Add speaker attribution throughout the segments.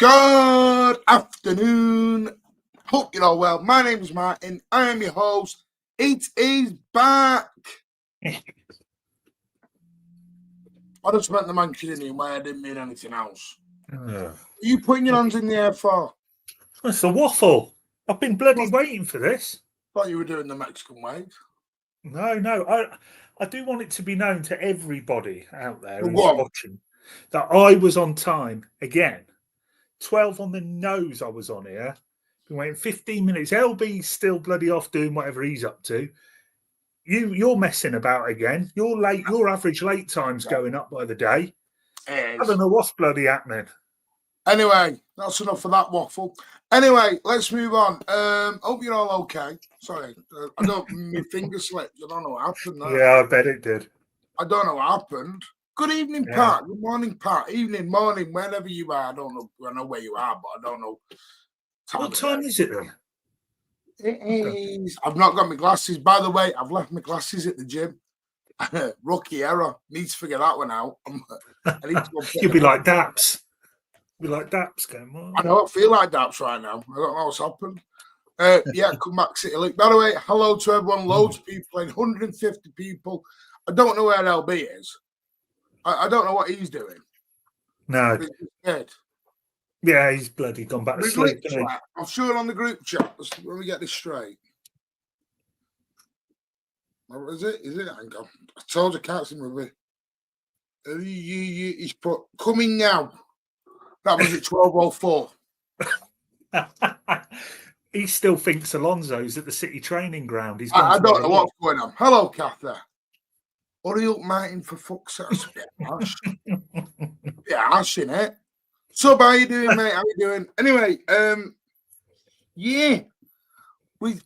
Speaker 1: Good afternoon. Hope you're all well. My name is Martin. I am your host. It is back. I just meant the Mancunian way. I didn't mean anything else. Are you putting your hands in the air for?
Speaker 2: It's the waffle. I've been bloody waiting for this.
Speaker 1: Thought you were doing the Mexican wave.
Speaker 2: No. I do want it to be known to everybody out there who's
Speaker 1: Well,
Speaker 2: watching that I was on time again. 12 on the nose I was on here. Been waiting 15 minutes. LB's still bloody off doing whatever he's up to. You're messing about again. You're late. Your average late time's going up by the day. I don't know what's bloody happening.
Speaker 1: Anyway, that's enough of that waffle. Anyway, let's move on. Hope you're all okay. Sorry, my finger slipped. I don't know what happened there.
Speaker 2: Yeah, I bet it did.
Speaker 1: I don't know what happened. Good evening, Pat. Good morning, Pat. Evening, morning, wherever you are. I don't know. I know where you are, but I don't know.
Speaker 2: What time is it then?
Speaker 1: It is. I've not got my glasses. By the way, I've left my glasses at the gym. Rookie error. Need to figure that one out. I need to go
Speaker 2: You'll be like Daps. Be like Daps going on.
Speaker 1: I know. I feel like Daps right now. I don't know what's happened. Come back, City League. By the way, hello to everyone. Loads of people playing. 150 people. I don't know where LB is. I don't know what he's doing.
Speaker 2: No.
Speaker 1: He's dead.
Speaker 2: Yeah, he's bloody gone back to sleep.
Speaker 1: I'm sure on the group chat. Let me get this straight. Is it? Hang on. I told you I can't see my movie. He's put coming now. That was at 12:04.
Speaker 2: He still thinks Alonso's at the City training ground.
Speaker 1: I don't know what's going on. Hello, Cather. Hurry up, Martin, for fuck's sake. That's a bit harsh. Harsh, innit? So, how you doing, mate? How you doing? Anyway,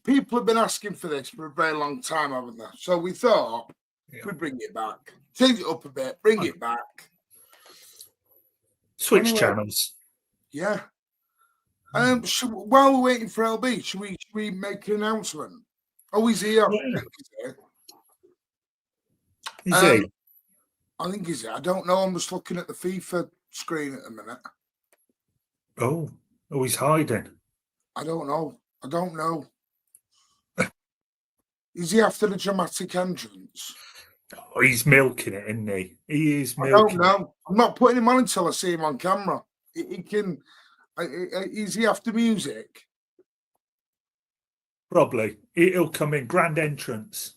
Speaker 1: people have been asking for this for a very long time, haven't they? So we thought we'd bring it back. Change it up a bit, bring it back.
Speaker 2: Switch channels.
Speaker 1: Yeah. While we're waiting for LB, should we make an announcement? Oh, he's here.
Speaker 2: Yeah.
Speaker 1: Is he? I think he's here. I don't know. I'm just looking at the FIFA screen at the minute.
Speaker 2: Oh, he's hiding.
Speaker 1: I don't know. Is he after the dramatic entrance?
Speaker 2: Oh, he's milking it, isn't he? He is milking
Speaker 1: I don't know. I'm not putting him on until I see him on camera. He can. Is he after music?
Speaker 2: Probably. He'll come in. Grand entrance.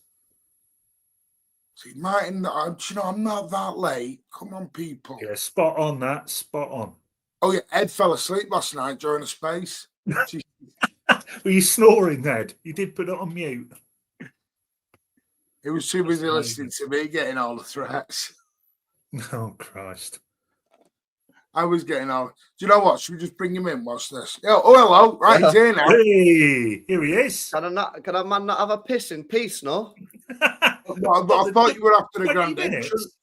Speaker 1: See, Martin, I'm not that late. Come on, people.
Speaker 2: Yeah, spot on that. Spot on.
Speaker 1: Oh, yeah, Ed fell asleep last night during a space.
Speaker 2: Were you snoring, Ed? You did put it on mute.
Speaker 1: He was too busy listening to me getting all the threats.
Speaker 2: Oh, Christ.
Speaker 1: I was getting all... Do you know what? Should we just bring him in? What's this? Oh, hello. Right, he's here now.
Speaker 2: Hey, here he is.
Speaker 3: Can a man not have a piss in peace, no?
Speaker 1: I thought you were after the grand entrance.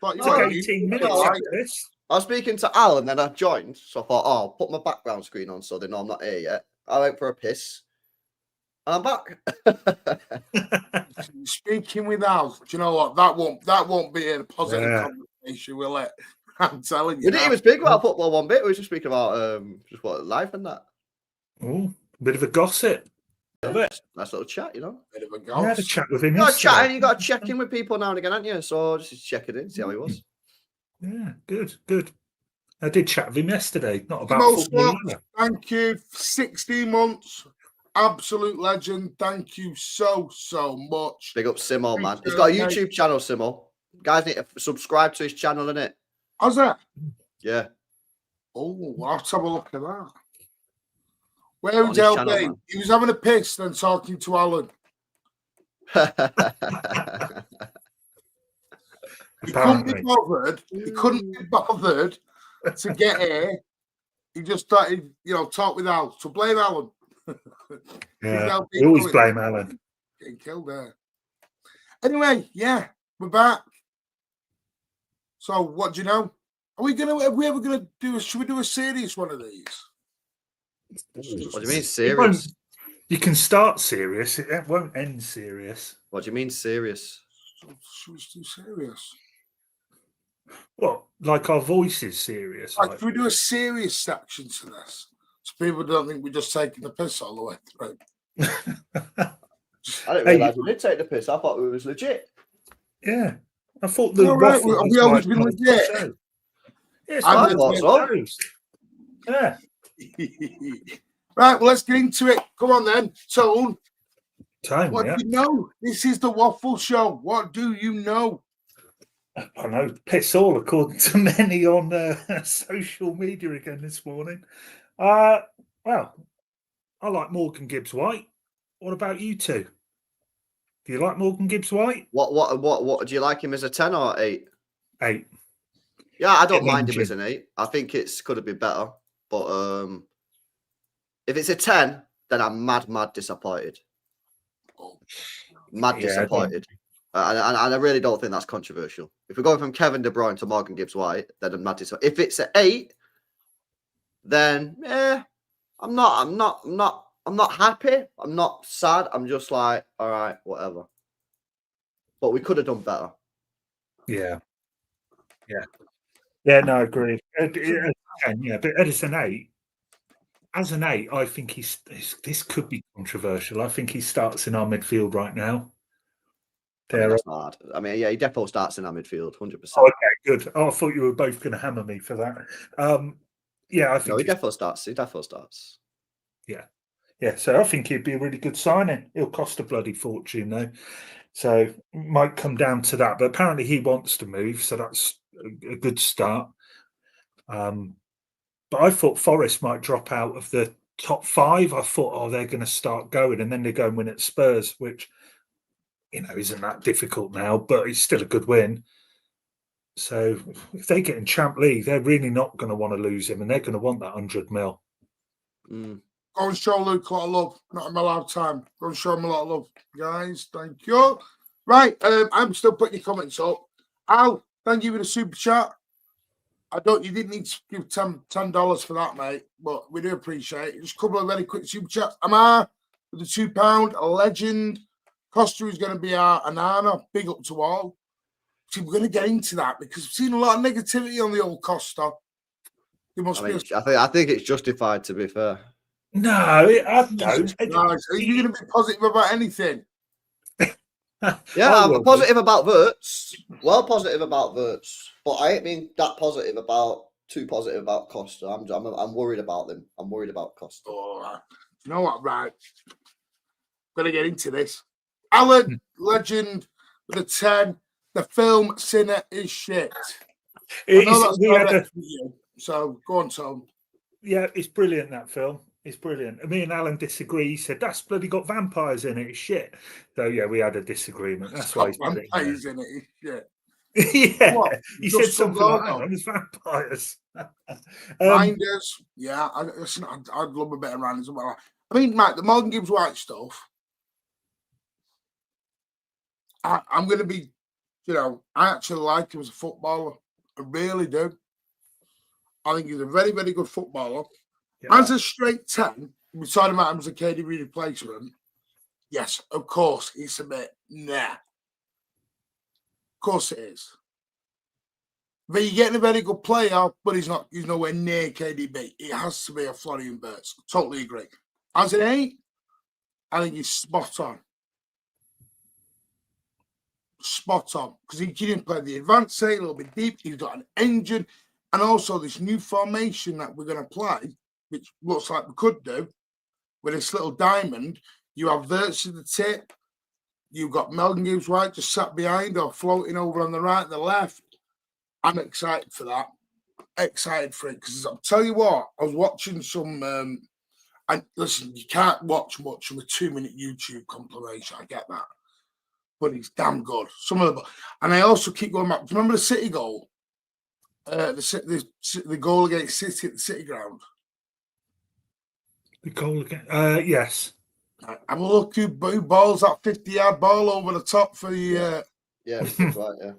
Speaker 2: It took 18 minutes.
Speaker 3: I was speaking to Al and then I joined. So I thought, I'll put my background screen on so they know I'm not here yet. I went for a piss. And I'm back.
Speaker 1: Speaking with Al, do you know what? That won't be a positive conversation, will it? I'm telling you.
Speaker 3: We didn't even speak about football one bit. We were just speaking about just what life and that.
Speaker 2: Oh, a bit of a gossip.
Speaker 3: Nice little chat, you know.
Speaker 1: Bit of a
Speaker 2: I
Speaker 1: gossip.
Speaker 2: had a chat with him.
Speaker 3: You got to check in with people now and again, haven't you? So just check it in, see how he was.
Speaker 2: Yeah, good. I did chat with him yesterday. Not about football.
Speaker 1: Thank you. 16 months. Absolute legend. Thank you so much.
Speaker 3: Big up Simo, man. He's got a YouTube channel, Simo. Guys need to subscribe to his channel, innit?
Speaker 1: How's that?
Speaker 3: Yeah.
Speaker 1: Oh, I'll have to have a look at that. Where was LB? He was having a piss then talking to Alan. He couldn't be bothered to get here. He just started, talk with Al. So blame Alan.
Speaker 2: Yeah, we always blame Alan.
Speaker 1: Getting killed there. Anyway, we're back. So what do you know? Are we ever gonna do should we do a serious one of these?
Speaker 3: What do you mean serious?
Speaker 2: You can start serious, it won't end serious.
Speaker 3: What do you mean serious?
Speaker 1: Should we do serious?
Speaker 2: What? like our voices serious.
Speaker 1: Like, can we do a serious section to this? So people don't think we're just taking the piss all the way through.
Speaker 3: I didn't realise we did take the piss. I thought we was legit.
Speaker 2: Yeah. I thought the
Speaker 1: All right,
Speaker 2: waffle
Speaker 1: have
Speaker 2: was
Speaker 1: we always
Speaker 2: like
Speaker 1: been
Speaker 2: on the
Speaker 1: legit?
Speaker 2: show. Yes,
Speaker 1: I
Speaker 2: I
Speaker 3: thought so.
Speaker 2: Yeah.
Speaker 1: Right, well, let's get into it. Come on then, Tone. What
Speaker 2: Yeah.
Speaker 1: do you know? This is the Waffle Show. What do you know?
Speaker 2: I know, piss all, according to many on social media again this morning. Well, I like Morgan Gibbs-White. What about you two? Do you like Morgan Gibbs-White?
Speaker 3: What do you like him as a 10 or 8?
Speaker 2: 8.
Speaker 3: Yeah, I don't mind him as an 8. I think it's could have been better, but if it's a 10, then I'm mad disappointed. Mad disappointed. And I really don't think that's controversial. If we're going from Kevin De Bruyne to Morgan Gibbs-White, then I'm mad disappointed. If it's an 8, then I'm not happy. I'm not sad. I'm just like, all right, whatever. But we could have done better.
Speaker 2: Yeah. No, I agree. Yeah, but as an 8, I think this could be controversial. I think he starts in our midfield right now.
Speaker 3: That's not hard. I mean, yeah, he definitely starts in our midfield, 100%.
Speaker 2: Okay, good. Oh, I thought you were both going to hammer me for that. Yeah, I think
Speaker 3: he definitely starts. He definitely starts.
Speaker 2: Yeah. So I think he'd be a really good signing. He'll cost a bloody fortune though, so it might come down to that. But apparently he wants to move, so that's a good start. But I thought Forest might drop out of the top 5. I thought, they're going to start going, and then they go and win at Spurs, which isn't that difficult now, but it's still a good win. So if they get in Champ League, they're really not going to want to lose him, and they're going to want that 100 mil.
Speaker 1: Go and show Luke a lot of love. Not in my lifetime. Go and show him a lot of love, guys. Thank you. Right, I'm still putting your comments up. Al, thank you for the super chat. You didn't need to give $10 for that, mate, but we do appreciate it. Just a couple of very quick super chats. Amar with the £2, a legend. Costa is going to be our Anana. Big up to all. See, we're going to get into that because we've seen a lot of negativity on the old Costa.
Speaker 3: I think it's justified, to be fair.
Speaker 2: No, I don't.
Speaker 1: Are you going to be positive about anything?
Speaker 3: Yeah, I'm positive about Wirtz. Well, positive about Wirtz, but I ain't been that positive about Costa. I'm worried about them. I'm worried about Costa.
Speaker 1: Oh, you know what? Right, going to get into this. Alan, legend with a 10. The film Sinner is shit. So go on, Tom.
Speaker 2: Yeah, it's brilliant, that film. It's brilliant. Me and Alan disagree. He said, that's bloody got vampires in it. It's shit. So, yeah, we had a disagreement. That's why he's
Speaker 1: vampires in it. It's
Speaker 2: shit. Yeah. What? He said something like, there's vampires.
Speaker 1: Minders. Yeah, I'd love a bit of Randers. I mean, Mike, the Morgan Gibbs-White stuff, I'm going to be, I actually like him as a footballer. I really do. I think he's a very, very good footballer. Yeah. As a straight 10, we're talking about him as a KDB replacement. Yes, of course, it's a bit nah. Of course it is. But you're getting a very good player, but he's nowhere near KDB. It has to be a Florian Wirtz. Totally agree. As an 8, I think he's spot on. Spot on. Because he didn't play the advanced side, a little bit deep. He's got an engine. And also this new formation that we're going to play, which looks like we could do, with this little diamond. You have Wirtz at the tip. You've got Morgan Gibbs-White just sat behind or floating over on the right and the left. I'm excited for that. Excited for it. Because I'll tell you what, I was watching some... and listen, you can't watch much of a 2-minute YouTube compilation. I get that. But he's damn good. And I also keep going back. Do you remember the City goal? The goal against City at the City ground.
Speaker 2: The goal again? Yes.
Speaker 1: Have a look who balls that 50-yard ball over the top for the...
Speaker 3: Yeah, that's right, yeah.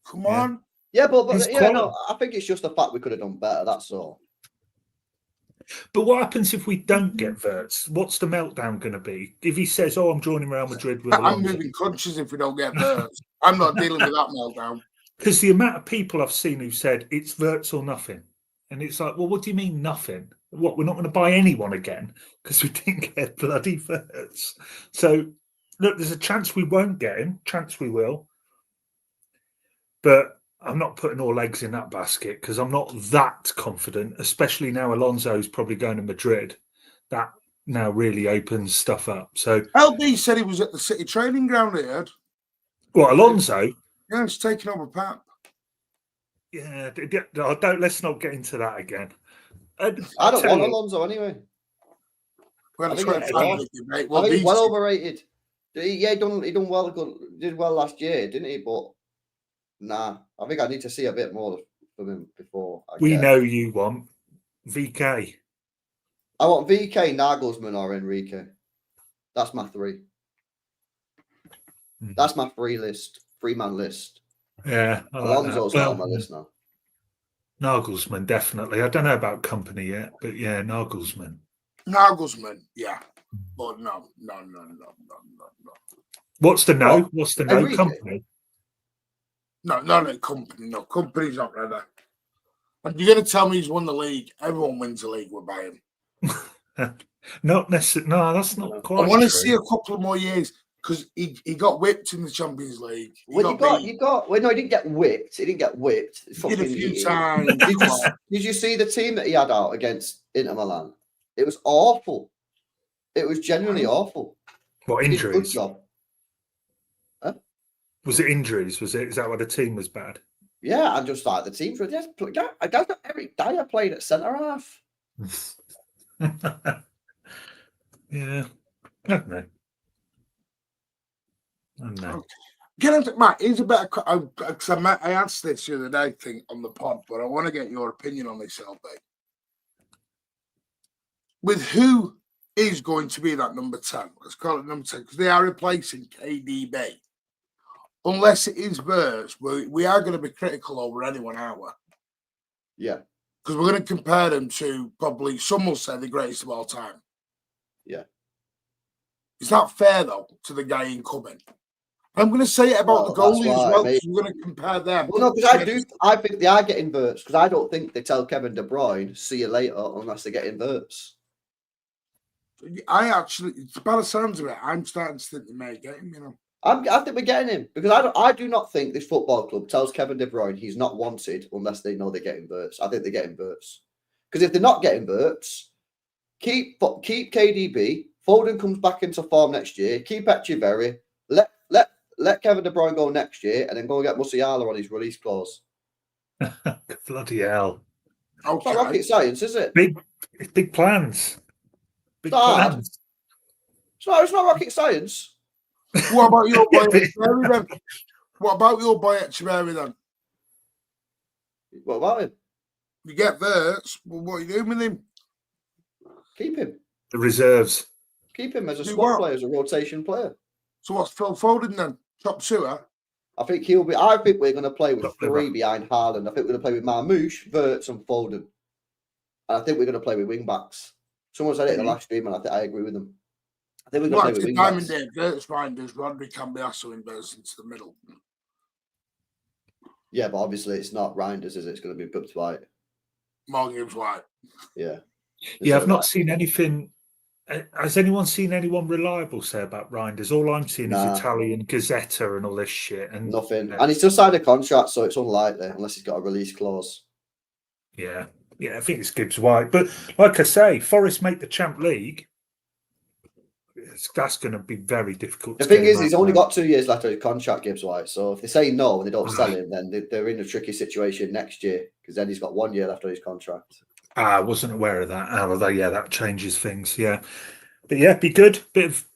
Speaker 1: Come on.
Speaker 3: Yeah, but no, I think it's just the fact we could have done better, that's all.
Speaker 2: But what happens if we don't get Wirtz? What's the meltdown going to be? If he says, I'm joining Real Madrid with...
Speaker 1: I'm moving countries if we don't get Wirtz. I'm not dealing with that meltdown.
Speaker 2: Because the amount of people I've seen who said it's Verts or nothing. And it's like, well, what do you mean nothing? What, we're not going to buy anyone again because we didn't get bloody Verts. So, look, there's a chance we won't get him, chance we will. But I'm not putting all eggs in that basket because I'm not that confident, especially now Alonso's probably going to Madrid. That now really opens stuff up. So
Speaker 1: LB said he was at the City training ground, I heard.
Speaker 2: Well, Alonso?
Speaker 1: Yeah, he's taking over Pep.
Speaker 2: Yeah, let's not get into that again.
Speaker 3: I don't want Alonso anyway.
Speaker 1: Well,
Speaker 3: I think he's well overrated. Yeah, he done well. Did well last year, didn't he? But nah, I think I need to see a bit more from him before.
Speaker 2: We know you want VK.
Speaker 3: I want VK, Nagelsmann, or Enrique. That's my three. That's my three-man list.
Speaker 2: Yeah,
Speaker 3: Alonso's not on my list now.
Speaker 2: Nagelsmann, definitely. I don't know about company yet, but yeah, Nagelsmann.
Speaker 1: Yeah. But no.
Speaker 2: What's the no? What's the no?
Speaker 3: Enrique.
Speaker 2: Company?
Speaker 1: No, not a company. No, company's not ready. And you're going to tell me he's won the league? Everyone wins the league. We're buying.
Speaker 2: Not necessarily. No, that's not quite.
Speaker 1: I want to
Speaker 2: true.
Speaker 1: see a couple of more years because he got whipped in the Champions League.
Speaker 3: Well, no, he didn't get whipped. He didn't get whipped.
Speaker 1: He did a few times.
Speaker 3: Did you see the team that he had out against Inter Milan? It was awful. It was genuinely awful.
Speaker 2: What, injuries?
Speaker 3: Good job. Huh?
Speaker 2: Was it injuries? Was it? Is that why the team was bad?
Speaker 3: Yeah, and just like the team for I guess Eric Dyer played at centre half.
Speaker 2: Yeah, I don't know.
Speaker 1: Okay. Get into Matt. Here's a better because I asked this the other day thing on the pod, but I want to get your opinion on this, LB. With who is going to be that number 10? Let's call it number 10 because they are replacing KDB. Unless it is Verts, we are going to be critical over anyone, aren't we?
Speaker 3: Yeah.
Speaker 1: Because we're going to compare them to probably, some will say, the greatest of all time.
Speaker 3: Yeah.
Speaker 1: Is that fair, though, to the guy incoming? I'm going to say it about the goalie as well, because we're going to compare them.
Speaker 3: Well, no, because I think they are getting Verts, because I don't think they tell Kevin De Bruyne, see you later, unless they're getting Verts.
Speaker 1: I actually, by the sounds of it, I'm starting to think they may get him, you know.
Speaker 3: I think we're getting him because I do not think this football club tells Kevin De Bruyne he's not wanted unless they know they're getting Verts. I think they're getting Verts because if they're not getting Verts, keep KDB. Foden comes back into form next year. Keep Echeverri. Let Kevin De Bruyne go next year and then go and get Musiala on his release clause.
Speaker 2: Bloody hell!
Speaker 1: Okay.
Speaker 3: It's not rocket science, is it?
Speaker 2: Big plans. Big
Speaker 3: plans. It's not rocket science.
Speaker 1: What about your boy Echeverri then? What about your boy Echeverri then?
Speaker 3: What about him?
Speaker 1: You get Verts, well, what are you doing with him?
Speaker 3: Keep him.
Speaker 2: The reserves.
Speaker 3: Keep him as a squad player, as a rotation player.
Speaker 1: So what's Phil Foden then? Top sewer?
Speaker 3: I think we're going to play with three behind Haaland. I think we're going to play with Marmoush, Verts, and Foden. And I think we're going to play with wing backs. Someone said it in the last stream, and I agree with them. I think we're going to play with wing backs.
Speaker 1: Diamond Day, Verts finders, Rodri can be also inverted into the middle.
Speaker 3: Yeah, but obviously it's not Reinders, is it? It's going to be Gibbs White.
Speaker 1: Morgan Gibbs White.
Speaker 3: Yeah.
Speaker 2: Yeah, I've not seen anything. Has anyone seen anyone reliable say about Reinders? All I'm seeing is Italian Gazzetta and all this shit. And
Speaker 3: nothing. And he's still signed a contract, so it's unlikely unless he's got a release clause.
Speaker 2: Yeah. Yeah, I think it's Gibbs White. But like I say, Forest make the Champ League. That's going to be very difficult.
Speaker 3: The thing is, he's only got 2 years left of his contract, Gibbs White. So if they say no and they don't sell him, then they're in a tricky situation next year because then he's got 1 year left of his contract.
Speaker 2: I wasn't aware of that. Although, yeah, that changes things. Yeah, but yeah, be good. Bit of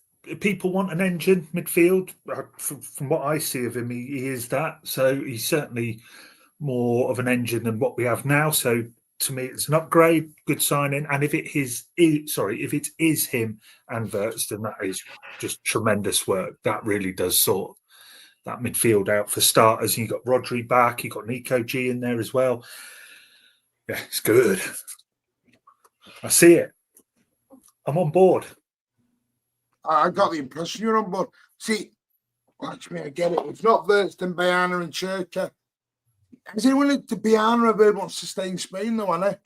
Speaker 2: people want an engine midfield. From what I see of him, he is that. So he's certainly more of an engine than what we have now. So to me, it's an upgrade, good signing. And if it is him and Verts, then that is just tremendous work. That really does sort that midfield out for starters. You got Rodri back. You got Nico G in there as well. Yeah, it's good. I see it. I'm on board.
Speaker 1: I got the impression you're on board. See, watch me, I get it. If not Verts, then Bayana and Cherka. Has anyone to Biana ever wants to stay in Spain though, hasn't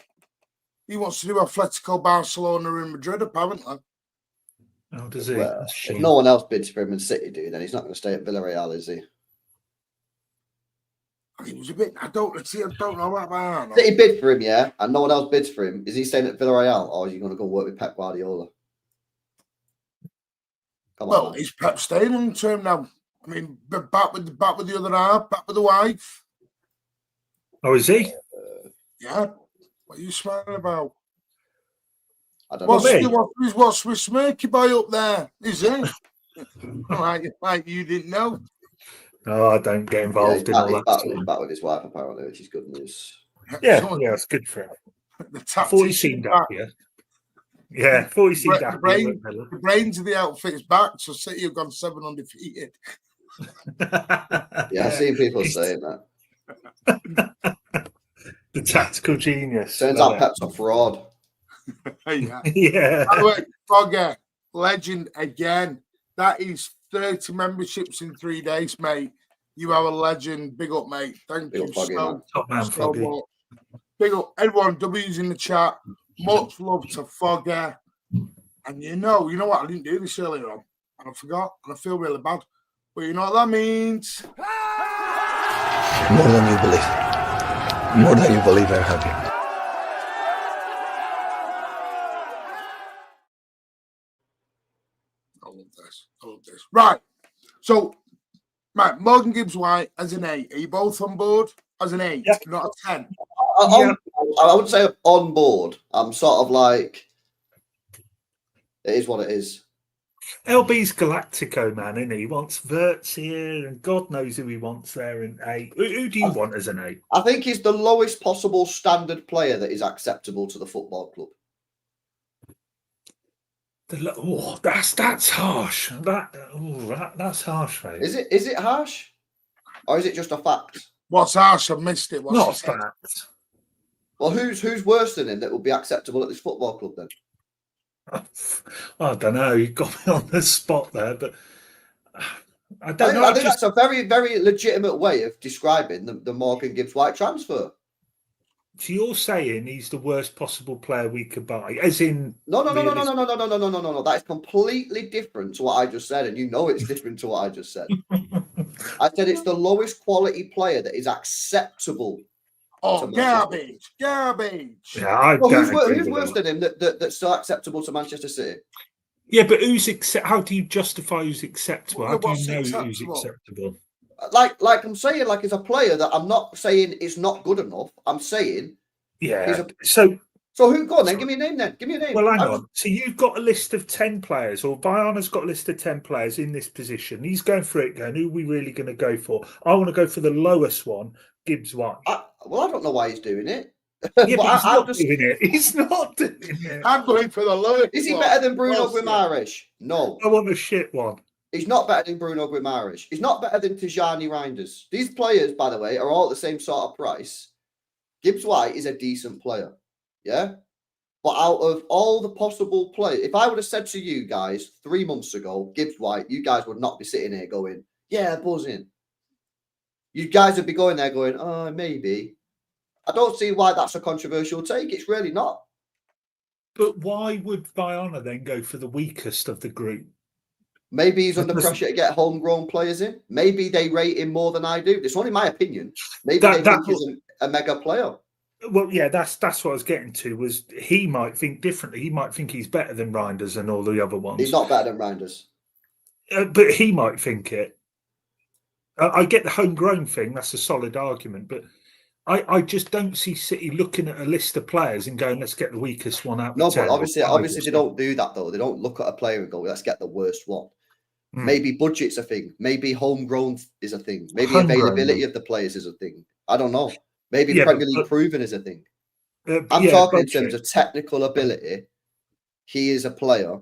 Speaker 1: he? He wants to do Atletico Barcelona in Madrid, apparently.
Speaker 2: Oh, does he?
Speaker 3: Well, if no one else bids for him and City do, then he's not going to stay at Villarreal, is he?
Speaker 1: He was a bit. I don't know about Biana.
Speaker 3: City bid for him, yeah, and no one else bids for him. Is he staying at Villarreal, or is he going to go work with Pep Guardiola? Come on,
Speaker 1: Is Pep staying long term now? I mean, back with the other half, back with the wife.
Speaker 2: Oh, is he?
Speaker 1: Yeah. What are you smiling about?
Speaker 3: I don't know.
Speaker 1: What's with Smirky Boy up there? Is it? like you didn't know.
Speaker 2: No, I don't get involved in all that.
Speaker 3: He's back with his wife, apparently, which is good news.
Speaker 2: Yeah, it's good for him.
Speaker 1: The
Speaker 2: Thought he seemed happier. Yeah, thought he seemed happier.
Speaker 1: The brains of the outfit's back, so City have gone 7 undefeated.
Speaker 3: Yeah, I've seen people saying that.
Speaker 2: The tactical genius.
Speaker 3: Turns out Pep's a fraud.
Speaker 1: Yeah.
Speaker 2: Yeah.
Speaker 1: By the way, Fogger, legend again. That is 30 memberships in 3 days, mate. You are a legend. Big up, mate. Thank you so much. Big up everyone. W's in the chat. Much love to Fogger. And you know what? I didn't do this earlier on. And I forgot. And I feel really bad. But you know what that means?
Speaker 4: More than you believe. More than you believe, I'm happy.
Speaker 1: I love this. Right. So, Morgan Gibbs White as an 8. Are you both on board? As an 8, not a 10.
Speaker 3: I would say on board. I'm sort of like, it is what it is.
Speaker 2: LB's Galactico, man, isn't he? He wants Verts here, and God knows who he wants there in 8. Who do you want as an 8?
Speaker 3: I think he's the lowest possible standard player that is acceptable to the football club.
Speaker 2: That's harsh. That's harsh, mate.
Speaker 3: Is it harsh, or is it just a fact?
Speaker 1: What's harsh? I missed it.
Speaker 2: Not fact.
Speaker 3: Well, who's worse than him that would be acceptable at this football club then?
Speaker 2: I don't know. You got me on the spot there, but I don't know.
Speaker 3: I think that's a very, very legitimate way of describing the Morgan Gibbs White transfer.
Speaker 2: So you're saying he's the worst possible player we could buy, as in
Speaker 3: no. That is completely different to what I just said, and you know it's different to what I just said. I said it's the lowest quality player that is acceptable.
Speaker 1: Oh, garbage!
Speaker 2: Yeah,
Speaker 3: who's worse than him that's still acceptable to Manchester City?
Speaker 2: Yeah, but how do you justify who's acceptable? How do you know who's acceptable?
Speaker 3: Like I'm saying, like as a player that I'm not saying is not good enough. I'm saying, So who? Go on then. Give me a name then. Give me a name.
Speaker 2: Well, hang on. So you've got a list of 10 players, or Bayana's got a list of 10 players in this position. He's going for it. Going, who are we really going to go for? I want to go for the lowest one, Gibbs White.
Speaker 3: I don't know why he's doing it.
Speaker 2: Yeah, but he's not doing it. He's not doing it.
Speaker 1: I'm going for the lowest.
Speaker 3: Is he better than Bruno Guimaraes? No.
Speaker 2: I want a shit one.
Speaker 3: He's not better than Bruno Guimaraes. He's not better than Tijani Reinders. These players, by the way, are all at the same sort of price. Gibbs White is a decent player. Yeah? But out of all the possible players, if I would have said to you guys 3 months ago, Gibbs White, you guys would not be sitting here going, yeah, buzzing. You guys would be going there going, oh, maybe. I don't see why that's a controversial take. It's really not.
Speaker 2: But why would Bayana then go for the weakest of the group?
Speaker 3: Maybe he's under pressure to get homegrown players in. Maybe they rate him more than I do. It's only my opinion. Maybe they think he's a mega player.
Speaker 2: Well, yeah, that's what I was getting to. Was he might think differently. He might think he's better than Reinders and all the other ones.
Speaker 3: He's not better than Reinders.
Speaker 2: But he might think it. I get the homegrown thing. That's a solid argument. But I just don't see City looking at a list of players and going, let's get the weakest one out.
Speaker 3: No, but obviously they don't do that, though. They don't look at a player and go, let's get the worst one. Maybe budget's a thing. Maybe homegrown is a thing. Maybe availability of the players is a thing. I don't know. Maybe Premier League proven is a thing. I'm talking in terms of technical ability. He is a player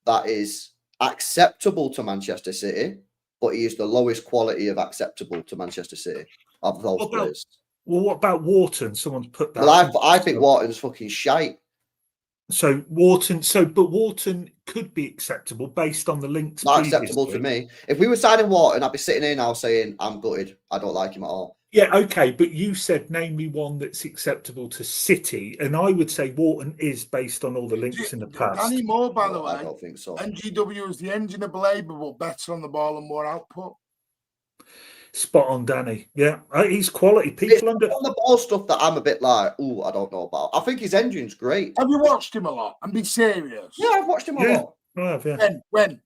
Speaker 3: that is acceptable to Manchester City, but he is the lowest quality of acceptable to Manchester City of those players.
Speaker 2: Well, what about Wharton? Someone's put that.
Speaker 3: Well, I think Wharton's fucking shite.
Speaker 2: So Wharton could be acceptable based on the links.
Speaker 3: Not acceptable to me. If we were signing Wharton, I'd be sitting here now saying I'm gutted. I don't like him at all.
Speaker 2: Yeah, okay, but you said name me one that's acceptable to City, and I would say Wharton is based on all the links in the past.
Speaker 1: Danny Moore, by the way,
Speaker 3: I don't think so.
Speaker 1: NGW is the engine of labour, but better on the ball and more output.
Speaker 2: Spot on, Danny. Yeah, he's quality. People
Speaker 3: on the ball stuff that I'm a bit like, ooh, I don't know about. I think his engine's great.
Speaker 1: Have you watched him a lot? And be serious.
Speaker 3: Yeah, I've watched him a lot.
Speaker 2: I have, yeah.
Speaker 1: When?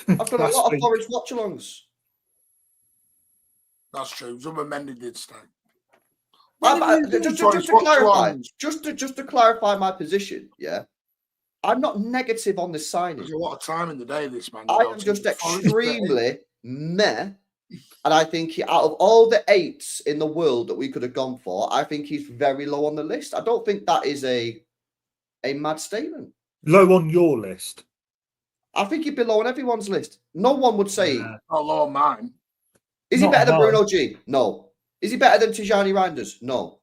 Speaker 3: I've done a lot of Forest watch-alongs.
Speaker 1: That's true. Some of Mendy did stay.
Speaker 3: Just to clarify my position, yeah. I'm not negative on this signing.
Speaker 1: There's a lot of time in the day, this man.
Speaker 3: I am just extremely meh. And I think out of all the 8s in the world that we could have gone for, I think he's very low on the list. I don't think that is a mad statement.
Speaker 2: Low on your list?
Speaker 3: I think he'd be low on everyone's list. No one would say...
Speaker 1: Not low on mine.
Speaker 3: Is he better than Bruno G? No. Is he better than Tijani Reinders? No.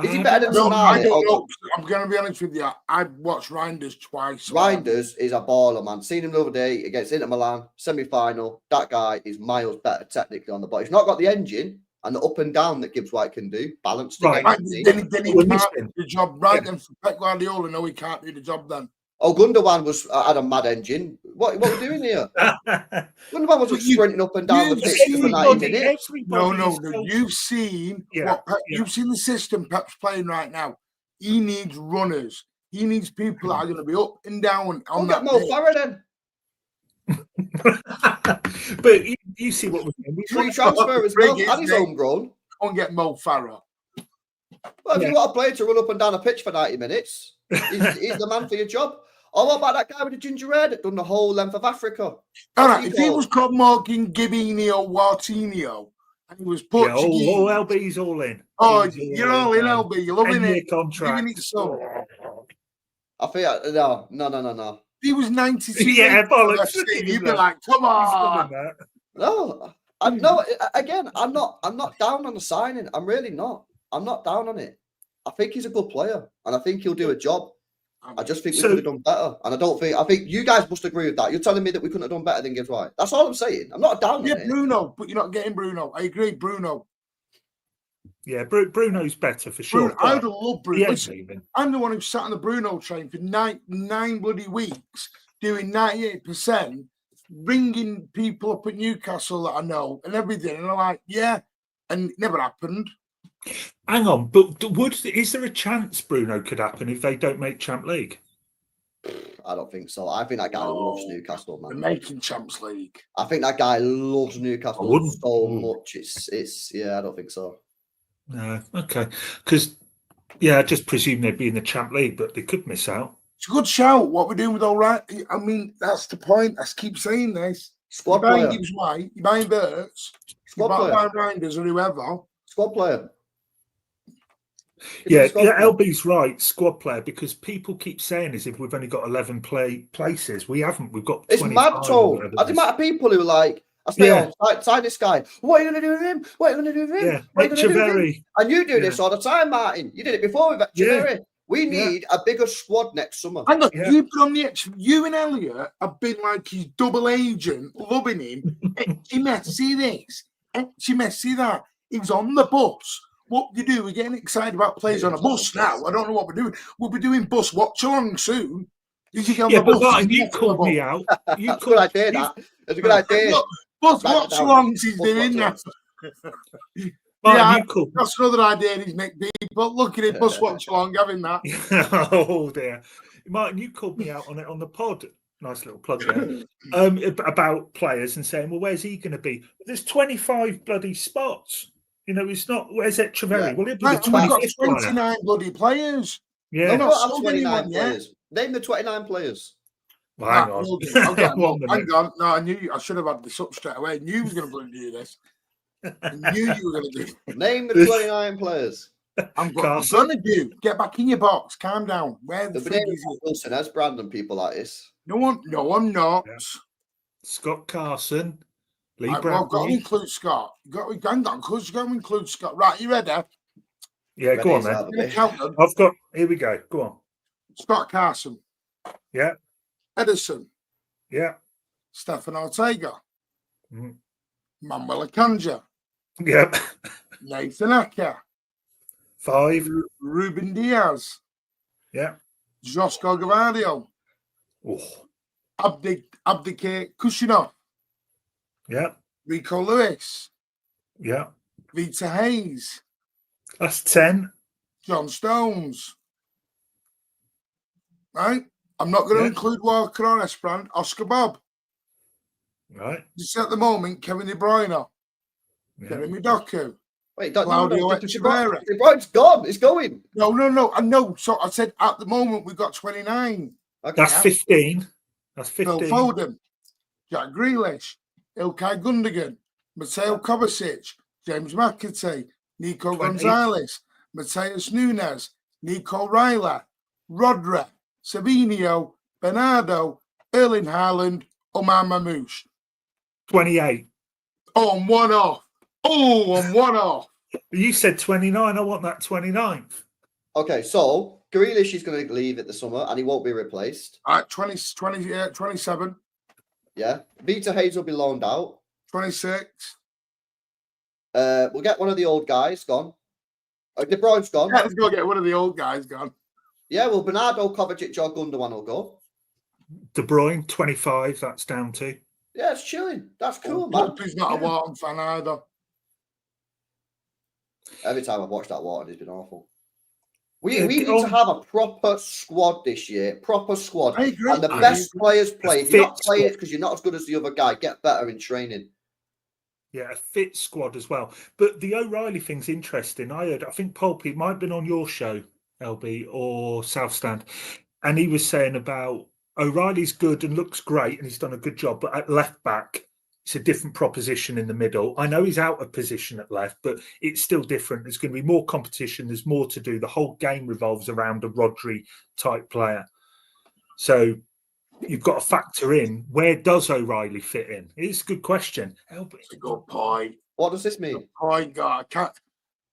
Speaker 3: Is he better than Sonali?
Speaker 1: I don't know. I'm going to be honest with you. I've watched Reinders twice.
Speaker 3: Reinders is a baller, man. Seen him the other day against Inter Milan, semi-final. That guy is miles better technically on the ball. He's not got the engine and the up and down that Gibbs White can do. Balanced again.
Speaker 1: Then he can't do the job right. And for Pep Guardiola, no, he can't do the job then.
Speaker 3: Oh, Gundogan had a mad engine. What are we doing here? Gundogan was sprinting up and down the pitch for 90 minutes.
Speaker 1: No. You've seen you've seen the system Pep's playing right now. He needs runners. He needs people that are going to be up and down on that.
Speaker 3: Mo Farah
Speaker 2: then. But you see what we're doing.
Speaker 3: Free transfer as well, and he's homegrown.
Speaker 1: Go and get Mo Farah.
Speaker 3: Well, if you want a player to run up and down a pitch for 90 minutes, he's the man for your job. Oh, what about that guy with the ginger hair that done the whole length of Africa?
Speaker 1: All right, if he was called Morgan Gibinho Wartinho and he was Portuguese.
Speaker 2: Yeah, LB's all in.
Speaker 1: Oh, you're all in, LB. You're loving it.
Speaker 2: Contract.
Speaker 1: It so.
Speaker 3: I think, no.
Speaker 1: He was 92.
Speaker 2: Yeah, bollocks.
Speaker 1: You'd be like, come on.
Speaker 3: No, again, I'm not down on the signing. I'm really not. I'm not down on it. I think he's a good player and I think he'll do a job. I just think we could have done better. And I think you guys must agree with that. You're telling me that we couldn't have done better than Gibbs White. That's all I'm saying. I'm not down on it.
Speaker 1: Bruno, but you're not getting Bruno. I agree, Bruno.
Speaker 2: Yeah, Bruno's better for sure.
Speaker 1: I would love Bruno. Listen, I'm the one who sat on the Bruno train for nine bloody weeks, doing 98%, ringing people up at Newcastle that I know and everything. And I'm like, yeah, and it never happened.
Speaker 2: Hang on, but is there a chance Bruno could happen if they don't make Champ League?
Speaker 3: I don't think so. I think that guy loves Newcastle, man.
Speaker 1: They're making Champs League.
Speaker 3: I think that guy loves Newcastle so much. I don't think so.
Speaker 2: No, okay. Because, I just presume they'd be in the Champ League, but they could miss out.
Speaker 1: It's a good shout. What we're doing with all right. I mean, that's the point. I keep saying this.
Speaker 3: Squad player.
Speaker 1: Gibbs White, you're buying Verts, you're buying Reinders or whoever.
Speaker 3: Squad player.
Speaker 2: LB's right, squad player, because people keep saying as if we've only got 11 places. We haven't. We've got 25.
Speaker 3: It's mad, Tom. I didn't matter people who are like, sign this guy. What are you going to do with him? What are you going to do with him?
Speaker 2: Yeah, Echeverry.
Speaker 3: And you do this all the time, Martin. You did it before with Echeverry. We need a bigger squad next summer.
Speaker 1: And look, you've been on the you and Elliot have been like his double agent, loving him. Messi this, Messi that. He's on the bus. What do you do? We're getting excited about players on a bus now. I don't know what we're doing. We'll be doing bus watch along soon. Did you get on the bus?
Speaker 2: Martin, you called me out.
Speaker 3: That's a good idea, that. That's a good idea.
Speaker 1: Look, bus watch alongs he's doing now.
Speaker 2: Martin,
Speaker 1: that's another idea he's making people. Look at it, bus watch along, having that.
Speaker 2: Oh, dear. Martin, you called me out on it on the pod. Nice little plug there. About players and saying, well, where's he going to be? There's 25 bloody spots. It's not. Where's Echeverry?
Speaker 1: Yeah.
Speaker 2: Well,
Speaker 1: we've got 29 bloody players.
Speaker 3: Yeah, not 29 players. Name the 29 players.
Speaker 2: Well, hang on.
Speaker 1: Hang on. No, I knew I should have had this up straight away. I knew you were going to bloody do this. I knew you were going to do it.
Speaker 3: Name the 29 players.
Speaker 1: I'm going to do. Get back in your box. Calm down. Where the frig is it?
Speaker 3: Wilson has Brandon people like this.
Speaker 1: No, I'm not. Yeah.
Speaker 2: Scott Carson. Lee
Speaker 1: I've got to include Scott. Hang on, because you've got to include Scott. Right, you ready?
Speaker 2: Yeah, go on then. I've got. Here we go. Go on.
Speaker 1: Scott Carson,
Speaker 2: Yeah.
Speaker 1: Edison,
Speaker 2: Yeah.
Speaker 1: Stefan Ortega,
Speaker 2: Mm.
Speaker 1: Manuel Akanji,
Speaker 2: Yeah.
Speaker 1: Nathan Aka,
Speaker 2: 5.
Speaker 1: Ruben Diaz,
Speaker 2: Yeah.
Speaker 1: Josko Gavadio,
Speaker 2: Oh.
Speaker 1: Abdike Kushinov,
Speaker 2: Yeah.
Speaker 1: Rico Lewis,
Speaker 2: Yeah.
Speaker 1: Vita Hayes,
Speaker 2: That's 10.
Speaker 1: John Stones. Right? I'm not going to
Speaker 2: Yeah.
Speaker 1: include Walker or Esperant, Oscar Bob.
Speaker 2: Right.
Speaker 1: Just at the moment, Kevin De Bruyne,
Speaker 2: Yeah.
Speaker 1: Jeremy Doku,
Speaker 3: Wait, don't
Speaker 1: Claudio
Speaker 3: De
Speaker 1: Echeverri.
Speaker 3: Bruyne's gone. It's going.
Speaker 1: No. I know. So I said at the moment we've got 29.
Speaker 3: Okay.
Speaker 2: That's 15. That's
Speaker 1: Phil
Speaker 2: 15.
Speaker 1: Foden, Jack Grealish, Ilkay Gundogan, Mateo Kovacic, James McAtee, Nico
Speaker 2: 20.
Speaker 1: Gonzalez, Mateus Nunes, Nico Riley, Rodri, Sabinho, Bernardo, Erling Haaland, Omar Mamouche.
Speaker 2: 28.
Speaker 1: Oh, I'm one off. Oh, I'm one off.
Speaker 2: You said 29. I want that 29th.
Speaker 3: Okay, so Grealish is going to leave at the summer and he won't be replaced.
Speaker 1: All right, 27,
Speaker 3: Yeah. Vita Hayes will be loaned out.
Speaker 1: 26.
Speaker 3: We'll get one of the old guys gone. De Bruyne's gone.
Speaker 1: Yeah, let's go get one of the old guys gone.
Speaker 3: Yeah, well, Bernardo, Kovacic, or Gundogan will go.
Speaker 2: De Bruyne, 25. That's down to.
Speaker 3: Yeah, it's chilling. That's cool, man.
Speaker 1: He's not a Wharton fan either.
Speaker 3: Every time I've watched that Wharton, it's been awful. We need to have a proper squad this year. Proper squad.
Speaker 1: I agree.
Speaker 3: And the best players play. If
Speaker 2: fit
Speaker 3: you're not playing it
Speaker 2: squad.
Speaker 3: because you're not as good as the other guy, get better in training.
Speaker 2: Yeah, a fit squad as well. But the O'Reilly thing's interesting. I think Pulpy might have been on your show, LB, or South Stand. And he was saying about O'Reilly's good and looks great and he's done a good job. But at left back, it's a different proposition in the middle. I know he's out of position at left, but it's still different. There's going to be more competition. There's more to do. The whole game revolves around a Rodri type player. So you've got to factor in, where does O'Reilly fit in? It's a good question.
Speaker 1: It's a good point.
Speaker 3: What does this mean?
Speaker 1: Good point, God. I can't.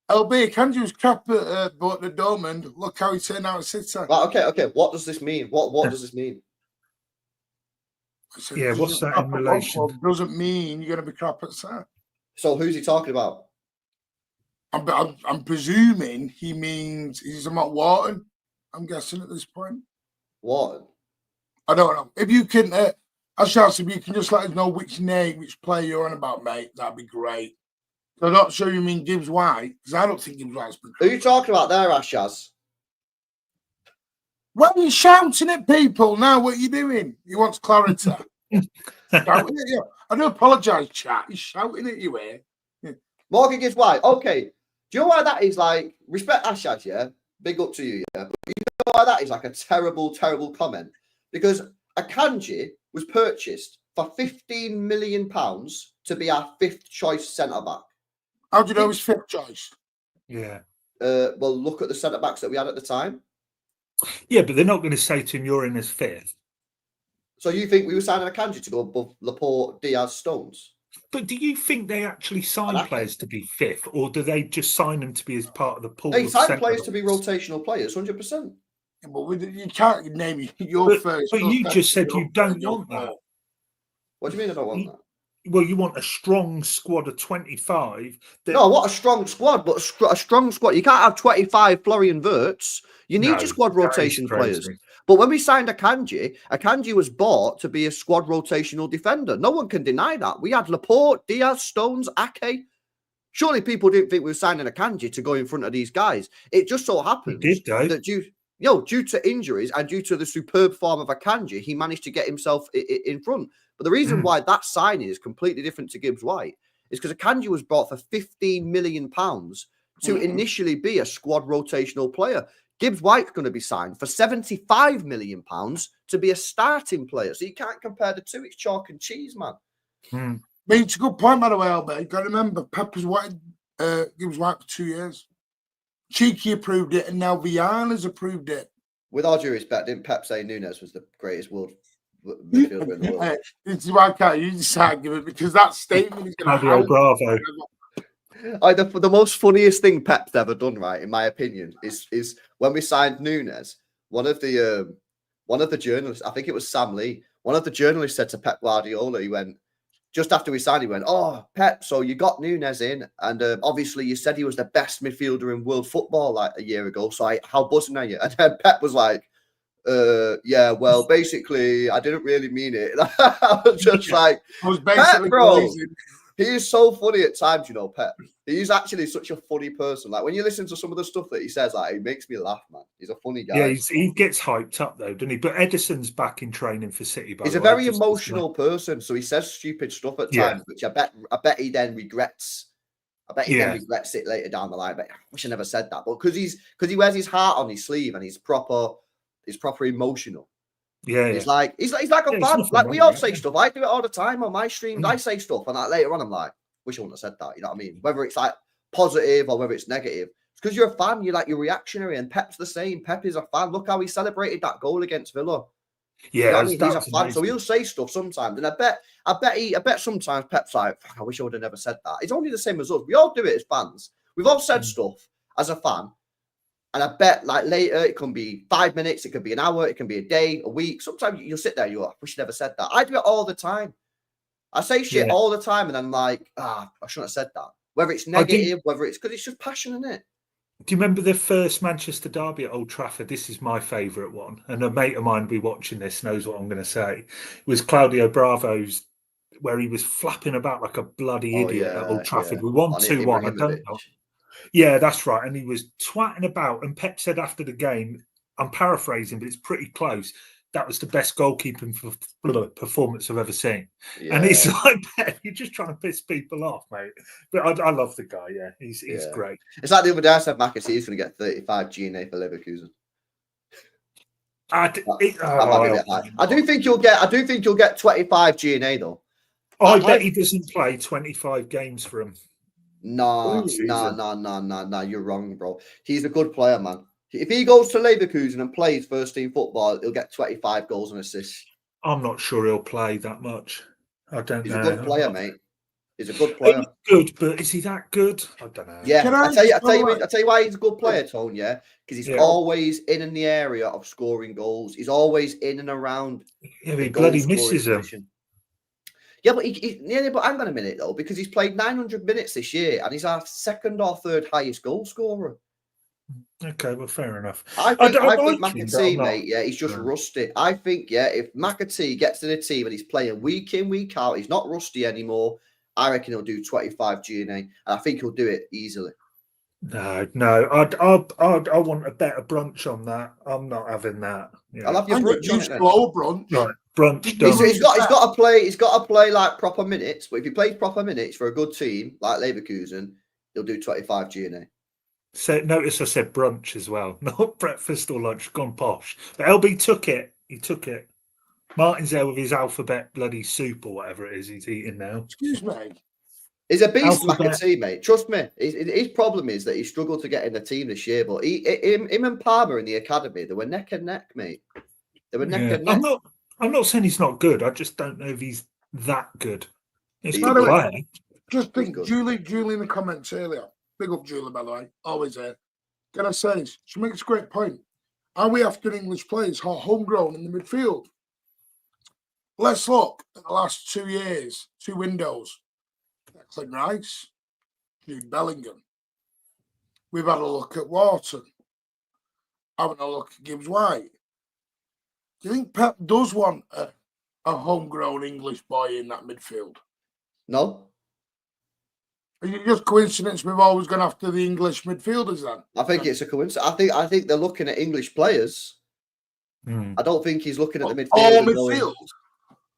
Speaker 1: LB, can you crap at the dome and look how he turned out at City?
Speaker 3: Right, okay. What does this mean? What does this mean?
Speaker 1: Said,
Speaker 2: Yeah, what's that in relation?
Speaker 1: Doesn't mean you're going to be crap at City.
Speaker 3: So who's he talking about?
Speaker 1: I'm presuming he means he's about Wharton. I'm guessing at this point.
Speaker 3: Wharton?
Speaker 1: I don't know. If you can, Ashas, if you can just let us know which player you're on about, mate, that'd be great. So I'm not sure you mean Gibbs White, because I don't think Gibbs White's been.
Speaker 3: Who are you talking about there, Ashaz?
Speaker 1: Why are you shouting at people now? What are you doing? He wants clarity. Shouting at you. I do apologise, chat. He's shouting at you here.
Speaker 3: Morgan Gibbs White. Okay. Do you know why that is like, respect Ashaz, yeah? Big up to you, yeah? But you know why that is like a terrible, terrible comment? Because Akanji was purchased for £15 million to be our fifth choice centre back.
Speaker 1: How do you know his fifth choice?
Speaker 2: Yeah.
Speaker 3: Well, look at the centre backs that we had at the time.
Speaker 2: Yeah, but they're not going to say to him, you're in as fifth.
Speaker 3: So you think we were signing Akanji to go above Laporte, Diaz, Stones?
Speaker 2: But do you think they actually sign
Speaker 3: Exactly.
Speaker 2: players to be fifth, or do they just sign them to be as part of the pool?
Speaker 3: They
Speaker 2: of
Speaker 3: sign
Speaker 2: centre
Speaker 3: players to be
Speaker 2: backs?
Speaker 3: rotational players, 100%.
Speaker 1: Yeah, but you can't name your first.
Speaker 2: But
Speaker 1: your
Speaker 2: you
Speaker 1: second,
Speaker 2: just said
Speaker 1: your
Speaker 2: you don't
Speaker 1: third, your
Speaker 2: want that.
Speaker 1: fourth.
Speaker 3: What do you mean I don't want that?
Speaker 2: Well, you want a strong squad of 25.
Speaker 3: No, what a strong squad, but a strong squad. You can't have 25 Florian Wirtz. You need your squad rotation players. But when we signed Akanji was bought to be a squad rotational defender. No one can deny that. We had Laporte, Diaz, Stones, Ake. Surely people didn't think we were signing Akanji to go in front of these guys. It just so happens that due to injuries and due to the superb form of Akanji, he managed to get himself in front. But the reason why that signing is completely different to Gibbs White is because Akanji was bought for £15 million to initially be a squad rotational player. Gibbs White's going to be signed for £75 million to be a starting player. So you can't compare the two. It's chalk and cheese, man.
Speaker 1: I mean, it's a good point, by the way, Albert. You've got to remember, Pep was Gibbs White for 2 years. Cheeky approved it, and now Viana's approved it.
Speaker 3: With all due respect, didn't Pep say Nunes was the greatest midfielder in the world?
Speaker 1: This is why I can't use this argument, because that statement is going to
Speaker 2: Bravo.
Speaker 3: The most funniest thing Pep's ever done, right, in my opinion, is when we signed Nunes. one of the journalists, I think it was Sam Lee, one of the journalists said to Pep Guardiola, he went, just after we signed, he went, "Oh, Pep, so you got Núñez in, and obviously you said he was the best midfielder in world football like a year ago. So how buzzing are you?" And then Pep was like, "Yeah, well, basically, I didn't really mean it." I was just like,
Speaker 1: I was basically
Speaker 3: Pep, bro.
Speaker 1: crazy.
Speaker 3: He is so funny at times, you know, Pep. He's actually such a funny person. Like when you listen to some of the stuff that he says, like it makes me laugh, man. He's a funny guy.
Speaker 2: Yeah, he gets hyped up though, doesn't he? But Edison's back in training for City.
Speaker 3: He's a very emotional person, so he says stupid stuff at times, which I bet he then regrets. I bet he then regrets it later down the line. But I wish I never said that. But because he wears his heart on his sleeve and he's proper emotional.
Speaker 2: Yeah,
Speaker 3: he's like a fan. Like we all say stuff. I do it all the time on my streams. I say stuff, and like later on, I'm like, wish I wouldn't have said that. You know what I mean? Whether it's like positive or whether it's negative, it's because you're a fan. You're reactionary, and Pep's the same. Pep is a fan. Look how he celebrated that goal against Villa.
Speaker 2: Yeah,
Speaker 3: you know what I mean? He's a fan,
Speaker 2: amazing.
Speaker 3: so he'll say stuff sometimes, and I bet sometimes Pep's like, I wish I would have never said that. It's only the same as us. We all do it as fans. We've all said stuff as a fan. And I bet like later it can be 5 minutes, it could be an hour, it can be a day, a week. Sometimes you'll sit there, I wish I never said that. I do it all the time. I say shit all the time, and I'm like, I shouldn't have said that. Whether it's negative, whether it's because it's just passion in it.
Speaker 2: Do you remember the first Manchester derby at Old Trafford? This is my favourite one. And a mate of mine will be watching this, knows what I'm going to say. It was Claudio Bravo's, where he was flapping about like a bloody idiot at Old Trafford. We won 2-1. I don't know. Yeah, that's right. And he was twatting about. And Pep said after the game, I'm paraphrasing, but it's pretty close, that was the best goalkeeping performance I've ever seen. Yeah. And it's like, Pep, you're just trying to piss people off, mate. But I love the guy, He's great.
Speaker 3: It's like the other day I said McAtee is going to get 35 GNA for Leverkusen.
Speaker 2: I
Speaker 3: do think you'll get 25 GNA though.
Speaker 2: I bet he doesn't play 25 games for him.
Speaker 3: No, you're wrong, bro. He's a good player, man. If he goes to Leverkusen and plays first team football, he'll get 25 goals and assists.
Speaker 2: I'm not sure he'll play that much. I don't know.
Speaker 3: He's a good player, mate. He's a good player.
Speaker 2: He's good, but is he that good? I don't know.
Speaker 3: Yeah, I tell you why he's a good player, Tone. Yeah, because he's always in the area of scoring goals. He's always in and around.
Speaker 2: Yeah, but he bloody misses them.
Speaker 3: Yeah, but but hang on a minute though, because he's played 900 minutes this year, and he's our second or third highest goal scorer.
Speaker 2: Okay, well, fair enough.
Speaker 3: I think McAtee, mate, he's just rusty. I think, if McAtee gets in a team and he's playing week in, week out, he's not rusty anymore, I reckon he'll do 25 GNA, and I think he'll do it easily.
Speaker 2: No, I want a better brunch on that. I'm not having that.
Speaker 3: Yeah. I'll have your brunch.
Speaker 1: Slow brunch.
Speaker 2: Right, brunch.
Speaker 3: He's got to play like proper minutes. But if he plays proper minutes for a good team like Leverkusen, he'll do 25 GNA.
Speaker 2: So notice I said brunch as well, not breakfast or lunch. Gone posh. But LB took it. He took it. Martin's there with his alphabet bloody soup or whatever it is he's eating now.
Speaker 1: Excuse me.
Speaker 3: He's a beast, McAtee, mate. Trust me. His problem is that he struggled to get in the team this year, but him and Palmer in the academy, they were neck and neck, mate. They were neck and neck.
Speaker 2: I'm not saying he's not good. I just don't know if he's that good.
Speaker 1: Just think, Julie in the comments earlier. Big up Julie, by the way. Always there. Can I say this? She makes a great point. Are we after English players who are homegrown in the midfield? Let's look at the last 2 years, 2 windows. Declan Rice, Jude Bellingham. We've had a look at Wharton. Having a look at Gibbs White. Do you think Pep does want a homegrown English boy in that midfield?
Speaker 3: No.
Speaker 1: Is it just coincidence we've always gone after the English midfielders then?
Speaker 3: I think it's a coincidence. I think they're looking at English players. I don't think he's looking at the midfield.
Speaker 1: Oh, midfield?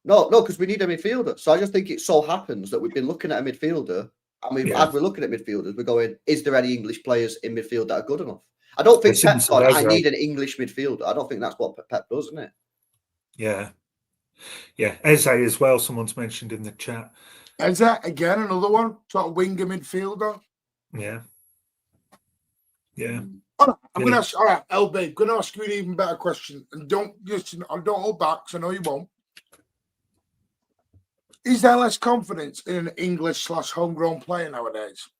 Speaker 3: No, because we need a midfielder. So I just think it so happens that we've been looking at a midfielder, and as we're looking at midfielders, we're going, is there any English players in midfield that are good enough? I don't think Pep's gone, I need an English midfielder. I don't think that's what Pep does, isn't it?
Speaker 2: Yeah. Yeah. Eze as well, someone's mentioned in the chat.
Speaker 1: Eze, again, another one, sort of winger midfielder.
Speaker 2: Yeah. Yeah.
Speaker 1: All right, I'm going to ask, LB, I'm going to ask you an even better question. And don't hold back, because I know you won't. Is there less confidence in an English/homegrown player nowadays?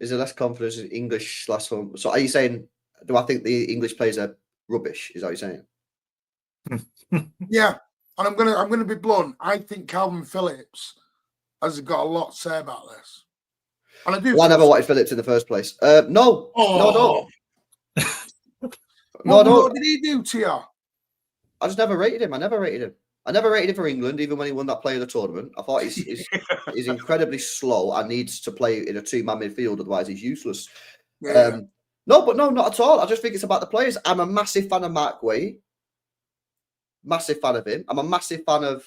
Speaker 3: Is there less confidence in English/home? So are you saying, do I think the English players are rubbish. Is that what you're saying?
Speaker 1: Yeah, and I'm gonna be blunt. I think Calvin Phillips has got a lot to say about this. And I do.
Speaker 3: Well, I never wanted Phillips in the first place. No, no, I don't. No, I don't.
Speaker 1: What did he do to you?
Speaker 3: I just never rated him. I never rated him for England, even when he won that player of the tournament. I thought he's incredibly slow and needs to play in a two-man midfield, otherwise he's useless.
Speaker 1: Yeah.
Speaker 3: No, not at all. I just think it's about the players. I'm a massive fan of Mark Waite. Massive fan of him. I'm a massive fan of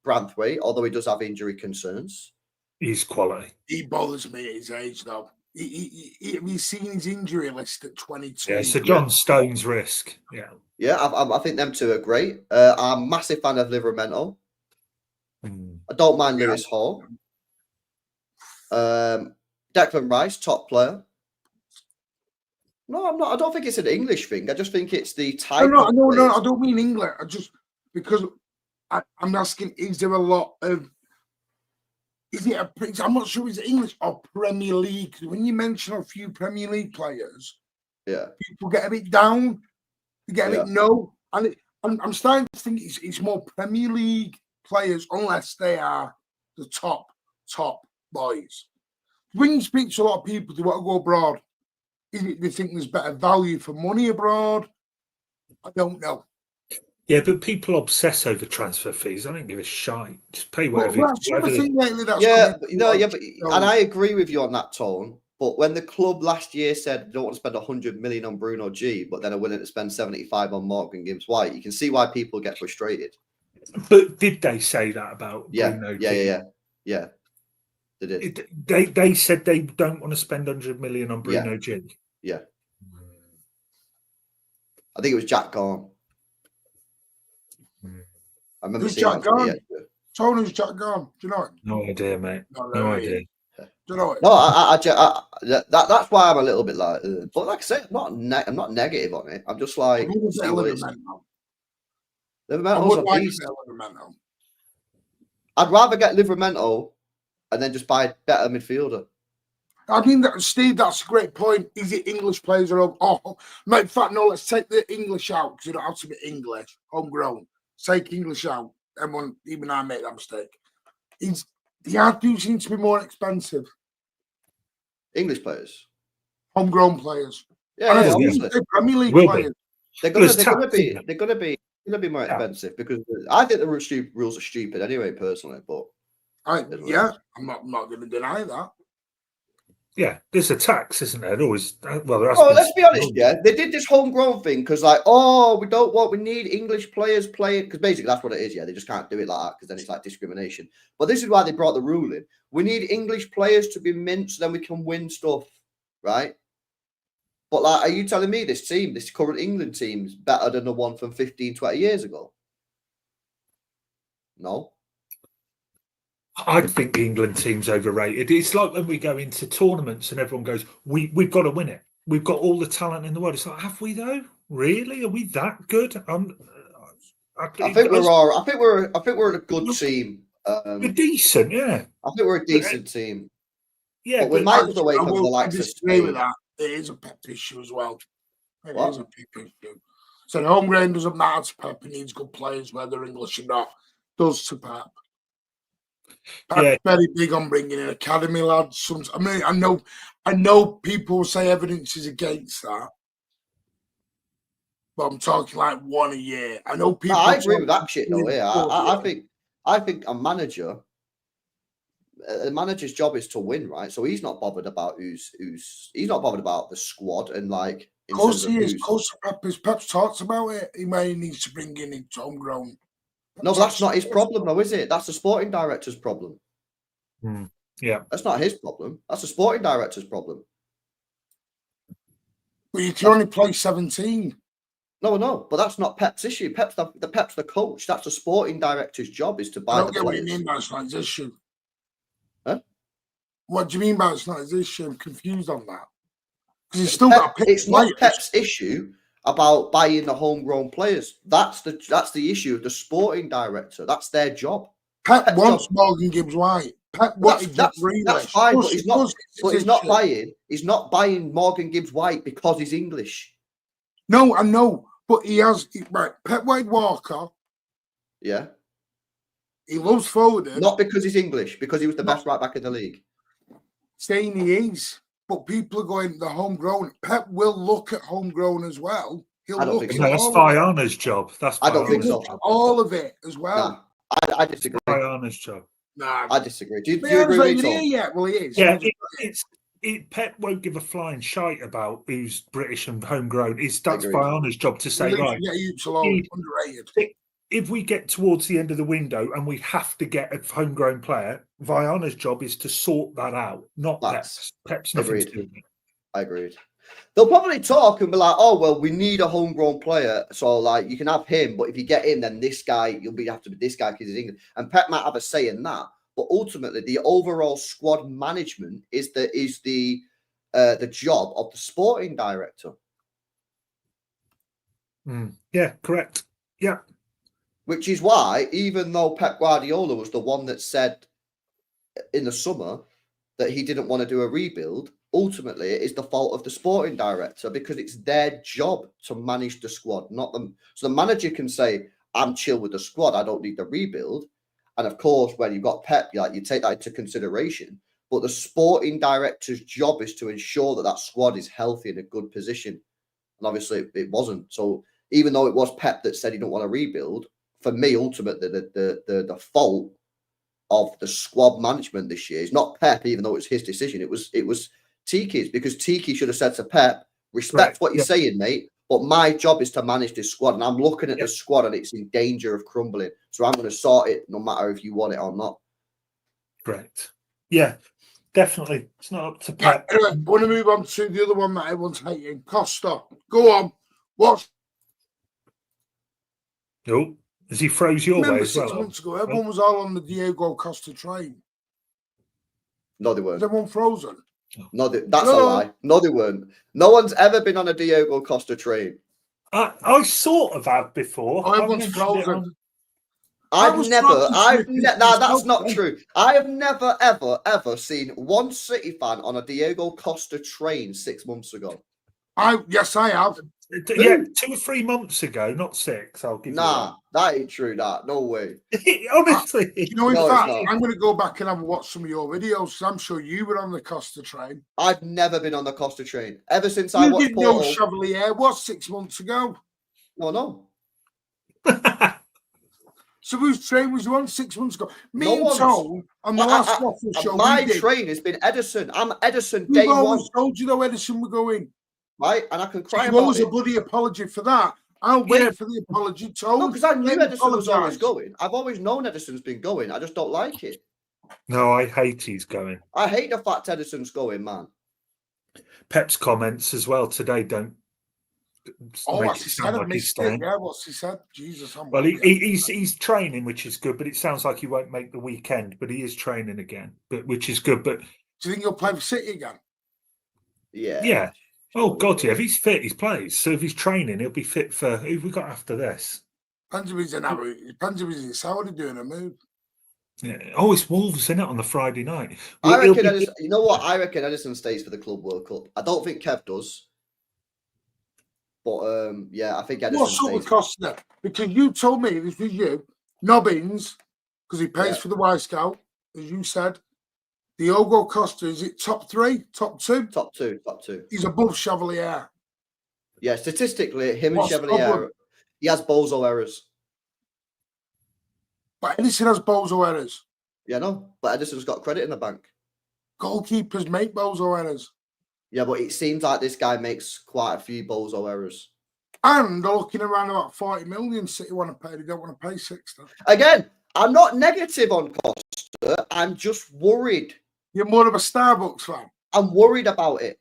Speaker 3: Branthwaite, although he does have injury concerns.
Speaker 2: He's quality.
Speaker 1: He bothers me at his age, though. Have you seen his injury list at 22?
Speaker 2: Yeah, it's a John Stones risk. Yeah.
Speaker 3: Yeah, I think them two are great. I'm a massive fan of Livramento. I don't mind Lewis Hall. Declan Rice, top player. No, I'm not. I don't think it's an English thing. I just think it's the type.
Speaker 1: No, I don't mean England. Because I'm asking, is there a lot of? Is it I'm not sure it's English or Premier League. When you mention a few Premier League players, people get a bit down. They get a bit no, and I'm starting to think it's more Premier League players, unless they are the top boys. When you speak to a lot of people who want to go abroad, is it they think there's better value for money abroad? I don't know.
Speaker 2: Yeah, but people obsess over transfer fees. I don't give a shite. Just pay whatever.
Speaker 1: Well,
Speaker 3: and I agree with you on that, Tone. But when the club last year said they don't want to spend 100 million on Bruno G, but then are willing to spend 75 on Morgan Gibbs White, you can see why people get frustrated.
Speaker 2: But did they say that about Bruno G?
Speaker 3: Yeah. They did.
Speaker 2: They said they don't want to spend 100 million on Bruno G.
Speaker 3: Yeah. I think it was Jack Gorn. I remember seeing
Speaker 1: Jack Gorn. Tony's Jack Gorn. Do you know it?
Speaker 2: No idea, mate. No idea.
Speaker 1: Do you know it?
Speaker 3: No, that's why I'm a little bit like. But like I said, I'm not negative on it. I'm just like. I'd rather get Livramento and then just buy a better midfielder.
Speaker 1: I mean, Steve, that's a great point. Is it English players or in fact, no, let's take the English out because you don't have to be English, homegrown. Take English out. Even I made that mistake. The do seem to be more expensive.
Speaker 3: English players?
Speaker 1: Homegrown players.
Speaker 3: Yeah,
Speaker 1: Premier League players.
Speaker 3: They're gonna be more expensive because I think the rules are stupid anyway, personally. But
Speaker 1: I'm not going to deny that.
Speaker 2: Yeah, there's a tax, isn't there? Always. Well,
Speaker 3: let's be honest. Yeah, they did this homegrown thing because, we need English players playing because basically that's what it is. Yeah, they just can't do it like that because then it's like discrimination. But this is why they brought the rule in. We need English players to be mint so then we can win stuff, right? But like, are you telling me this current England team's better than the one from 15, 20 years ago? No.
Speaker 2: I think the England team's overrated. It's like when we go into tournaments and everyone goes, we've got to win it. We've got all the talent in the world. It's like, have we though? Really? Are we that good?
Speaker 3: I think we're a good team.
Speaker 2: We're decent, yeah. I
Speaker 3: think we're a decent team.
Speaker 2: Yeah,
Speaker 3: but we might away from the likes of
Speaker 1: Spain. With that. It is a Pep issue as well. It is a Pep issue. So the home ground doesn't matter to Pep. He needs good players, whether English or not. Does to Pep. Pep's very big on bringing in academy lads. I know people say evidence is against that, but I'm talking like one a year. I know people.
Speaker 3: I agree with that shit though. Yeah, I think a manager's job is to win, right? So he's not bothered about he's not bothered about the squad and like.
Speaker 1: Of course he is. Of course, Pep's talks about it. He may need to bring in homegrown.
Speaker 3: No, but that's not his problem, though, is it? That's the sporting director's problem.
Speaker 2: Yeah,
Speaker 3: that's not his problem. That's the sporting director's problem.
Speaker 1: But you can only play 17.
Speaker 3: No, but that's not Pep's issue. Pep's the coach. That's the sporting director's job is to buy the players.
Speaker 1: What do you mean by it's not his issue?
Speaker 3: Huh?
Speaker 1: What do you mean by it's not his issue? I'm confused on that. Because he's still got to pick
Speaker 3: It's not Pep's issue about buying the homegrown players. That's the issue of the sporting director. That's their job.
Speaker 1: Pep wants Morgan Gibbs White. Pep
Speaker 3: that's fine, but he's not buying. He's not buying Morgan Gibbs White because he's English.
Speaker 1: No, I know, But he has, right, Pep Walker,
Speaker 3: Yeah.
Speaker 1: he loves Foden.
Speaker 3: Not because he's English, because he was the best right back in the league.
Speaker 1: Saying he is. But people are going, the homegrown. Pep will look at homegrown as well. He'll
Speaker 3: I don't
Speaker 1: look
Speaker 3: think
Speaker 1: at
Speaker 3: so.
Speaker 2: No, that's
Speaker 1: all of
Speaker 2: Viana's job. That's
Speaker 3: I don't think
Speaker 2: Viana's
Speaker 3: so.
Speaker 2: job.
Speaker 1: all of it as well.
Speaker 3: Nah, I disagree.
Speaker 2: Viana's job.
Speaker 1: Nah.
Speaker 3: I disagree. Do you
Speaker 1: He hasn't
Speaker 3: agree with
Speaker 1: been
Speaker 3: me, Tom?
Speaker 1: here yet. Well, he is.
Speaker 2: Yeah,
Speaker 1: He's-
Speaker 2: Pep won't give a flying shite about who's British and homegrown. That's
Speaker 3: Agreed.
Speaker 2: Viana's job to say, right,
Speaker 1: Yeah, he's alone, underrated.
Speaker 2: if we get towards the end of the window and we have to get a homegrown player, Viana's job is to sort that out, not
Speaker 3: That's
Speaker 2: Pep's nothing
Speaker 3: agreed.
Speaker 2: to do with it.
Speaker 3: I agreed. They'll probably talk and be like, "Oh well, we need a homegrown player, so like you can have him, but if you get him, then this guy have to be this guy because he's English." And Pep might have a say in that, but ultimately, the overall squad management is the job of the sporting director.
Speaker 2: Yeah, correct. Yeah,
Speaker 3: Which is why, even though Pep Guardiola was the one that said in the summer that he didn't want to do a rebuild, ultimately it is the fault of the sporting director because it's their job to manage the squad, not them. So the manager can say, "I'm chill with the squad. I don't need the rebuild." And of course, when you've got Pep, you take that into consideration. But the sporting director's job is to ensure that that squad is healthy in a good position. And obviously it wasn't. So even though it was Pep that said he don't want to rebuild, for me, ultimately, the fault of the squad management this year is not Pep, even though it's his decision. It was Tiki's, because Tiki should have said to Pep, "Respect what you're saying, mate, but my job is to manage this squad, and I'm looking at this squad and it's in danger of crumbling. So I'm going to sort it, no matter if you want it or not."
Speaker 2: correct. Yeah, definitely. It's not up to Pep.
Speaker 1: Anyway, I want to move on to the other one that everyone's hating. Costa. Go on. What's
Speaker 2: Oh, as he throws your way
Speaker 1: remember
Speaker 2: as
Speaker 1: 6
Speaker 2: well.
Speaker 1: months ago, everyone was all on the Diego Costa train.
Speaker 3: No, they
Speaker 1: Is
Speaker 3: weren't.
Speaker 1: everyone frozen?
Speaker 3: No, that's a lie. No, they weren't. No one's ever been on a Diego Costa train.
Speaker 2: I sort of have before.
Speaker 1: Oh,
Speaker 2: I've
Speaker 1: everyone's
Speaker 2: mentioned it
Speaker 1: frozen.
Speaker 2: on-
Speaker 3: That's not true. I have never, ever seen one City fan on a Diego Costa train 6 months ago.
Speaker 1: Yes, I have.
Speaker 2: Yeah, 2 or 3 months ago, not 6. I'll give
Speaker 3: Nah, that ain't true. That no way.
Speaker 2: you that. Honestly,
Speaker 1: You know, in
Speaker 3: No, it's
Speaker 1: fact,
Speaker 3: not.
Speaker 1: I'm going to go back and have a watch some of your videos. 'Cause I'm sure you were on the Costa train.
Speaker 3: I've never been on the Costa train ever since I
Speaker 1: You
Speaker 3: watched
Speaker 1: didn't know
Speaker 3: Portal.
Speaker 1: Chevalier was 6 months ago.
Speaker 3: No.
Speaker 1: So whose train was you on 6 months ago? Me
Speaker 3: No
Speaker 1: and
Speaker 3: one's.
Speaker 1: Tom on the last Waffle show.
Speaker 3: My
Speaker 1: we did.
Speaker 3: train has been Edison. I'm Edison
Speaker 1: We've
Speaker 3: day one,
Speaker 1: always told you though, Edison, we're going.
Speaker 3: right? And I can
Speaker 1: So
Speaker 3: cry
Speaker 1: you
Speaker 3: about
Speaker 1: always
Speaker 3: it.
Speaker 1: a bloody apology for that. I'll wait for the apology, Tom.
Speaker 3: No, because I knew
Speaker 1: Then
Speaker 3: Edison was always
Speaker 1: apologise.
Speaker 3: going. I've always known Edison's been going. I just don't like it.
Speaker 2: no, I hate he's going.
Speaker 3: I hate the fact Edison's going, man.
Speaker 2: Pep's comments as well today don't
Speaker 1: Oh,
Speaker 2: make
Speaker 1: what's
Speaker 2: it
Speaker 1: he
Speaker 2: sound
Speaker 1: said? I
Speaker 2: like he's
Speaker 1: missed it.
Speaker 2: staying.
Speaker 1: Yeah, what's he said? Jesus.
Speaker 2: Well, he's training, which is good, but it sounds like he won't make the weekend. But he is training again, which is good. But
Speaker 1: Do you think he'll play for City again?
Speaker 2: yeah. Oh God, yeah. If he's fit, he plays. So if he's training, he'll be fit for who have we got after this?
Speaker 1: Depends if he's in Saudi doing a move.
Speaker 2: Yeah. Oh, it's Wolves, isn't it, on the Friday night?
Speaker 3: I reckon Edison, you know what? I reckon Edison stays for the Club World Cup. I don't think Kev does. But yeah, I think Edison
Speaker 1: What sort
Speaker 3: stays.
Speaker 1: of cost there? Because you told me this was you, Nobbins, because he pays for the Y Scout, as you said. Diogo Costa, is it top 3, top 2?
Speaker 3: Top two.
Speaker 1: He's above Chevalier.
Speaker 3: Yeah, statistically, him
Speaker 1: What's
Speaker 3: and
Speaker 1: the
Speaker 3: Chevalier,
Speaker 1: problem?
Speaker 3: he has bozo errors.
Speaker 1: But Edison has bozo errors.
Speaker 3: Yeah, no, but Edison's got credit in the bank.
Speaker 1: Goalkeepers make bozo errors.
Speaker 3: Yeah, but it seems like this guy makes quite a few bozo errors.
Speaker 1: And they're looking around about 40 million City want to pay. They don't want to pay 60.
Speaker 3: Again, I'm not negative on Costa. I'm just worried.
Speaker 1: You're more of a Starbucks fan.
Speaker 3: I'm worried about it.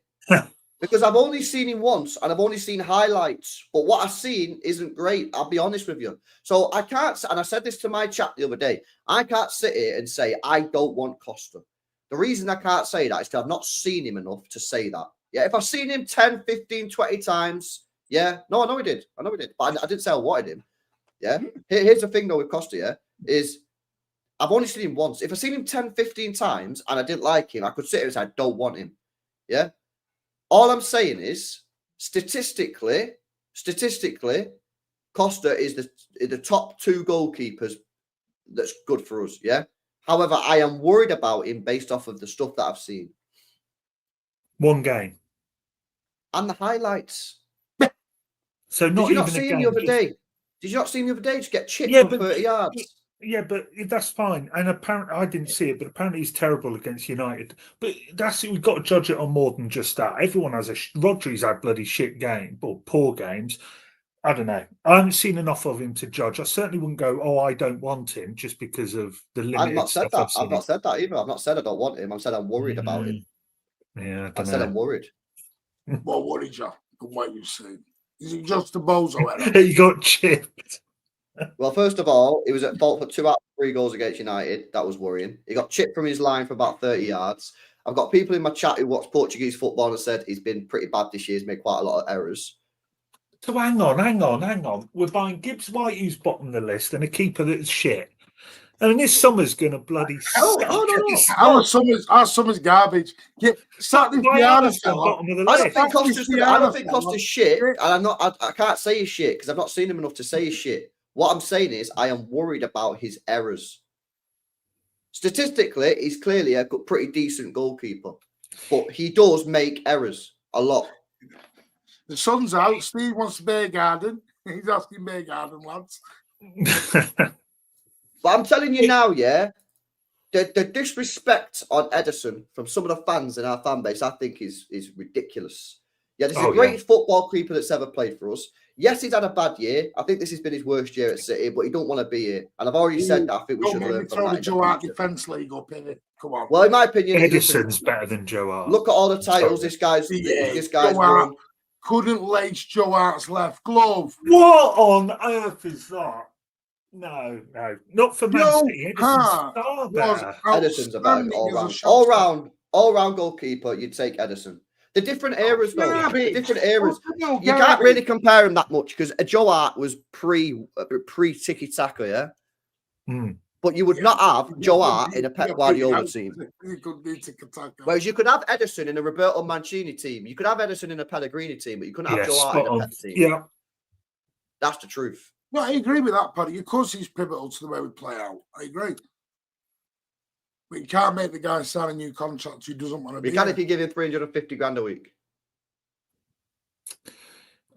Speaker 3: Because I've only seen him once and I've only seen highlights. But what I've seen isn't great. I'll be honest with you. So I can't, and I said this to my chat the other day, I can't sit here and say, I don't want Costa. The reason I can't say that is because I've not seen him enough to say that. Yeah, if I've seen him 10, 15, 20 times, yeah. No, I know he did. But I didn't say I wanted him. Yeah. Here's the thing, though, with Costa, yeah, is I've only seen him once. If I've seen him 10, 15 times and I didn't like him, I could sit here and say, I don't want him. Yeah. All I'm saying is, statistically, statistically, Costa is the top 2 goalkeepers that's good for us, yeah? However, I am worried about him based off of the stuff that I've seen.
Speaker 2: One game.
Speaker 3: And the highlights.
Speaker 2: So not
Speaker 3: Did you
Speaker 2: even
Speaker 3: not see
Speaker 2: a
Speaker 3: him
Speaker 2: game.
Speaker 3: the other day? Did you not see him the other day just get chipped
Speaker 2: Yeah,
Speaker 3: from
Speaker 2: but
Speaker 3: 30 yards?
Speaker 2: Yeah, but that's fine. And apparently, I didn't see it, but apparently he's terrible against United. But that's it. We've got to judge it on more than just that. Everyone has Rodri's had bloody shit game or poor games. I don't know. I haven't seen enough of him to judge. I certainly wouldn't go, oh, I don't want him just because of the limited
Speaker 3: I've not said
Speaker 2: stuff
Speaker 3: that.
Speaker 2: I've seen.
Speaker 3: I've not said that either. I've not said I don't want him. I've said I'm worried about him.
Speaker 2: Yeah,
Speaker 3: I said I'm worried.
Speaker 1: What worried you from what you've seen? Is it just the bozo error?
Speaker 2: He got chipped.
Speaker 3: Well, first of all, he was at fault for 2 out of 3 goals against United. That was worrying. He got chipped from his line for about 30 yards. I've got people in my chat who watch Portuguese football and said he's been pretty bad this year. He's made quite a lot of errors.
Speaker 2: So hang on. We're buying Gibbs White, who's bottom of the list, and a keeper that's shit. I mean, this summer's going to bloody suck.
Speaker 1: Our summer's garbage. Sat this Piana fella.
Speaker 2: Bottom of the
Speaker 3: I
Speaker 2: list.
Speaker 3: don't think Costa's shit, and I can't say he's shit because I've not seen him enough to say he's shit. What I'm saying is I am worried about his errors. Statistically, he's clearly a pretty decent goalkeeper, but he does make errors a lot.
Speaker 1: The sun's out. Steve wants to Bear Garden. He's asking Bear Garden, lads.
Speaker 3: But I'm telling you now, yeah, the disrespect on Ederson from some of the fans in our fan base, I think is ridiculous. Yeah, this is the greatest football keeper that's ever played for us. Yes, he's had a bad year. I think this has been his worst year at City, but he don't want to be here. And I've already said that. I think we should learn from that.
Speaker 1: The Joe Hart Defence League up in it. Come on.
Speaker 3: Well, in my opinion,
Speaker 2: Ederson's better than Joe Hart.
Speaker 3: Look at all the titles this guy's won.
Speaker 1: Couldn't lace Joe Hart's left glove.
Speaker 2: What on earth is that? No, not for Man City.
Speaker 3: Ederson's a better all-round goalkeeper. You'd take Ederson. The different eras, though. Different eras. You can't really compare him that much because Joe Hart was pre-tiki taka, yeah. But you would not have Joe Hart in a Pep Guardiola team. Whereas you could have Ederson in a Roberto Mancini team. You could have Ederson in a Pellegrini team, but you couldn't have Joe Hart in a Pep team.
Speaker 2: Yeah,
Speaker 3: that's the truth.
Speaker 1: No, I agree with that, Paddy. Of course, he's pivotal to the way we play out. I agree. But you can't make the guy sign a new contract who doesn't want to be.
Speaker 3: You can if you give him 350 grand a week.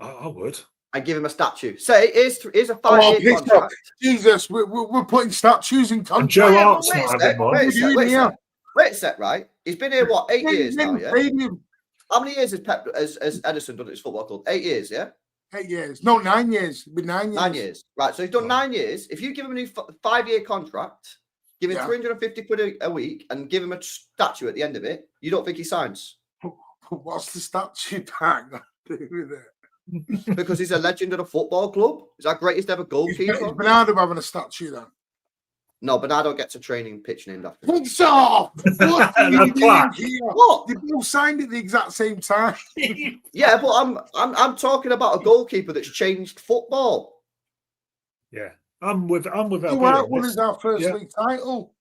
Speaker 2: I would.
Speaker 3: And give him a statue. Say, here's a 5-year contract.
Speaker 1: Jesus, we're putting statues in contracts.
Speaker 2: Joe Hart's not having one.
Speaker 3: Wait a sec, right? He's been here, what, 8 years now, yeah? How many years has Ederson done at his football club? 8 years, yeah?
Speaker 1: 8 years. No, 9 years. It'll be 9 years.
Speaker 3: 9 years. Right, so he's done 9 years. If you give him a new 5-year contract, give him 350 quid a week and give him a statue at the end of it, you don't think he signs?
Speaker 1: What's the statue tag got to do with it?
Speaker 3: Because he's a legend of the football club. He's our greatest ever goalkeeper.
Speaker 1: Is Bernardo having a statue then?
Speaker 3: No, Bernardo gets a training pitch named after him.
Speaker 1: What's off? What are you doing here?
Speaker 3: What?
Speaker 1: They both signed at the exact same time.
Speaker 3: Yeah, but I'm talking about a goalkeeper that's changed football.
Speaker 2: Yeah, I'm with.
Speaker 1: What is our first league title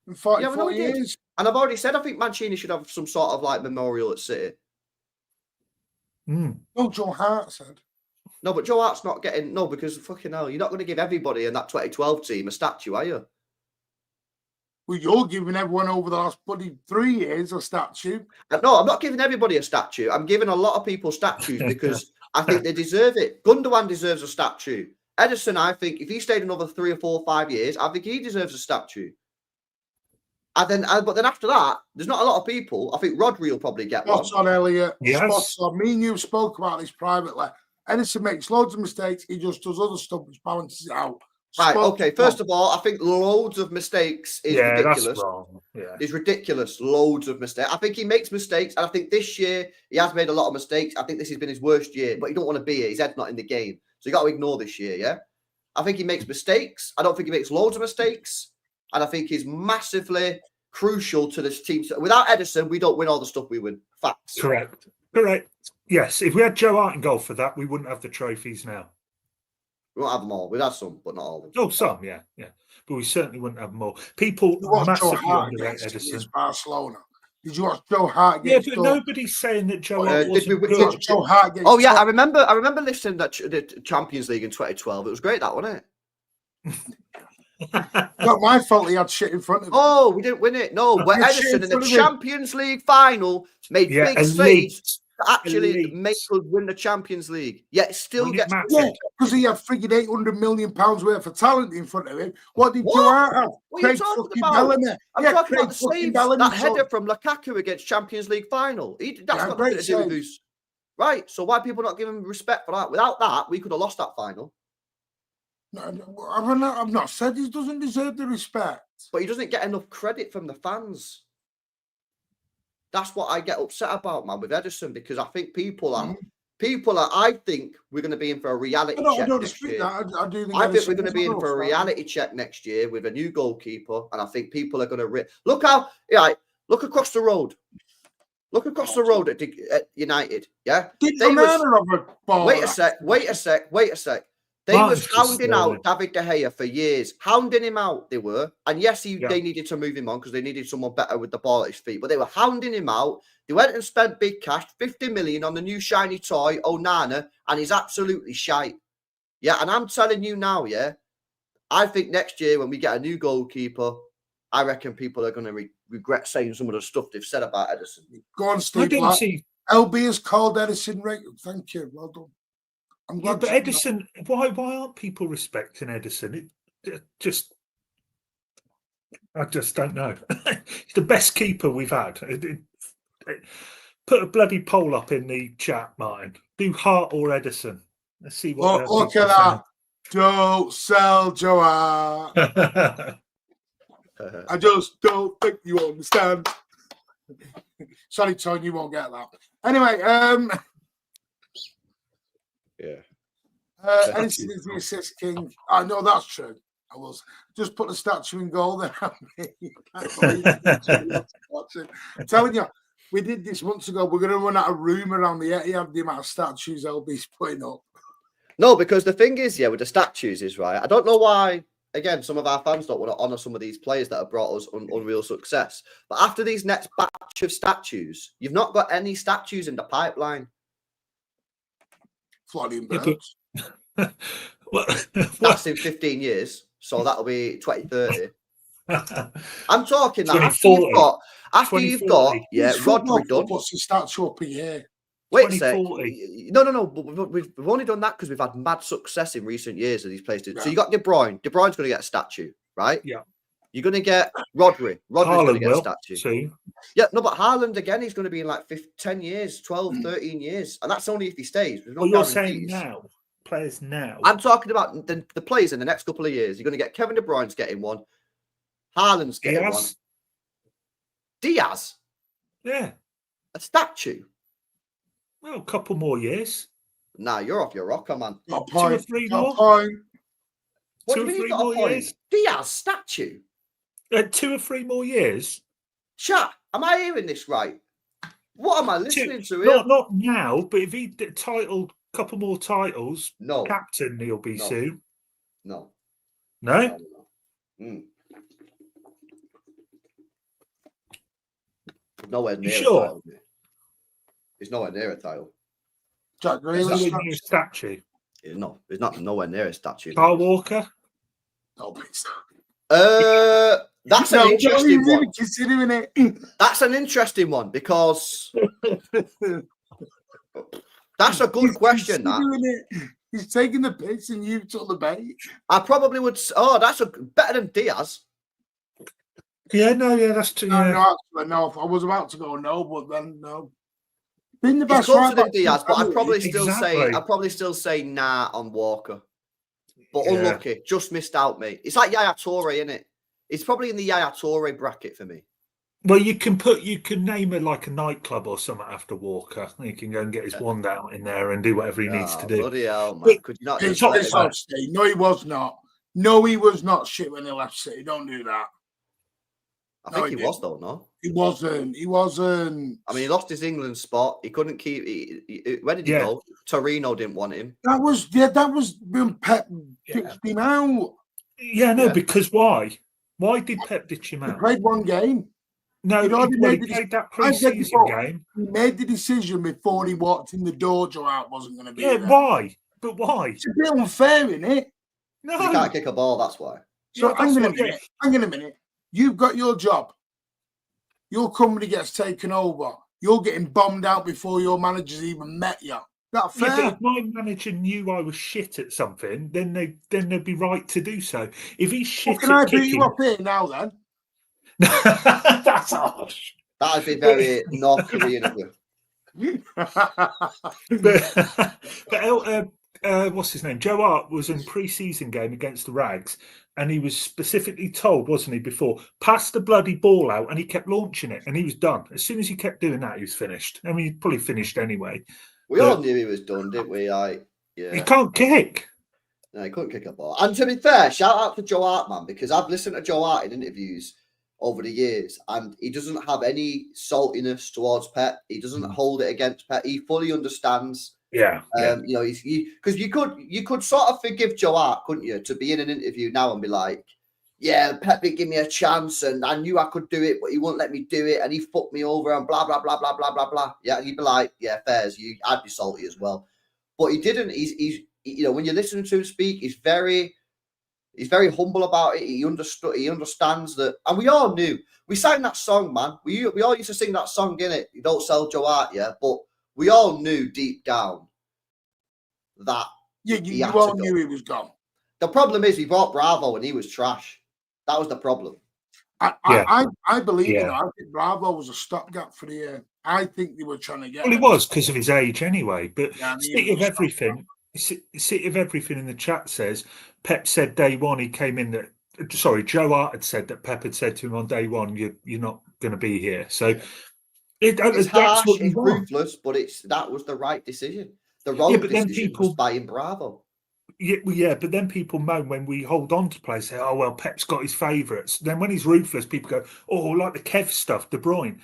Speaker 1: in 44 years?
Speaker 3: And I've already said I think Mancini should have some sort of like memorial at City.
Speaker 1: No, Joe Hart said.
Speaker 3: No, but Joe Hart's not getting because fucking hell, you're not going to give everybody in that 2012 team a statue, are you?
Speaker 1: Well, you're giving everyone over the last bloody 3 years a statue.
Speaker 3: No, I'm not giving everybody a statue. I'm giving a lot of people statues because I think they deserve it. Gundogan deserves a statue. Ederson, I think, if he stayed another 3 or 4 or 5 years, I think he deserves a statue. But then after that, there's not a lot of people. I think Rodri will probably get one.
Speaker 1: Spots on, Elliot.
Speaker 2: Yes.
Speaker 1: Spots on. Me and you spoke about this privately. Ederson makes loads of mistakes. He just does other stuff which balances it out.
Speaker 3: Right, okay. First of all, I think loads of mistakes is ridiculous.
Speaker 2: That's wrong. Yeah.
Speaker 3: It's ridiculous. Loads of mistakes. I think he makes mistakes, and I think this year he has made a lot of mistakes. I think this has been his worst year, but he don't want to be here. His head's not in the game. So you got to ignore this year, yeah? I think he makes mistakes. I don't think he makes loads of mistakes. And I think he's massively crucial to this team. Without Ederson, we don't win all the stuff we win. Facts.
Speaker 2: Correct. Yes, if we had Joe Hart in goal for that, we wouldn't have the trophies now.
Speaker 3: We won't have them all. We'd have some, but not all of them.
Speaker 2: Oh, some, yeah. But we certainly wouldn't have more. People massively underrate Ederson.
Speaker 1: Barcelona. Did you watch Joe Hart
Speaker 2: Yeah,
Speaker 1: get
Speaker 2: but nobody's saying that Joe Hart
Speaker 3: did we
Speaker 2: wasn't
Speaker 3: win-
Speaker 2: good.
Speaker 1: Joe Hart get
Speaker 3: Oh yeah, I remember listening to the Champions League in 2012. It was great, that, wasn't it?
Speaker 1: Not my fault he had shit in front of him.
Speaker 3: Oh, we didn't win it. No, but
Speaker 1: Had shit
Speaker 3: Edison in the
Speaker 1: front of him.
Speaker 3: Champions League final made
Speaker 2: Yeah,
Speaker 3: big
Speaker 2: elite.
Speaker 3: saves to actually
Speaker 2: Elite.
Speaker 3: make us win the Champions League. Yet it still
Speaker 2: When it
Speaker 3: gets
Speaker 2: mattered.
Speaker 1: Yeah, because he had frigging £800 million worth of talent in front of him. What did Joe Hart have?
Speaker 3: What are you
Speaker 1: Craig
Speaker 3: talking
Speaker 1: fucking
Speaker 3: about?
Speaker 1: Bellamy.
Speaker 3: I'm
Speaker 1: Yeah,
Speaker 3: talking
Speaker 1: Craig
Speaker 3: about the
Speaker 1: fucking
Speaker 3: saves.
Speaker 1: Bellamy.
Speaker 3: That header from Lukaku against Champions League final. That's
Speaker 1: Yeah,
Speaker 3: got nothing
Speaker 1: great
Speaker 3: to do with
Speaker 1: save.
Speaker 3: who's right. So why people not giving him respect for that? Without that, we could have lost that final.
Speaker 1: No, I've not said he doesn't deserve the respect.
Speaker 3: But he doesn't get enough credit from the fans. That's what I get upset about, man, with Edison, because I think people are. I think we're going to be in for a reality check.
Speaker 1: I don't
Speaker 3: next
Speaker 1: dispute
Speaker 3: year.
Speaker 1: that. I do think
Speaker 3: I think we're
Speaker 1: Edison
Speaker 3: going to be in
Speaker 1: is
Speaker 3: for a
Speaker 1: a
Speaker 3: reality check next year with a new goalkeeper, and I think people are going to look how. Yeah, look across the road. Look across the road at United. Yeah,
Speaker 1: Did
Speaker 3: they was.
Speaker 1: Wait
Speaker 3: Wait a sec. They was hounding out David De Gea for years, hounding him out. They were, and yes, they needed to move him on because they needed someone better with the ball at his feet. But they were hounding him out. They went and spent big cash, 50 million on the new shiny toy, Onana, and he's absolutely shite. Yeah, and I'm telling you now, yeah, I think next year when we get a new goalkeeper, I reckon people are going to regret saying some of the stuff they've said about Edison.
Speaker 1: Go on, Steve. LB has called Edison right. Thank you. Well done. I'm glad.
Speaker 2: Yeah, but Edison, why aren't people respecting Edison? I just don't know. He's the best keeper we've had. Put a bloody poll up in the chat, Martin. Do Hart or Edison? Let's see what.
Speaker 1: Look at that. Don't sell Joe Hart. I just don't think you understand. Sorry, Tony, you won't get that. Anyway,
Speaker 3: yeah.
Speaker 1: Edison is the assist king. I know that's true. I was just put the statue in goal there. I'm telling you, we did this months ago. We're going to run out of room around the Etihad, the amount of statues LB's putting up.
Speaker 3: No, because the thing is, with the statues is right. I don't know why. Again, some of our fans don't want to honour some of these players that have brought us unreal success. But after these next batch of statues, you've not got any statues in the pipeline.
Speaker 1: Florian Birds.
Speaker 3: That's in 15 years. So that'll be 2030. I'm talking that after you've got Rodri done.
Speaker 1: What's the statue up here?
Speaker 3: Wait a sec. No. But we've only done that because we've had mad success in recent years of these places. Yeah. So you got De Bruyne. De Bruyne's going to get a statue, right?
Speaker 2: Yeah.
Speaker 3: You're going to get Rodri. Rodri's going to get a statue.
Speaker 2: See?
Speaker 3: Yeah, no, but Haaland, again, he's going to be in like 10 years, 12, 13 years. And that's only if he stays.
Speaker 2: Well, you're saying now. Players now.
Speaker 3: I'm talking about the players in the next couple of years. You're going to get Kevin De Bruyne's getting one. Haaland's getting one. Diaz?
Speaker 2: Yeah.
Speaker 3: A statue?
Speaker 2: Well, a couple more years.
Speaker 3: Nah, you're off your rocker, man.
Speaker 1: Not
Speaker 2: 2 or 3 more.
Speaker 3: What do you mean you've got a point? Years? Diaz statue?
Speaker 2: 2 or 3 more years.
Speaker 3: Chat, am I hearing this right? What am I listening to here?
Speaker 2: Not now, but if he titled a couple more titles,
Speaker 3: no,
Speaker 2: captain he'll be soon.
Speaker 3: No. Nowhere near.
Speaker 2: Sure.
Speaker 3: It's nowhere near a title.
Speaker 2: Jack Grealish a statue.
Speaker 3: No, it's not nowhere near a statue.
Speaker 2: Kyle Walker.
Speaker 1: No, please.
Speaker 3: That's an interesting one.
Speaker 1: Considering it.
Speaker 3: That's an interesting one because that's a good question.
Speaker 1: He's taking the piss and you took the bait.
Speaker 3: I probably would. Oh, that's better than Diaz.
Speaker 2: Yeah, that's true.
Speaker 1: No, I was about to go no, but then no. Been the best
Speaker 3: closer than Diaz, but I'd probably still say nah on Walker. But unlucky, just missed out, mate. It's like Yaya Toure, isn't it? It's probably in the Yaya Toure bracket for me.
Speaker 2: Well, you can name it like a nightclub or something after Walker. He can go and get his wand out in there and do whatever he needs to do.
Speaker 3: Bloody hell, man. Could you not
Speaker 1: No, he was not. No, he was not shit when he left City. Don't do that.
Speaker 3: I think he was, though, no?
Speaker 1: He wasn't.
Speaker 3: I mean, he lost his England spot. He couldn't keep... where did he go? Torino didn't want him.
Speaker 1: That was when Pep ditched him out.
Speaker 2: Yeah, no, because why? Why did Pep ditch him out?
Speaker 1: He played one game.
Speaker 2: No,
Speaker 1: He'd already
Speaker 2: he
Speaker 1: made the
Speaker 2: played that
Speaker 1: I said
Speaker 2: pre-season
Speaker 1: before,
Speaker 2: game.
Speaker 1: he made the decision before he walked in the door. Joe Hart wasn't going to be
Speaker 2: Yeah,
Speaker 1: there.
Speaker 2: why? But why?
Speaker 1: It's a bit unfair, isn't it?
Speaker 2: No.
Speaker 3: He can't kick a ball, that's why.
Speaker 1: So
Speaker 2: Yeah,
Speaker 1: hang
Speaker 2: that's
Speaker 1: on a
Speaker 2: what-
Speaker 1: minute. Hang on a minute. You've got your job. Your company gets taken over. You're getting bombed out before your manager's even met you. That fair?
Speaker 2: Yeah, but if my manager knew I was shit at something, then they'd be right to do so. If he's shit
Speaker 1: Can I
Speaker 2: at
Speaker 1: beat you
Speaker 2: kicking,
Speaker 1: up here now then?
Speaker 2: that's harsh.
Speaker 3: That'd be very North Korean of you.
Speaker 2: But what's his name? Joe Hart was in pre-season game against the Rags, and he was specifically told, wasn't he, before, pass the bloody ball out, and he kept launching it, and he was done. As soon as he kept doing that, he was finished. I mean, he probably finished anyway.
Speaker 3: We all knew he was done, didn't we?
Speaker 2: He can't kick.
Speaker 3: No, he couldn't kick a ball. And to be fair, shout out to Joe Hart, man, because I've listened to Joe Hart in interviews over the years, and he doesn't have any saltiness towards Pep. He doesn't hold it against Pep. He fully understands.
Speaker 2: Yeah.
Speaker 3: You know, because you could sort of forgive Joe Hart, couldn't you, to be in an interview now and be like, yeah, Pep did give me a chance, and I knew I could do it, but he wouldn't let me do it, and he fucked me over, and blah blah blah blah blah blah blah. Yeah, and you'd be like, yeah, fairs. I'd be salty as well, but he didn't. He's you know, when you're listening to him speak, he's very humble about it. He understands that, and we all knew. We sang that song, man. We all used to sing that song, innit? You don't sell Joe Hart, yeah, but we all knew deep down that
Speaker 1: you all knew he was gone.
Speaker 3: The problem is we bought Bravo and he was trash. That was the problem.
Speaker 1: I believe you know. I think Bravo was a stopgap for the year. I think they were trying to get.
Speaker 2: Well, it was because of his age anyway. But City of everything in the chat says Pep said day one he came in that. Sorry, Joe Hart had said that Pep had said to him on day one, "You're not going to be here." So
Speaker 3: it's harsh, it's ruthless, but that was the right decision. The wrong decision was buying Bravo.
Speaker 2: Yeah, but then people moan when we hold on to players, say, oh, well, Pep's got his favourites. Then when he's ruthless, people go, oh, like the Kev stuff, De Bruyne.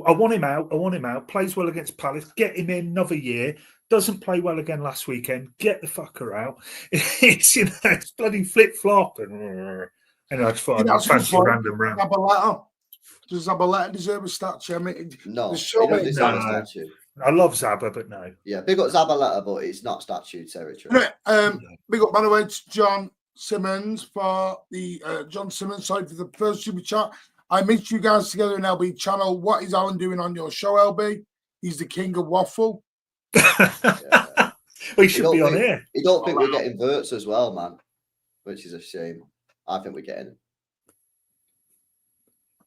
Speaker 2: I want him out, plays well against Palace, get him in another year, doesn't play well again last weekend, get the fucker out. It's, you know, it's bloody flip-flop. And I just thought I'd fancy random round.
Speaker 1: Does Zabaleta deserve a statue? I mean,
Speaker 3: no, he doesn't deserve a statue.
Speaker 2: I love Zaba, but no.
Speaker 3: Yeah, big up Zabaleta, but it's not statue territory.
Speaker 1: Big up, by the way, to John Simmons for the sorry for the first super chat. I mixed you guys together in LB channel. What is Alan doing on your show, LB? He's the king of waffle.
Speaker 3: Yeah.
Speaker 2: We should be on here.
Speaker 3: You don't think we're getting verts as well, man, which is a shame. I think we're getting it.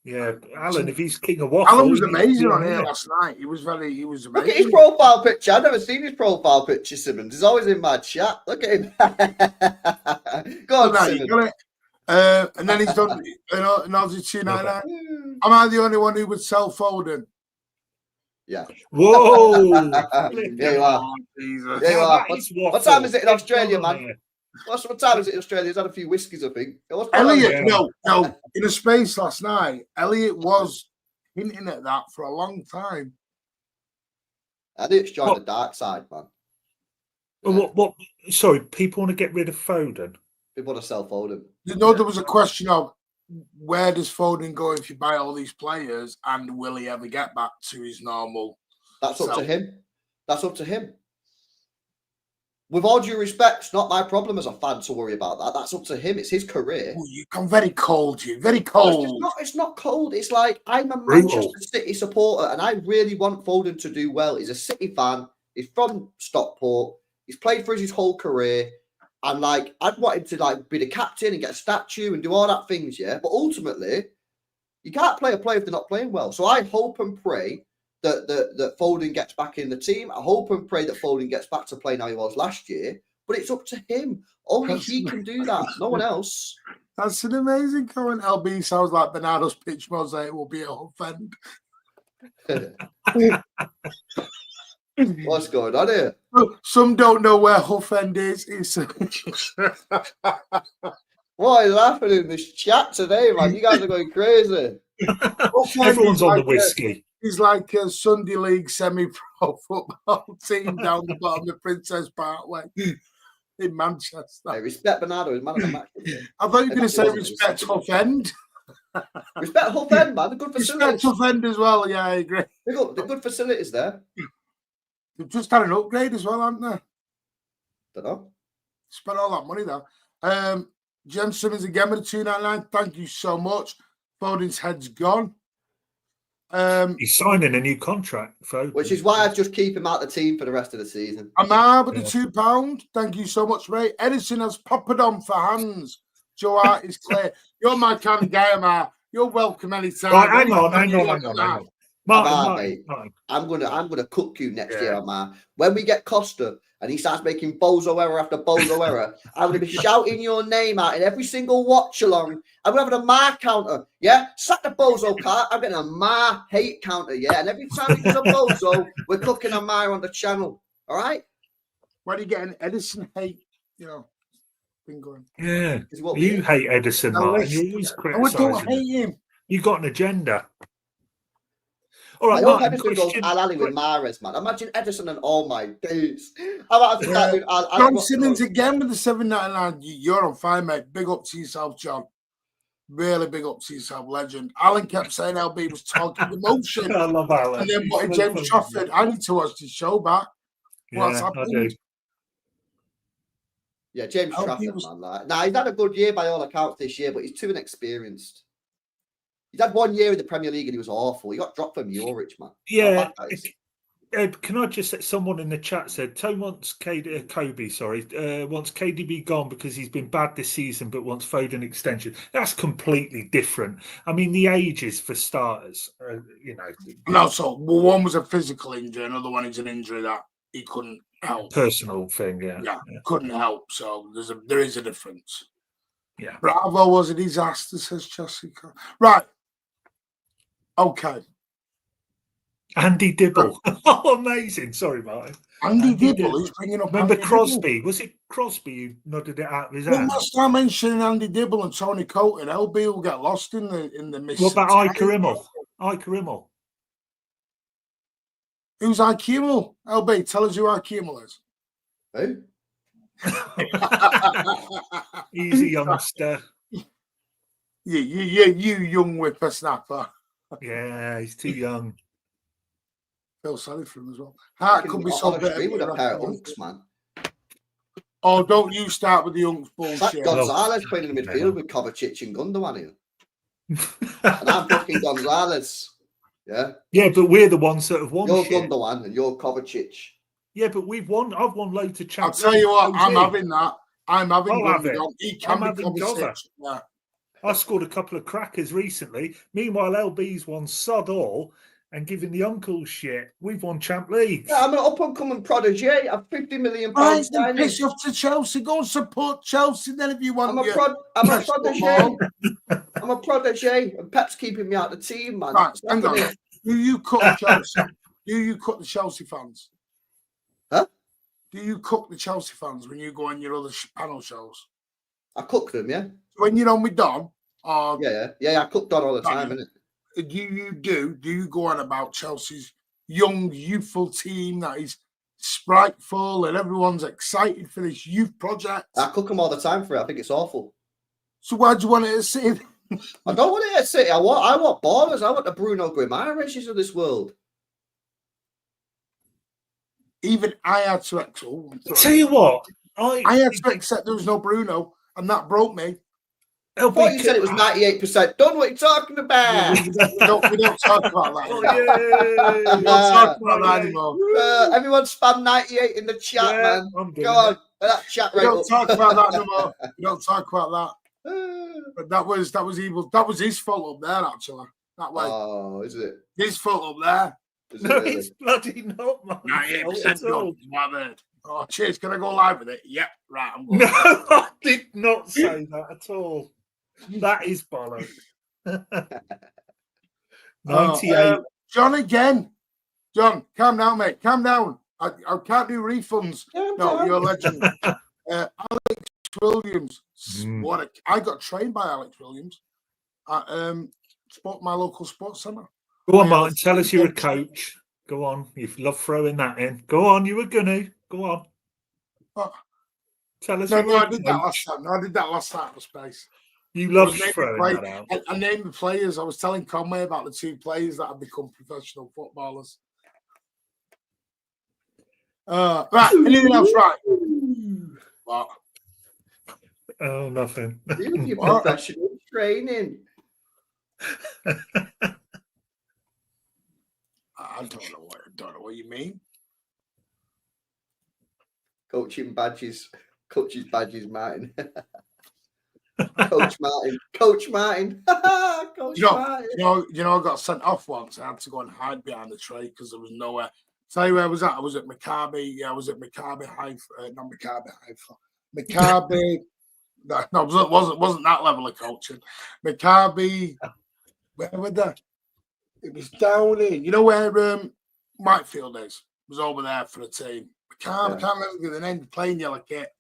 Speaker 2: Yeah, Alan, if he's king of waffle.
Speaker 1: Alan was amazing on here last night. He was amazing.
Speaker 3: Look at his profile picture. I've never seen his profile picture, Simmons. He's always in my chat. Look at him. Go on, Simmons.
Speaker 1: And then he's done, Nazi 299. Am I the only one who would sell Foden?
Speaker 3: Yeah.
Speaker 2: Whoa.
Speaker 3: There you are. There you are. What time is it in Australia, man? What time is it in Australia? He's had a few whiskies, I think.
Speaker 1: Elliot, no. In a space last night, Elliot was hinting at that for a long time.
Speaker 3: Elliot's joined the dark side, man.
Speaker 2: Yeah. What? Sorry, people want to get rid of Foden.
Speaker 3: People want to sell Foden.
Speaker 1: No, there was a question of where does Foden go if you buy all these players, and will he ever get back to his normal?
Speaker 3: That's up to him. That's up to him. With all due respect, it's not my problem as a fan to worry about that. That's up to him. It's his career.
Speaker 1: Oh, you come very cold, you. Very cold.
Speaker 3: No, it's not cold. It's like I'm a Manchester City supporter and I really want Foden to do well. He's a City fan. He's from Stockport. He's played for his whole career. And like, I'd want him to like be the captain and get a statue and do all that things, yeah. But ultimately, you can't play a player if they're not playing well. So I hope and pray that Foden gets back in the team. I hope and pray that Foden gets back to playing how he was last year. But it's up to him. Only he can do that. No one else.
Speaker 1: That's an amazing comment. LB sounds like Bernardo's pitch mosaic will be a offend.
Speaker 3: What's going on here?
Speaker 1: Some don't know where Huffend is.
Speaker 3: What is happening in this chat today, man? You guys are going crazy.
Speaker 2: Everyone's on the whiskey.
Speaker 1: He's like a Sunday League semi-pro football team down the bottom of Princess Parkway in Manchester.
Speaker 3: Hey, respect Bernardo. He's man of the match.
Speaker 1: I thought you were going to say respect Huffend.
Speaker 3: Respect Hull End, man. The good facilities.
Speaker 1: Respect Hull End as well. Yeah, I agree.
Speaker 3: They got the good facilities there.
Speaker 1: They've just had an upgrade as well, haven't they?
Speaker 3: Don't know.
Speaker 1: Spent all that money there. Jem Simmons again with the 299. Thank you so much. Foden's head's gone.
Speaker 2: He's signing a new contract, folks.
Speaker 3: Which is why I just keep him out the team for the rest of the season.
Speaker 1: Amar with the £2. Thank you so much, mate. Edison has Papadon for hands. Joe Hart is clear. You're my kind of guy, Amar. You're welcome anytime.
Speaker 2: Right, hang on. Martin.
Speaker 3: I'm gonna cook you next year, Amar. When we get Costa and he starts making bozo error after bozo error, I'm gonna be shouting your name out in every single watch along. I'm gonna have a Mar counter, yeah. Sack the bozo cart. I'm getting a Mar hate counter, yeah. And every time he does a bozo, we're cooking a Mar on the channel. All right.
Speaker 1: Why are you getting Edison hate? You know, thing going.
Speaker 2: Yeah, you hate Edison, Martin. You always criticize him.
Speaker 1: I don't hate him.
Speaker 2: You got an agenda. All right,
Speaker 3: I hope Edison goes Al-Ali with Mahrez, man. Imagine Edison and all my days.
Speaker 1: John Simmons again with the 799. You're on fire, mate. Big up to yourself, John. Really big up to yourself, legend. Alan kept saying LB was talking emotion.
Speaker 2: I love Alan.
Speaker 1: And then what James Trafford, I need to watch the show back. What's happened?
Speaker 2: I do.
Speaker 3: Yeah, James Trafford, man. Nah, he's had a good year by all accounts this year, but he's too inexperienced. He's had 1 year in the Premier League and he was awful. He got dropped from Norwich, man.
Speaker 2: Yeah. Can I just say, someone in the chat said, Tone wants Kobe, wants KDB gone because he's been bad this season, but wants Foden extension. That's completely different. I mean, the ages for starters, you know.
Speaker 1: No, so one was a physical injury, another one is an injury that he couldn't help.
Speaker 2: Personal thing, yeah.
Speaker 1: Couldn't help. So there is a difference.
Speaker 2: Yeah.
Speaker 1: Bravo was a disaster, says Jessica. Right. Okay.
Speaker 2: Andy Dibble. Oh, amazing. Sorry, Martin.
Speaker 1: Andy Dibble. Who's bringing up
Speaker 2: Remember
Speaker 1: Andy
Speaker 2: Crosby?
Speaker 1: Dibble?
Speaker 2: Was it Crosby who nodded it out of his
Speaker 1: hand?
Speaker 2: hand?
Speaker 1: Well, start mentioning Andy Dibble and Tony Coton. LB will get lost in the mist.
Speaker 2: What about Ike Rimmel? Ike Rimmel.
Speaker 1: Who's Ike Rimmel? LB, tell us who Ike Rimmel is.
Speaker 3: Who?
Speaker 2: He's a youngster.
Speaker 1: You young whippersnapper.
Speaker 2: Yeah, he's too young.
Speaker 1: Feel sorry for him as well. Heart could be so better
Speaker 3: with a pair of unks, man.
Speaker 1: Oh, don't you start with the unks bullshit.
Speaker 3: Gonzalez playing in the midfield with Kovacic and Gundogan here. And I'm fucking Gonzalez. Yeah.
Speaker 2: Yeah, but we're the ones that have won.
Speaker 3: You're Gundogan and you're Kovacic.
Speaker 2: Yeah, but we've won. I've won loads of champions.
Speaker 1: I'll tell you what, I'm having that. I'm having Gundogan. He can be Kovacic. Yeah.
Speaker 2: I scored a couple of crackers recently. Meanwhile, LB's won sod all and giving the uncles shit. We've won Champ League.
Speaker 3: Yeah, I'm an up-and-coming prodigy. I'm £50 million.
Speaker 1: Right, then piss off to Chelsea. Go and support Chelsea then if you want.
Speaker 3: I'm a prodigy. I'm a prodigy. And Pep's keeping me out of the team, man.
Speaker 1: Right, hang on. Do you cook Chelsea? Do you cook the Chelsea fans?
Speaker 3: Huh?
Speaker 1: Do you cook the Chelsea fans when you go on your other panel shows?
Speaker 3: I cook them, yeah.
Speaker 1: When you're on with Don?
Speaker 3: Yeah, I cook Don all the time, innit?
Speaker 1: Do you go on about Chelsea's young, youthful team that is spriteful and everyone's excited for this youth project?
Speaker 3: I cook them all the time for it. I think it's awful.
Speaker 1: So why do you want it at City?
Speaker 3: I don't want it at City. I want ballers. I want the Bruno Guimaraes of this world.
Speaker 1: Even I had to accept.
Speaker 2: Tell you what,
Speaker 1: I had to accept there was no Bruno, and that broke me.
Speaker 3: I thought you said it was 98% done. What are you talking about?
Speaker 1: we don't talk about that. We don't talk about that anymore.
Speaker 3: Everyone spam 98 in the chat, man. Go on. That chat
Speaker 1: we don't talk about that no more. We don't talk about that. But that was evil. That was his fault up there, actually. That way.
Speaker 3: Oh, is it?
Speaker 1: His fault up there.
Speaker 2: No, it's bloody not, man.
Speaker 1: 98% done. Oh, cheers. Can I go live with it? Yep. Right. I'm going.
Speaker 2: No, I did not say that at all. That is bollocks. 98.
Speaker 1: John again. John, calm down, mate. Calm down. I can't do refunds. No, you're a legend. Alex Williams. I got trained by Alex Williams at my local sports centre.
Speaker 2: Go on, Martin. Tell us you're a coach. Go on. You love throwing that in. Go on. You were gonna. Go on.
Speaker 1: What?
Speaker 2: Tell us.
Speaker 1: No, I did that last time. No, I did that last time for space.
Speaker 2: You
Speaker 1: I
Speaker 2: love
Speaker 1: was naming
Speaker 2: throwing
Speaker 1: play-
Speaker 2: that out.
Speaker 1: I named the players. I was telling Conway about the 2 players that have become professional footballers. Right, anything else? Right. What?
Speaker 2: Oh, nothing.
Speaker 3: You and your
Speaker 1: What?
Speaker 3: professional training.
Speaker 1: I don't know what you mean.
Speaker 3: Coaching badges. Coach's badges, Martin. Coach Martin. Coach Martin. Coach Martin.
Speaker 1: You know, I got sent off once. I had to go and hide behind the tray because there was nowhere. Tell you where I was at. I was at Maccabi. Yeah, I was at Maccabi Haifa. Not Maccabi Haifa. Maccabi. No, it wasn't that level of coaching. Maccabi. Where were they? It was down in. You know where midfield is? It was over there for the team. I can't remember the name. Playing yellow kit.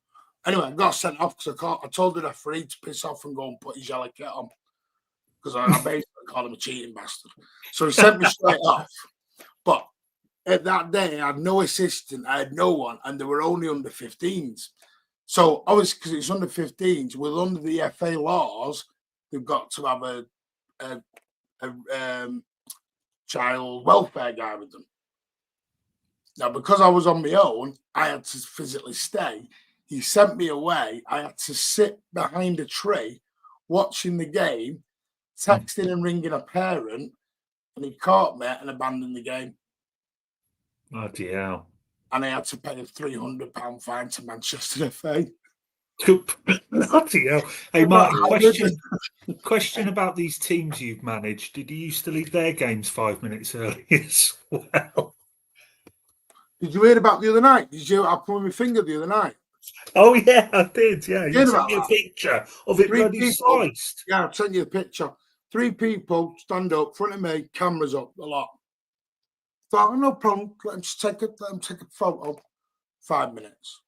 Speaker 1: Anyway, I got sent off because I told the referee to piss off and go and put his yellow kit on because I basically called him a cheating bastard. So he sent me straight off. But at that day, I had no assistant, I had no one, and they were only under 15s. So obviously, because it's under 15s, well, under the FA laws, they've got to have a child welfare guy with them. Now, because I was on my own, I had to physically stay. He sent me away. I had to sit behind a tree watching the game, texting and ringing a parent, and he caught me and abandoned the game.
Speaker 2: Bloody hell.
Speaker 1: And I had to pay a £300 fine to Manchester FA.
Speaker 2: Bloody hell. Hey, Martin, question about these teams you've managed. Did you used to leave their games 5 minutes early as well?
Speaker 1: Did you hear about the other night? I put my finger the other night.
Speaker 2: Oh, yeah, I did. Yeah, you
Speaker 1: Heard
Speaker 2: sent
Speaker 1: about
Speaker 2: me a
Speaker 1: that?
Speaker 2: picture of it bloody sliced.
Speaker 1: Yeah, I'll send you the picture. 3 people stand up in front of me, cameras up a lot. Thought, no problem. Let them take a photo. 5 minutes,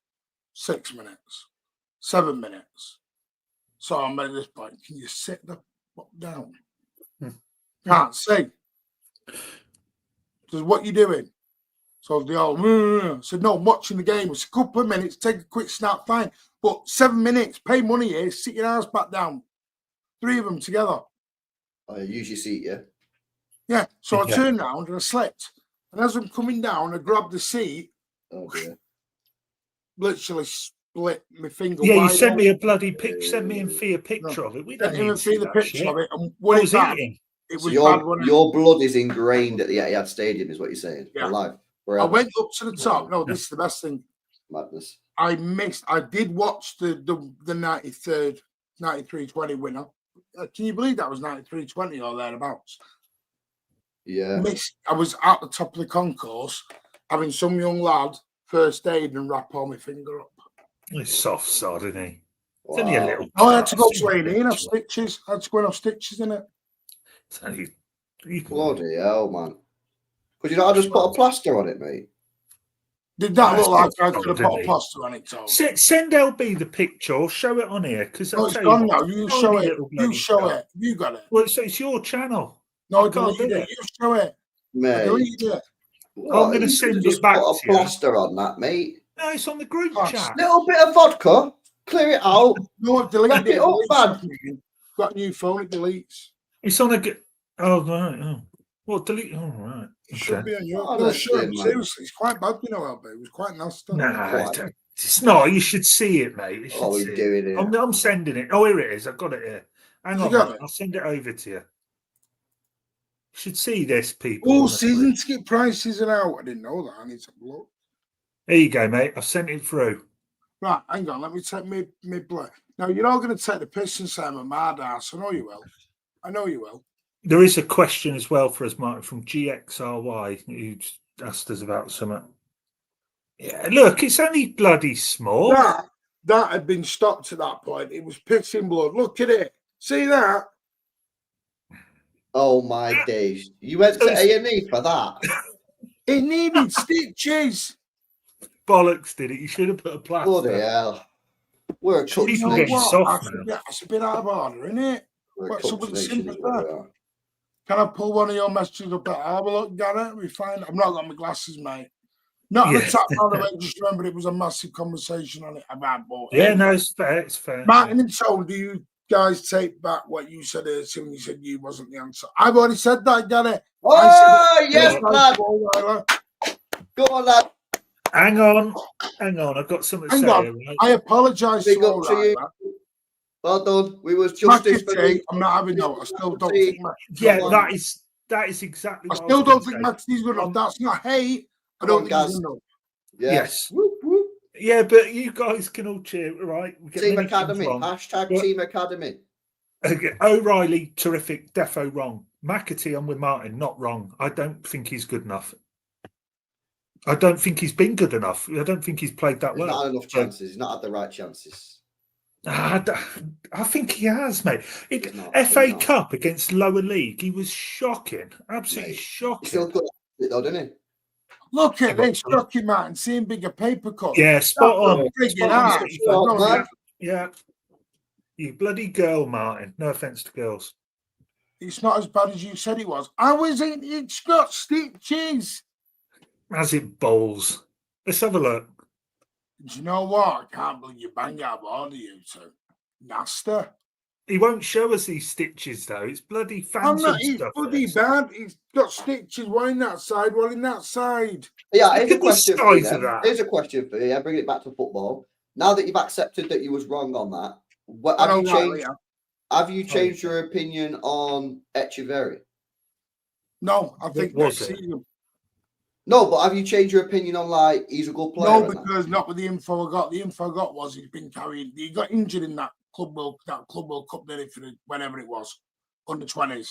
Speaker 1: 6 minutes, 7 minutes. So I'm at this point. Can you sit the fuck down? Can't see. Says, what you doing? So they all said, no, I'm watching the game. It's a couple of minutes, take a quick snap, fine. But 7 minutes, pay money here, sit your ass back down. 3 of them together.
Speaker 3: I use your seat, yeah?
Speaker 1: Yeah. So I turned around and I slept. And as I'm coming down, I grabbed the seat.
Speaker 3: Oh, dear.
Speaker 1: Literally split my finger.
Speaker 2: Yeah, you
Speaker 1: wide
Speaker 2: sent me
Speaker 1: open.
Speaker 2: a bloody picture. Send me and Fee a picture of it. We don't
Speaker 1: Didn't even
Speaker 2: need to
Speaker 1: see
Speaker 2: see
Speaker 1: the
Speaker 2: that
Speaker 1: picture
Speaker 2: shit.
Speaker 1: of it. And
Speaker 2: What
Speaker 1: what
Speaker 2: was
Speaker 1: it bad?
Speaker 2: eating?
Speaker 1: It
Speaker 3: So
Speaker 1: was bad. When
Speaker 3: your blood is ingrained at the Etihad Stadium, is what you're saying?
Speaker 1: Yeah.
Speaker 3: For life.
Speaker 1: I
Speaker 3: Forever.
Speaker 1: went up to the top. No, this is the best thing.
Speaker 3: Madness.
Speaker 1: I did watch the 93-20 winner. Can you believe that was 93-20 or thereabouts?
Speaker 3: Yeah.
Speaker 1: I was at the top of the concourse having some young lad first aid and wrap all my finger up.
Speaker 2: He's soft sod, isn't he?
Speaker 3: Wow.
Speaker 2: It's only a little.
Speaker 1: I had to go to A&E and have stitches. I had to go and have stitches in it.
Speaker 2: It's only,
Speaker 3: Bloody hell, man. Could you not have just put a plaster on it, mate?
Speaker 1: Did that look like I
Speaker 2: solid,
Speaker 1: could have
Speaker 2: didn't
Speaker 1: put a
Speaker 2: he?
Speaker 1: plaster on it, Tom?
Speaker 2: Send LB the picture or show it on here because
Speaker 1: No, it's gone now. You show it. You show it. You got it.
Speaker 2: Well, it's your channel.
Speaker 1: No,
Speaker 2: I can't do it.
Speaker 1: You show it.
Speaker 3: Mate.
Speaker 1: Delete it.
Speaker 3: What?
Speaker 2: I'm going to
Speaker 3: You
Speaker 2: send
Speaker 3: could've
Speaker 2: it
Speaker 3: just
Speaker 2: back
Speaker 3: put
Speaker 2: to
Speaker 3: a
Speaker 2: you.
Speaker 3: plaster on that, mate.
Speaker 2: No, it's on the group
Speaker 1: Oh,
Speaker 2: chat.
Speaker 3: Little bit of vodka. Clear it out.
Speaker 1: No, delete
Speaker 3: Wrap
Speaker 1: it.
Speaker 3: it up,
Speaker 1: Deletes
Speaker 3: man.
Speaker 1: it. Got a new phone. It deletes.
Speaker 2: It's on a. Oh, right. Oh. Well, delete. Oh, right.
Speaker 1: It should be on your.
Speaker 3: Oh,
Speaker 1: No,
Speaker 3: that's
Speaker 1: sure.
Speaker 3: it, man.
Speaker 1: Seriously, it's quite bad, you know, LB. It was quite nasty.
Speaker 2: Nah, it's not. You should see it, mate. You should
Speaker 3: What are we
Speaker 2: see it.
Speaker 3: doing here?
Speaker 2: I'm sending it. Oh, here it is. I've got it here. Hang
Speaker 1: You
Speaker 2: on,
Speaker 1: got
Speaker 2: mate.
Speaker 1: it?
Speaker 2: I'll send it over to you. You should see this, people.
Speaker 1: Oh,
Speaker 2: honestly.
Speaker 1: season ticket prices are out. I didn't know that. I need to look.
Speaker 2: There you go, mate. I've sent it through.
Speaker 1: Right, hang on. Let me take my blood. Now, you're all going to take the piss and say I'm a mad ass. I know you will. I know you will.
Speaker 2: There is a question as well for us, Martin, from GXRY, who asked us about something. Yeah, look, it's only bloody small.
Speaker 1: That had been stopped at that point. It was pissing blood. Look at it. See that?
Speaker 3: Oh my days! You went to A&E for that?
Speaker 1: It needed stitches.
Speaker 2: Bollocks did it. You should have put a plaster.
Speaker 3: Bloody hell! We're a
Speaker 2: People
Speaker 3: touch
Speaker 1: You know
Speaker 2: getting
Speaker 3: nation.
Speaker 2: soft
Speaker 1: what?
Speaker 2: now.
Speaker 1: That's a bit out of order, isn't it?
Speaker 3: We're a
Speaker 1: What's up
Speaker 3: touch
Speaker 1: with the
Speaker 3: nation. is what we
Speaker 1: sympathy?
Speaker 3: are.
Speaker 1: Can I pull one of your messages up at Harbour? Look, Garrett, we find. I've not got my glasses, mate. Not an
Speaker 2: Yeah.
Speaker 1: attack, by the way. Just remember it was a massive conversation on it about. But
Speaker 2: Yeah, no, it's fair. It's fair.
Speaker 1: Martin and Tone, do you guys take back what you said earlier when you said you wasn't the answer. I've already said that, Gary.
Speaker 3: Oh, yes, lad. Go on, lad.
Speaker 2: Hang on. I've got something to
Speaker 1: Hang
Speaker 2: say.
Speaker 1: on.
Speaker 2: Right?
Speaker 1: I apologise
Speaker 3: Big
Speaker 1: to
Speaker 3: up to you. Well done. We was justice for
Speaker 1: McAtee, I'm not having no. I still don't think
Speaker 2: Yeah, that is exactly
Speaker 1: I
Speaker 2: what
Speaker 1: still
Speaker 2: was
Speaker 1: don't
Speaker 2: gonna
Speaker 1: think
Speaker 2: say.
Speaker 1: McAtee's good enough. That's not hate. I
Speaker 3: Come
Speaker 1: don't
Speaker 3: on,
Speaker 1: think he's
Speaker 3: guys.
Speaker 1: good enough.
Speaker 2: Yes.
Speaker 3: Whoop, whoop.
Speaker 2: Yeah, but you guys can all cheer, right? We get
Speaker 3: Team
Speaker 2: many things
Speaker 3: Academy.
Speaker 2: wrong.
Speaker 3: Hashtag
Speaker 2: But-
Speaker 3: Team Academy.
Speaker 2: Okay, O'Reilly, terrific. Defo wrong. McAtee, I'm with Martin. Not wrong. I don't think he's good enough. I don't think he's been good enough. I don't think he's played that
Speaker 3: He's
Speaker 2: well.
Speaker 3: not had enough chances. He's not had the right chances.
Speaker 2: I think he has, mate.
Speaker 3: He's not.
Speaker 2: FA Cup against lower league, he was shocking. Absolutely
Speaker 3: Mate,
Speaker 2: shocking.
Speaker 3: He's still good at it though, didn't he?
Speaker 1: Look at this, Chucky Martin, seeing bigger paper cuts.
Speaker 2: Yeah, spot on.
Speaker 1: Friggin'
Speaker 2: Spot on,
Speaker 1: hard.
Speaker 2: Steve.
Speaker 3: Spot on, man.
Speaker 2: Yeah. You bloody girl, Martin. No offense to girls.
Speaker 1: It's not as bad as you said it was. I was in it's got stitches.
Speaker 2: As it bowls. Let's have a look.
Speaker 1: Do you know what? I can't believe you bang out of order, you two. Nasty.
Speaker 2: He won't show us these stitches, though. It's bloody
Speaker 1: I'm
Speaker 2: fancy
Speaker 1: not, it's
Speaker 2: stuff.
Speaker 1: bloody
Speaker 2: this.
Speaker 1: bad. It's got stitches. One in that side, one in that side.
Speaker 3: Yeah, here's
Speaker 2: Look
Speaker 3: a
Speaker 2: at the
Speaker 3: question for you.
Speaker 2: size of
Speaker 3: Then.
Speaker 2: that.
Speaker 3: Here's a question for you. Yeah, bring it back to football. Now that you've accepted that you was wrong on that, what
Speaker 1: I
Speaker 3: have you
Speaker 1: know, right,
Speaker 3: changed?
Speaker 1: yeah.
Speaker 3: Have you changed your opinion on Echeverri?
Speaker 1: No, I think
Speaker 2: was
Speaker 1: next
Speaker 2: it?
Speaker 1: season.
Speaker 3: No, but have you changed your opinion on like he's a good player?
Speaker 1: No,
Speaker 3: and that?
Speaker 1: because not with the info I got. The info I got was he's been carrying. He got injured in that Club World Cup, did it for whenever it was, under 20s.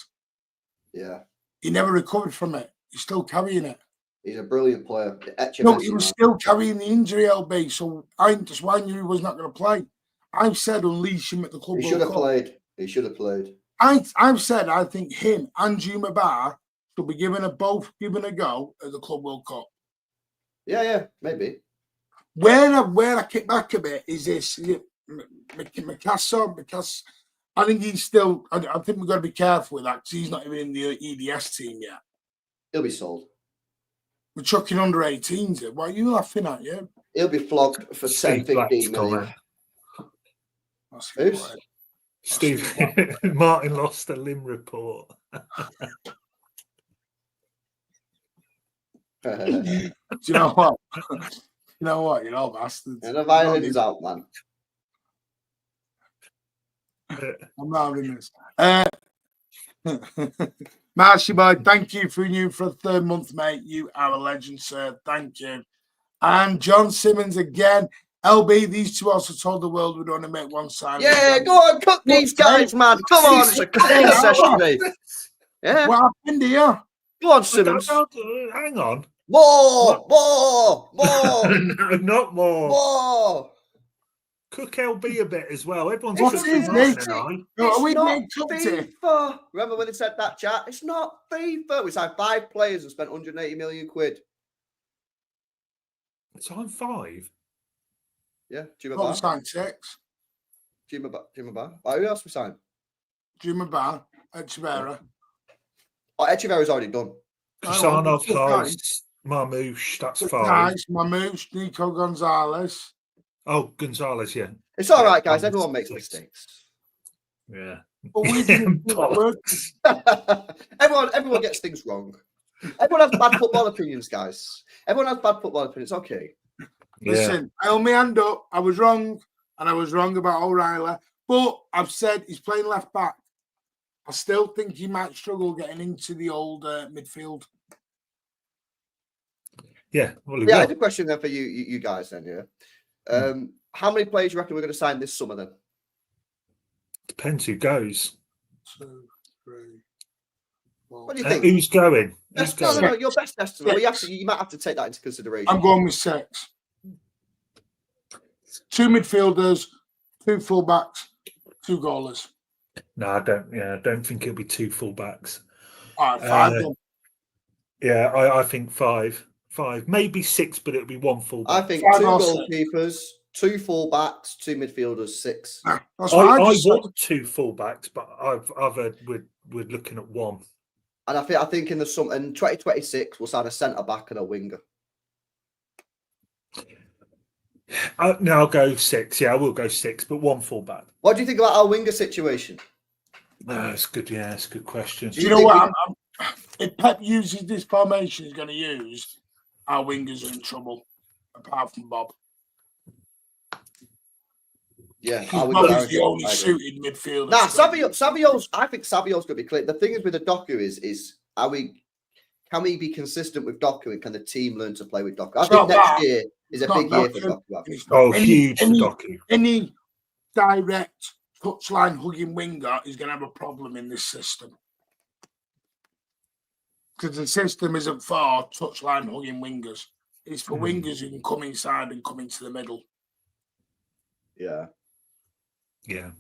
Speaker 3: Yeah,
Speaker 1: He never recovered from it. He's still carrying it.
Speaker 3: he's a brilliant player.
Speaker 1: No, he was still carrying the injury, LB. So I just why I knew he was not going to play. I've said unleash him at the Club
Speaker 3: He
Speaker 1: World
Speaker 3: should have
Speaker 1: Cup.
Speaker 3: played. He should have played.
Speaker 1: I've said I think him and Juma Bar should be both given a go at the Club World Cup.
Speaker 3: Yeah, maybe.
Speaker 1: Where I kick back a bit is this Mikasa. I think he's still. I think we've got to be careful with that because he's not even in the EDS team yet.
Speaker 3: He'll be sold.
Speaker 1: We're chucking under 18s here. What are you laughing at? Yeah,
Speaker 3: He'll be flogged for 10, 15 million.
Speaker 1: that's
Speaker 3: Who's?
Speaker 1: right.
Speaker 2: Steve, Martin lost a limb report.
Speaker 1: Do you know what? You know what? You're all bastards.
Speaker 3: And the violin's out, man.
Speaker 1: I'm not having this. Marshy boy, thank you for renewing for a third month, mate. You are a legend, sir. Thank you. And John Simmons again. LB, these two also told the world we're going to make one sign.
Speaker 3: Yeah, go on, cook these guys, man. Come on, it's a cooking session, mate. Yeah,
Speaker 1: What happened here?
Speaker 3: go on, Simmons.
Speaker 2: Hang on.
Speaker 3: More.
Speaker 2: No, not more.
Speaker 3: More.
Speaker 2: Cook LB a bit as well. Everyone's
Speaker 1: What
Speaker 2: cooking
Speaker 1: is
Speaker 2: Martin
Speaker 1: this?
Speaker 2: and I.
Speaker 1: No, are we
Speaker 3: It's not
Speaker 1: being cooked here?
Speaker 3: FIFA. Remember when they said that, chat? It's not FIFA. We signed 5 players and spent 180 million quid.
Speaker 2: So I'm 5.
Speaker 3: Yeah, Juma
Speaker 1: What
Speaker 3: Bar.
Speaker 1: we signed 6.
Speaker 3: Juma Bar. Oh, who else we signed?
Speaker 1: Juma Bar, Echeverri.
Speaker 3: Oh, Echeverri's already done.
Speaker 2: Kusanov, Heist, Marmouche, that's 5.
Speaker 1: Nice, Mamouche, Nico Gonzalez.
Speaker 2: Oh, Gonzalez, yeah.
Speaker 3: It's all right, guys. Everyone makes mistakes.
Speaker 2: Yeah.
Speaker 1: But we didn't work.
Speaker 3: everyone gets things wrong. Everyone has bad football opinions, guys. Everyone has bad football opinions. Okay.
Speaker 1: Listen, I held my hand up. I was wrong, and I was wrong about O'Reilly. But I've said he's playing left back. I still think he might struggle getting into the old midfield.
Speaker 2: Yeah. Well,
Speaker 3: Yeah, I have a question then for you guys then, yeah. How many players do you reckon we're going to sign this summer then?
Speaker 2: Depends who goes.
Speaker 1: 2, 3, 4.
Speaker 3: What do you think?
Speaker 2: Who's going? Who's
Speaker 3: No,
Speaker 2: going?
Speaker 3: your best estimate. Well, you might have to take that into consideration.
Speaker 1: I'm going with 6. 2 midfielders, 2 fullbacks, 2 goalers.
Speaker 2: No, I don't. Yeah, I don't think it'll be 2 fullbacks.
Speaker 1: All right, 5 then.
Speaker 2: Yeah, I think 5. 5, maybe 6, but it'll be 1 fullback.
Speaker 3: I think
Speaker 1: 5
Speaker 3: 2
Speaker 1: or
Speaker 3: goalkeepers, 2 fullbacks, 2 midfielders, 6.
Speaker 1: That's
Speaker 2: I
Speaker 1: what I just said.
Speaker 2: want 2 fullbacks, but I've heard we're looking at 1.
Speaker 3: And I think in the summer in 2026 we'll sign a centre back and a winger.
Speaker 2: No, I'll go 6. Yeah, I will go 6, but 1 full back.
Speaker 3: What do you think about our winger situation?
Speaker 2: It's good. Yeah, it's a good question.
Speaker 1: Do you know what? If Pep uses this formation he's going to use, our wingers are in trouble, apart from Bob.
Speaker 3: Yeah,
Speaker 1: Bob is the only suited midfielder.
Speaker 3: Nah, Savio's. I think Savio's going to be clear. The thing is with the Doku is can we be consistent with Doku and can the team learn to play with Doku? I think next year is a big year for Doku.
Speaker 2: Huge for Doku.
Speaker 1: Any direct touchline hugging winger is going to have a problem in this system. Because the system isn't for touchline hugging wingers. It's for wingers who can come inside and come into the middle.
Speaker 3: Yeah.
Speaker 2: Yeah.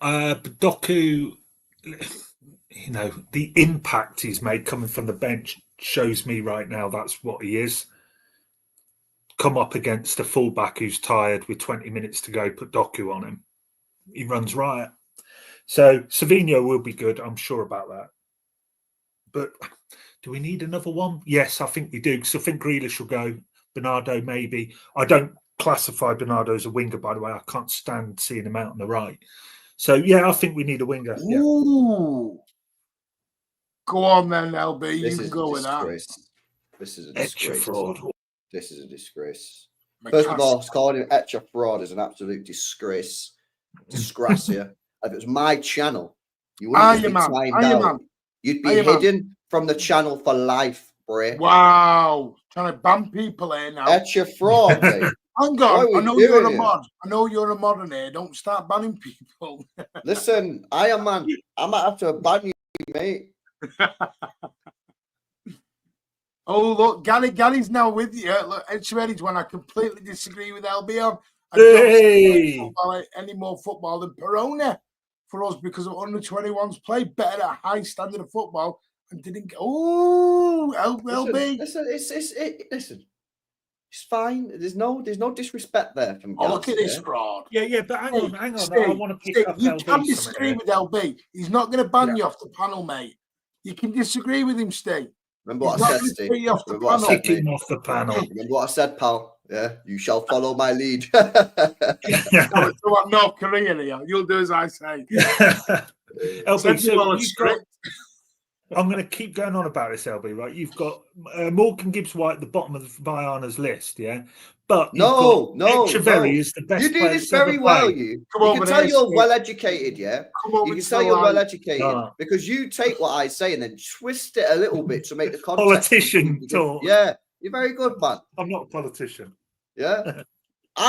Speaker 2: But Doku, you know, the impact he's made coming from the bench shows me right now that's what he is. Come up against a fullback who's tired with 20 minutes to go, put Doku on him. He runs riot. So Savinho will be good. I'm sure about that. But do we need another one? Yes, I think we do. Because I think Grealish will go. Bernardo, maybe. I don't classify Bernardo as a winger, by the way. I can't stand seeing him out on the right. So, yeah, I think we need a winger.
Speaker 1: Ooh.
Speaker 2: Yeah.
Speaker 1: Go on then, LB.
Speaker 3: This
Speaker 1: you can go with that.
Speaker 3: This is a disgrace.
Speaker 2: Fraud.
Speaker 3: This is a disgrace. First of all, calling him Etcher fraud is an absolute disgrace. Disgracia. If it was my channel, you wouldn't be timed out. You'd be hidden from the channel for life, Bray.
Speaker 1: Wow. Trying to ban people here now.
Speaker 3: Etcher fraud, mate.
Speaker 1: Hang on. I know you're a mod. I know you're a mod in here. Don't start banning people.
Speaker 3: Listen, Iron Man, I might have to ban you, mate.
Speaker 1: Oh, look, Gary's now with you. Look, it's ready to when I completely disagree with LB on. I don't like any more football than Perona for us because of under 21s played better at a high standard of football and didn't get. Oh, LB.
Speaker 3: Listen, it's fine. There's no disrespect there from.
Speaker 1: Oh, look at this fraud.
Speaker 2: Yeah, but hang on. Steve, I want to pick up.
Speaker 1: You can disagree with LB. He's not going to ban you off the panel, mate. You can disagree with him, Steve.
Speaker 3: Remember what I said, Steve.
Speaker 2: Remember what I said, him off the panel.
Speaker 3: Remember what I said, pal. Yeah, you shall follow my lead.
Speaker 1: North Korea here. You'll do as I say.
Speaker 2: LB, so I'm going to keep going on about this, LB, right? You've got Morgan Gibbs-White at the bottom of Bayana's list, yeah? But Echeverri is the best.
Speaker 3: You do this very well, you can tell you're well-educated, yeah? You can tell you're well-educated because you take what I say and then twist it a little bit to make the context.
Speaker 2: Politician talk.
Speaker 3: Yeah, you're very good, man.
Speaker 2: I'm not a politician.
Speaker 3: Yeah? Go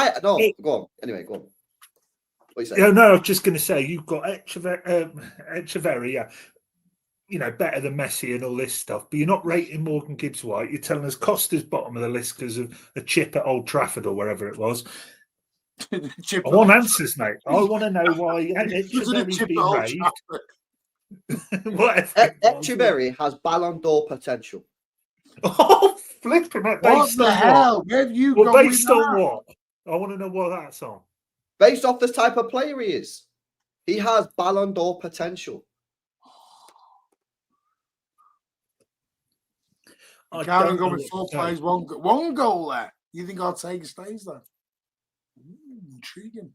Speaker 3: on. Anyway, go on. What are you saying?
Speaker 2: Yeah, no, I was just going to say, you've got Echeverri, yeah. You know, better than Messi and all this stuff, but you're not rating Morgan Gibbs-White. You're telling us Costa's bottom of the list because of a chip at Old Trafford or wherever it was. I want answers, mate. I want to know why Echeverri's been raised.
Speaker 3: Echeverri has Ballon d'Or potential.
Speaker 2: Oh, flipping it.
Speaker 1: What the hell? Where have you gone
Speaker 2: based on what? I want to know what that's on.
Speaker 3: Based off the type of player he is. He has Ballon d'Or potential.
Speaker 1: I can't go with 4 players, one goal there. You think Ortega stays there? Intriguing.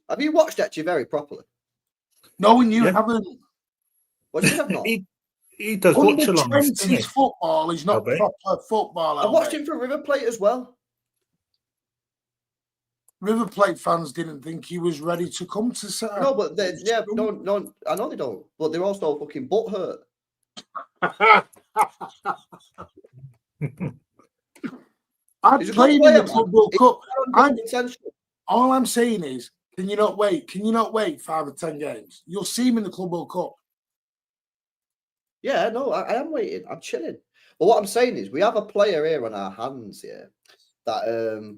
Speaker 3: Have you watched Echeverri properly?
Speaker 1: No, and you haven't.
Speaker 3: What do you have not?
Speaker 2: He does watch along.
Speaker 1: His football is not proper football.
Speaker 3: I watched him for River Plate as well.
Speaker 1: River Plate fans didn't think he was ready to come to set.
Speaker 3: No, but I know they don't. But they're also fucking butthurt.
Speaker 1: I've played in the Club World Cup. All I'm saying is, can you not wait? 5 or 10 games? You'll see him in the Club World Cup.
Speaker 3: Yeah, no, I am waiting. I'm chilling. But what I'm saying is, we have a player here on our hands here that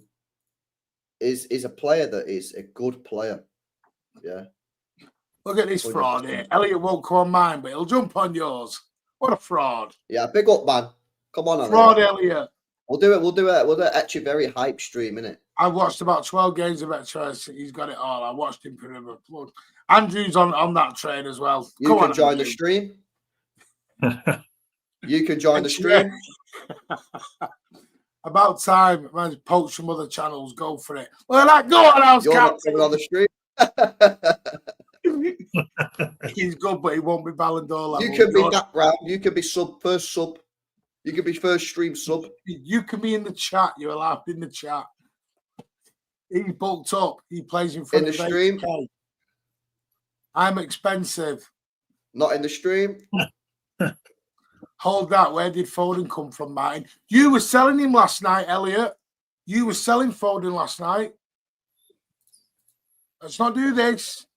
Speaker 3: is a player that is a good player. Yeah.
Speaker 1: Look at this fraud here. Elliot won't come on mine, but he'll jump on yours. What a fraud.
Speaker 3: Yeah, big up, man. Come on,
Speaker 1: fraud, Elliot.
Speaker 3: We'll do an Echeverri hype stream, innit?
Speaker 1: I've watched about 12 games of Echeverri. He's got it all. I watched him for River. Andrew's on that train as well.
Speaker 3: You can join the stream. You can join the stream.
Speaker 1: I'm About time. Man, poach some other channels. Go for it. Look at that. Go on, house
Speaker 3: You're not
Speaker 1: captain.
Speaker 3: coming on the stream.
Speaker 1: He's good, but he won't be Ballon d'Or level.
Speaker 3: You can be Nat Brown. You can be first sub. You can be first stream sub.
Speaker 1: You can be in the chat. You're allowed in the chat. He's bulked up. He plays in front
Speaker 3: In
Speaker 1: of
Speaker 3: the stream.
Speaker 1: 8K. I'm expensive.
Speaker 3: Not in the stream.
Speaker 1: Hold that. Where did Foden come from, Martin? You were selling him last night, Elliot. You were selling Foden last night. Let's not do this.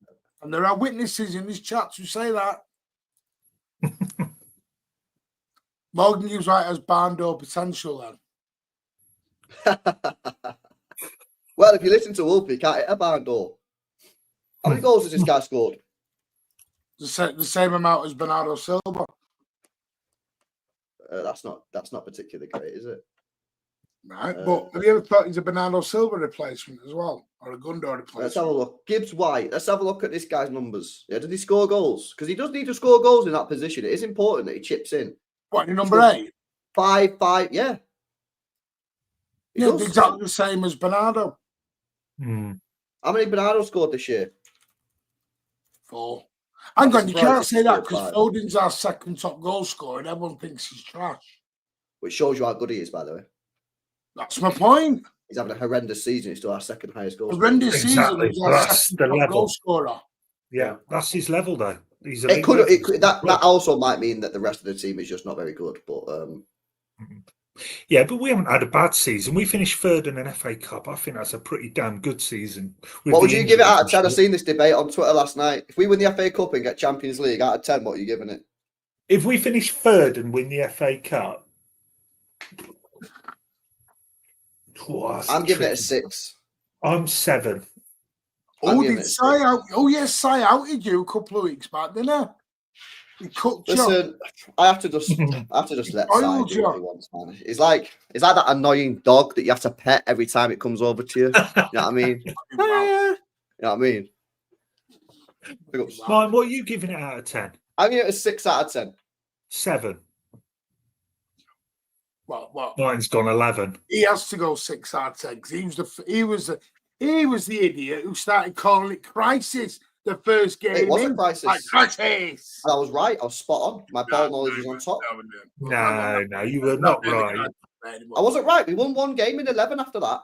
Speaker 1: And there are witnesses in this chat who say that. Morgan Gibbs White has barn door potential then.
Speaker 3: Well, if you listen to Wolf, he can't hit a barn door. How many goals has this guy scored?
Speaker 1: The same amount as Bernardo Silva.
Speaker 3: That's not particularly great, is it?
Speaker 1: Right, but have you ever thought he's a Bernardo Silva replacement as well? Or a Gundor replacement?
Speaker 3: Let's have a look. Gibbs White. Let's have a look at this guy's numbers. Yeah, did he score goals? Because he does need to score goals in that position. It is important that he chips in.
Speaker 1: What, in number 8?
Speaker 3: 5, yeah.
Speaker 1: Yeah, exactly the same as Bernardo.
Speaker 3: How many Bernardo scored this year?
Speaker 1: 4. Hang on, you can't say that because
Speaker 3: 5.
Speaker 1: Foden's our second top goal scorer and everyone thinks he's trash.
Speaker 3: Which shows you how good he is, by the way.
Speaker 1: That's my point.
Speaker 3: He's having a horrendous season. He's still our second highest goal scorer.
Speaker 1: Horrendous
Speaker 2: Exactly.
Speaker 1: season. He's our
Speaker 2: That's
Speaker 1: second
Speaker 2: the
Speaker 1: top
Speaker 2: level.
Speaker 1: goal scorer.
Speaker 2: Yeah, that's his level though. He's
Speaker 3: That also might mean that the rest of the team is just not very good. But
Speaker 2: yeah, but we haven't had a bad season. We finished third in an FA Cup. I think that's a pretty damn good season.
Speaker 3: what would you give it out of 10? I've seen this debate on Twitter last night. If we win the FA Cup and get Champions League, out of 10, what are you giving it?
Speaker 2: If we finish third and win the FA Cup,
Speaker 3: I'm giving it a 6.
Speaker 2: I'm 7.
Speaker 1: Oh, did Sai out? Oh, yes, Sai outed you a couple of weeks back, didn't I? He cooked you.
Speaker 3: Listen, I have to just let Sai do what he wants, man. It's like that annoying dog that you have to pet every time it comes over to you. You know what I mean? You know what I mean?
Speaker 2: Mine, what are you giving it out of 10?
Speaker 3: I'm giving it a 6 out of 10.
Speaker 2: 7.
Speaker 1: Well,
Speaker 2: Mine's gone 11.
Speaker 1: he has to go 6 out of 10 because he was the idiot who started calling it crisis the first game.
Speaker 3: It wasn't crisis.
Speaker 1: Like, crisis.
Speaker 3: And I was right. I was spot on. My ball knowledge was on top.
Speaker 2: No, you were not right.
Speaker 3: I wasn't right. We won 1 game in 11 after that.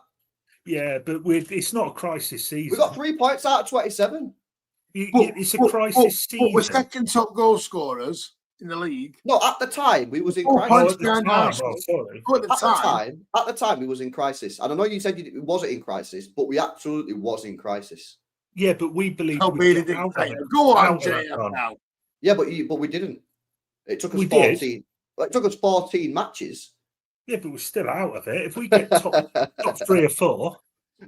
Speaker 2: Yeah, but it's not a crisis season.
Speaker 3: We got 3 points out of 27.
Speaker 2: It's a crisis season.
Speaker 1: But we're second top goal scorers in the league.
Speaker 3: No, at the time we was in
Speaker 1: 4
Speaker 3: crisis.
Speaker 1: points behind Arsenal. At
Speaker 3: At the time we was in crisis. And I know you said it wasn't in crisis, but we absolutely was in crisis.
Speaker 2: Yeah, but we believe
Speaker 1: Go on, JF.
Speaker 3: Yeah, but we didn't. It took us 14. It took us 14 matches.
Speaker 2: Yeah, but we're still out of it. If we get top 3 or 4,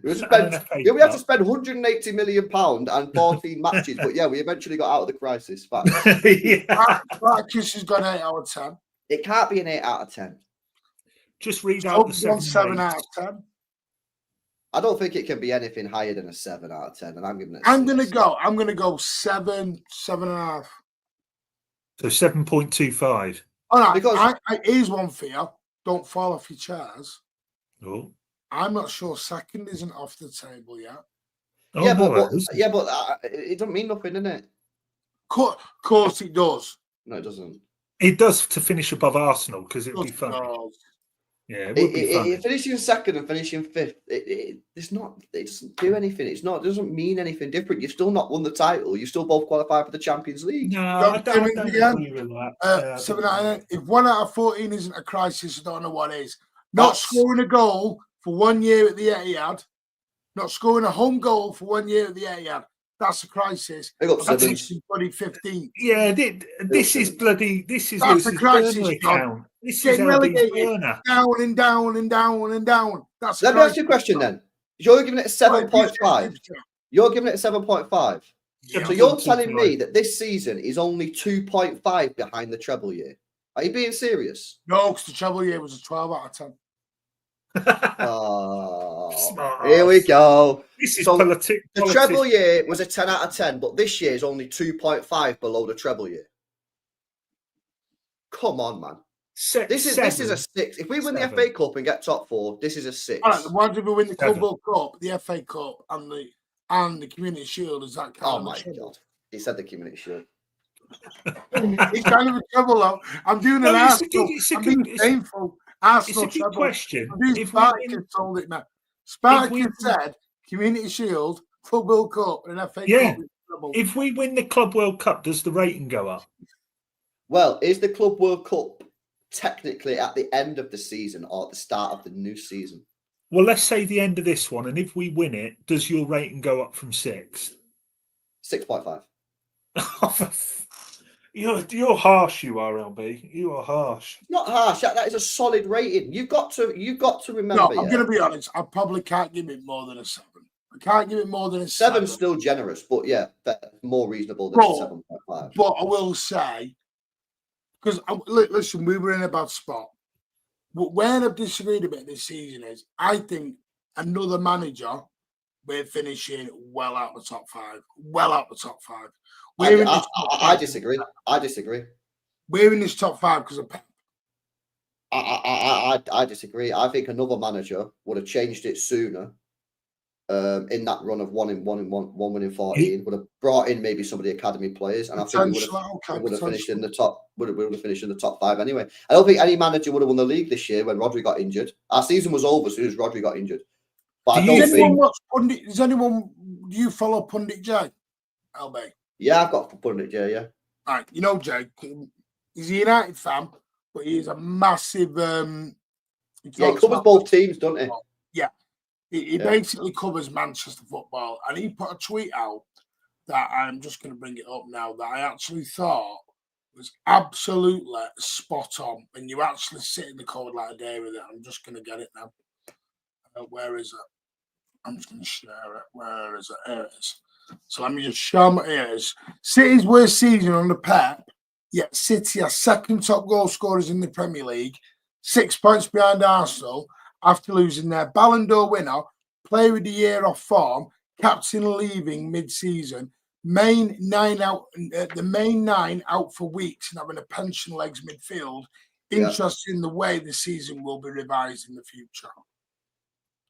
Speaker 3: we have to spend £180 million and 14 matches. But yeah, we eventually got out of the crisis.
Speaker 1: Practice has got 8 out of 10.
Speaker 3: It can't be an 8 out of 10.
Speaker 2: Just read out the
Speaker 1: 7 out of 10.
Speaker 3: I don't think it can be anything higher than a 7 out of 10, and I'm giving it.
Speaker 1: I'm gonna go 7, 7.5.
Speaker 2: So 7.25.
Speaker 1: All right,
Speaker 3: because
Speaker 1: here's one for you. Don't fall off your chairs.
Speaker 2: Oh.
Speaker 1: I'm not sure second isn't off the table yet.
Speaker 2: Oh,
Speaker 3: yeah,
Speaker 2: no,
Speaker 3: but it doesn't mean nothing, doesn't it?
Speaker 1: Of course it does.
Speaker 3: No, it doesn't.
Speaker 2: It does to finish above Arsenal because it'd be fun. Yeah, it would be fun.
Speaker 3: Finishing second and finishing 5th, it doesn't do anything. It doesn't mean anything different. You've still not won the title. You still both qualify for the Champions League.
Speaker 2: No, I don't agree with that.
Speaker 1: 7 out of 10. If 1 out of 14 isn't a crisis, I don't know what is. Not scoring a goal for 1 year at the Etihad. Not scoring a home goal for 1 year at the Etihad. That's a crisis.
Speaker 3: That's
Speaker 1: bloody 15.
Speaker 2: Yeah, this is bloody. This is
Speaker 1: that's a crisis.
Speaker 2: This
Speaker 1: getting
Speaker 2: is
Speaker 1: relegated down and down and down and down. That's.
Speaker 3: Let me ask you a question then. You're giving it a 7.5. You're giving it a 7.5.
Speaker 2: Yeah,
Speaker 3: so you're telling me that this season is only 2.5 behind the treble year. Are you being serious?
Speaker 1: No, because the treble year was a 12 out of 10.
Speaker 3: Here we go.
Speaker 2: This is
Speaker 3: the treble year was a 10 out of 10, but this year is only 2.5 below the treble year. Come on, man. This is a 6. If we win the FA Cup and get top 4, this is a 6.
Speaker 1: All right, why did we win the Club World Cup, the FA Cup, and the Community Shield? Is that kind
Speaker 3: Oh
Speaker 1: of
Speaker 3: my God! He said the Community Shield.
Speaker 1: It's kind of a trouble, though. I'm doing an Arsenal. I'm being painful. Arsenal
Speaker 2: it's a good
Speaker 1: trouble.
Speaker 2: question.
Speaker 1: If Spartacus told it now. Spartacus said Community Shield, Club World Cup, and FA Cup.
Speaker 2: If we win the Club World Cup, does the rating go up?
Speaker 3: Well, is the Club World Cup technically at the end of the season or at the start of the new season?
Speaker 2: Well, let's say the end of this one, and if we win it, does your rating go up from 6?
Speaker 3: 6.5.
Speaker 2: You're harsh, you are, LB. You are harsh.
Speaker 3: Not harsh. That is a solid rating. You've got to remember.
Speaker 1: No, I'm going to be honest. I probably can't give it more than a 7. I can't give it more than a 7.
Speaker 3: 7's still generous, but yeah, more reasonable than 7.5.
Speaker 1: But I will say, because listen, we were in a bad spot. But where I've disagreed a bit this season is, I think another manager, we're finishing well out the top 5. Well out the top 5.
Speaker 3: I disagree.
Speaker 1: We're in this top 5 because of Pep.
Speaker 3: I disagree. I think another manager would have changed it sooner. In that run of one winning 14, would have brought in maybe some of the academy players, and I think we would have finished in the top. Would have finished in the top 5 anyway. I don't think any manager would have won the league this year when Rodri got injured. Our season was over as soon as Rodri got injured. But
Speaker 1: does anyone? Do you follow Pundit J? LB?
Speaker 3: Yeah, I've got Pundit J. Yeah.
Speaker 1: All right, you know J. He's a United fan, but he's a massive.
Speaker 3: He covers both teams, doesn't he?
Speaker 1: Yeah. He basically covers Manchester football, and he put a tweet out that I'm just going to bring it up now that I actually thought was absolutely spot on. And you actually sit in the code like a day with it. I'm just going to get it now. Where is it? I'm just going to share it. Where is it? Here it is. So let me just show my ears. City's worst season under Pep, yet City are second top goal scorers in the Premier League, 6 points behind Arsenal, after losing their Ballon d'Or winner, player of the year off form, captain leaving mid-season, the main 9 out for weeks and having a pension legs midfield. Interested in the way the season will be revised in the future.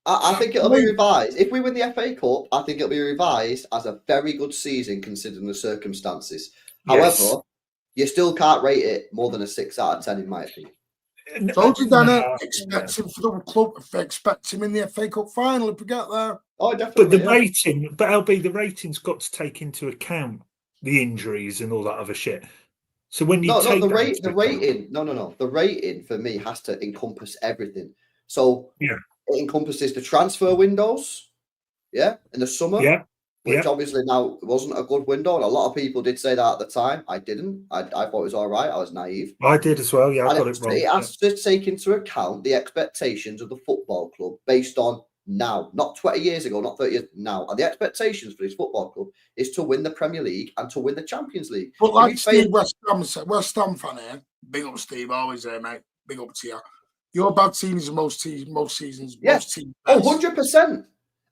Speaker 3: I think it'll be revised. If we win the FA Cup, I think it'll be revised as a very good season considering the circumstances.
Speaker 2: Yes.
Speaker 3: However, you still can't rate it more than a 6 out of 10 in my opinion.
Speaker 1: So did Danny expect him for the club? Expect him in the FA Cup final if we get there?
Speaker 3: Oh, definitely.
Speaker 2: But LB, the rating's got to take into account the injuries and all that other shit. So when you
Speaker 3: the rating for me has to encompass everything. So it encompasses the transfer windows, in the summer, which obviously now wasn't a good window, and a lot of people did say that at the time. I didn't. I thought it was all right. I was naive.
Speaker 2: I did as well. Yeah, I got it wrong.
Speaker 3: It has to take into account the expectations of the football club based on now, not 20 years ago, not 30 years now. And the expectations for this football club is to win the Premier League and to win the Champions League.
Speaker 1: But like Steve West Ham fan here, big up Steve, always there, mate. Big up to you. Your bad seasons, most seasons, most teams.
Speaker 3: 100%.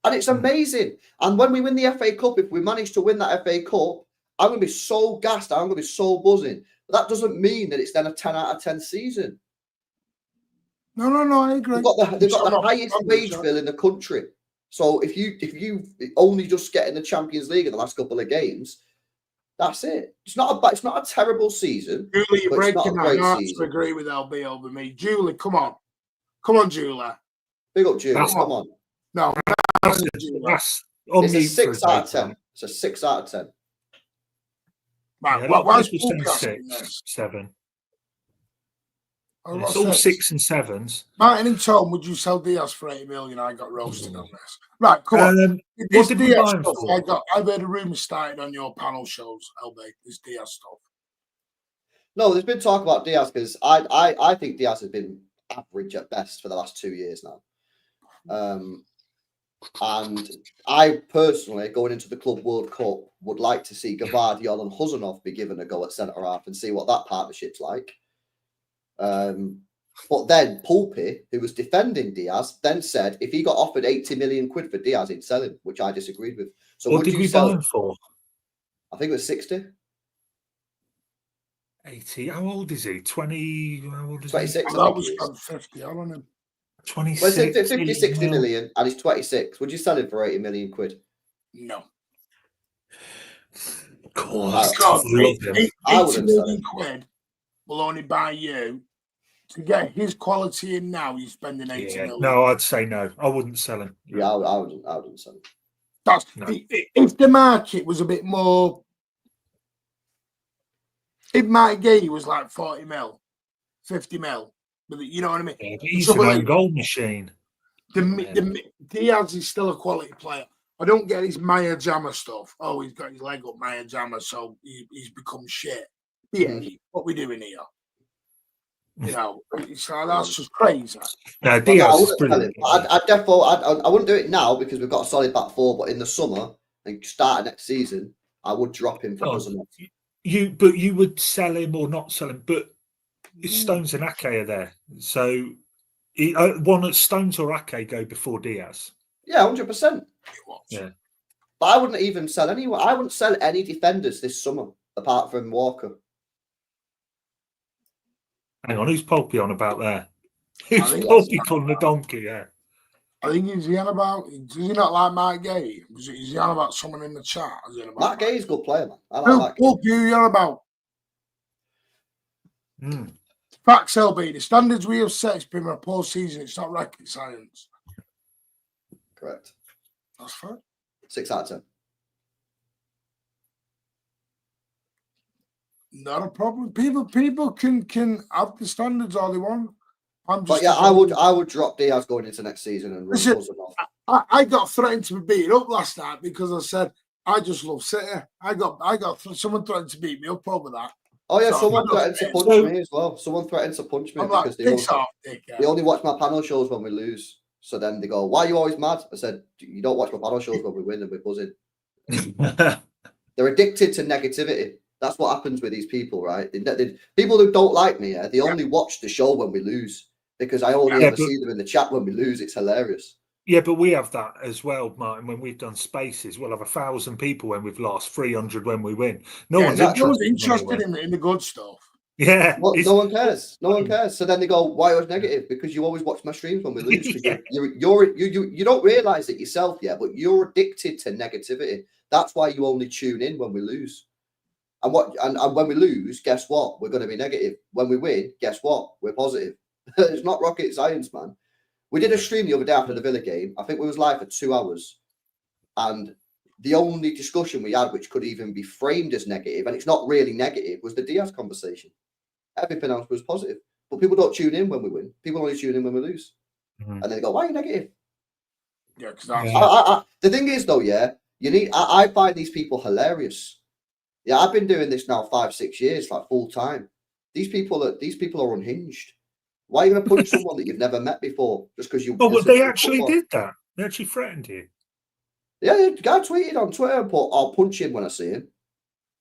Speaker 3: And it's amazing. And when we win the FA Cup, if we manage to win that FA Cup, I'm going to be so gassed. I'm going to be so buzzing. But that doesn't mean that it's then a 10 out of 10 season.
Speaker 1: No, I agree.
Speaker 3: They've got the highest wage bill in the country. So if you only just get in the Champions League in the last couple of games, that's it. It's not a terrible season.
Speaker 1: Julie, you're breaking that. I have to agree with LB over me. Julie, come on, Julie.
Speaker 3: Big up, Julie. Come on.
Speaker 1: No.
Speaker 3: It's a 6 out of 10. It's a 6 out of 10.
Speaker 1: Right, why is
Speaker 2: 6, 7? It's all 6 and 7s.
Speaker 1: Martin and Tom, would you sell Diaz for 80 million? I got roasted on this. Right, come on. This Diaz stuff, I've heard a rumour started on your panel shows, LB, this Diaz stuff.
Speaker 3: No, there's been talk about Diaz because I think Diaz has been average at best for the last 2 years now. And I personally, going into the Club World Cup, would like to see Gvardiol and Huzanov be given a go at centre-half and see what that partnership's like. But then Pulpy, who was defending Diaz, then said if he got offered 80 million quid for Diaz, he'd sell him, which I disagreed with. So
Speaker 2: what did we buy him for?
Speaker 3: I think it was 60.
Speaker 2: 80. How old is he? 20. How old is
Speaker 3: 26.
Speaker 1: I was spent 50 on him.
Speaker 2: he? 26.
Speaker 3: Well, say 50,
Speaker 2: 80
Speaker 3: 60
Speaker 2: mil.
Speaker 3: million, and he's 26. Would you sell him for 80 million quid?
Speaker 1: No.
Speaker 2: God,
Speaker 1: Because
Speaker 2: I love him.
Speaker 1: 80
Speaker 3: wouldn't sell
Speaker 1: million
Speaker 3: him.
Speaker 1: quid will only buy you. To get his quality in now, you're spending 80
Speaker 2: Yeah.
Speaker 1: million.
Speaker 2: No, I'd say no. I wouldn't sell him. No.
Speaker 3: Yeah, I wouldn't sell him.
Speaker 1: That's
Speaker 2: No.
Speaker 1: if the market was a bit more. If Mike Gay was like 40 mil, 50 mil, but you know what I mean?
Speaker 2: Yeah, but he's an own goal machine.
Speaker 1: Diaz is still a quality player. I don't get his Maya Jama stuff. Oh, he's got his leg up Maya Jama, so he's become shit. Yeah, what we doing here? You know, it's like, that's just crazy.
Speaker 2: No,
Speaker 3: I
Speaker 2: Diaz is
Speaker 3: wouldn't sell
Speaker 2: brilliant.
Speaker 3: him. I wouldn't do it now because we've got a solid back four. But in the summer and start of next season, I would drop him for doesn't.
Speaker 2: But you would sell him or not sell him. But Stones and Ake are there, so Stones or Ake go before Diaz.
Speaker 3: Yeah, 100%.
Speaker 2: Yeah,
Speaker 3: but I wouldn't even sell anyone. I wouldn't sell any defenders this summer apart from Walker.
Speaker 2: hang on, who's Pulpy on about there? Who's Pulpy calling a donkey? Yeah,
Speaker 1: I think he's on about. Does he not like Mike Gay? Is he on about someone in the chat? Is he on about
Speaker 3: Matt Gay's a good player, man. I like Matt Gay.
Speaker 1: Who you on about? Facts, LB. The standards we have set has been a poor season. It's not rocket science.
Speaker 3: Correct.
Speaker 1: That's fine.
Speaker 3: 6 out of 10.
Speaker 1: Not a problem. People can have the standards all they want.
Speaker 3: But yeah, I would drop Diaz going into next season and run Cousin off.
Speaker 1: I got threatened to be beaten up last night because I said I just love City. I got someone threatened to beat me up over that.
Speaker 3: Oh yeah,
Speaker 1: So
Speaker 3: someone threatened to punch me as well. Someone threatened to punch me because they only watch my panel shows when we lose. So then they go, "Why are you always mad?" I said, "You don't watch my panel shows when we win and we're buzzing." They're addicted to negativity. That's what happens with these people, right? People who don't like me, they only watch the show when we lose because I only ever see them in the chat when we lose. It's hilarious.
Speaker 2: Yeah, but we have that as well, Martin. When we've done spaces, we'll have 1,000 people when we've lost, 300 when we win. No one's interested
Speaker 1: in the good stuff.
Speaker 2: Yeah,
Speaker 3: well, no one cares. No one cares. So then they go, "Why are you negative?" Because you always watch my streams when we lose. You don't realize it yourself yet, but you're addicted to negativity. That's why you only tune in when we lose. And when we lose, guess what? We're going to be negative. When we win, guess what? We're positive. It's not rocket science, man. We did a stream the other day after the Villa game. I think we was live for 2 hours. And the only discussion we had, which could even be framed as negative, and it's not really negative, was the Diaz conversation. Everything else was positive. But people don't tune in when we win. People only tune in when we lose. And then they go, "Why are you negative?"
Speaker 1: Yeah, because
Speaker 3: the thing is, though, I find these people hilarious. Yeah, I've been doing this now 5-6 years, like full time. These people are unhinged. Why are you going to punch someone that you've never met before just because you?
Speaker 2: Oh, but they actually did that. They actually threatened you.
Speaker 3: Yeah, the guy tweeted on Twitter and put, "I'll punch him when I see him."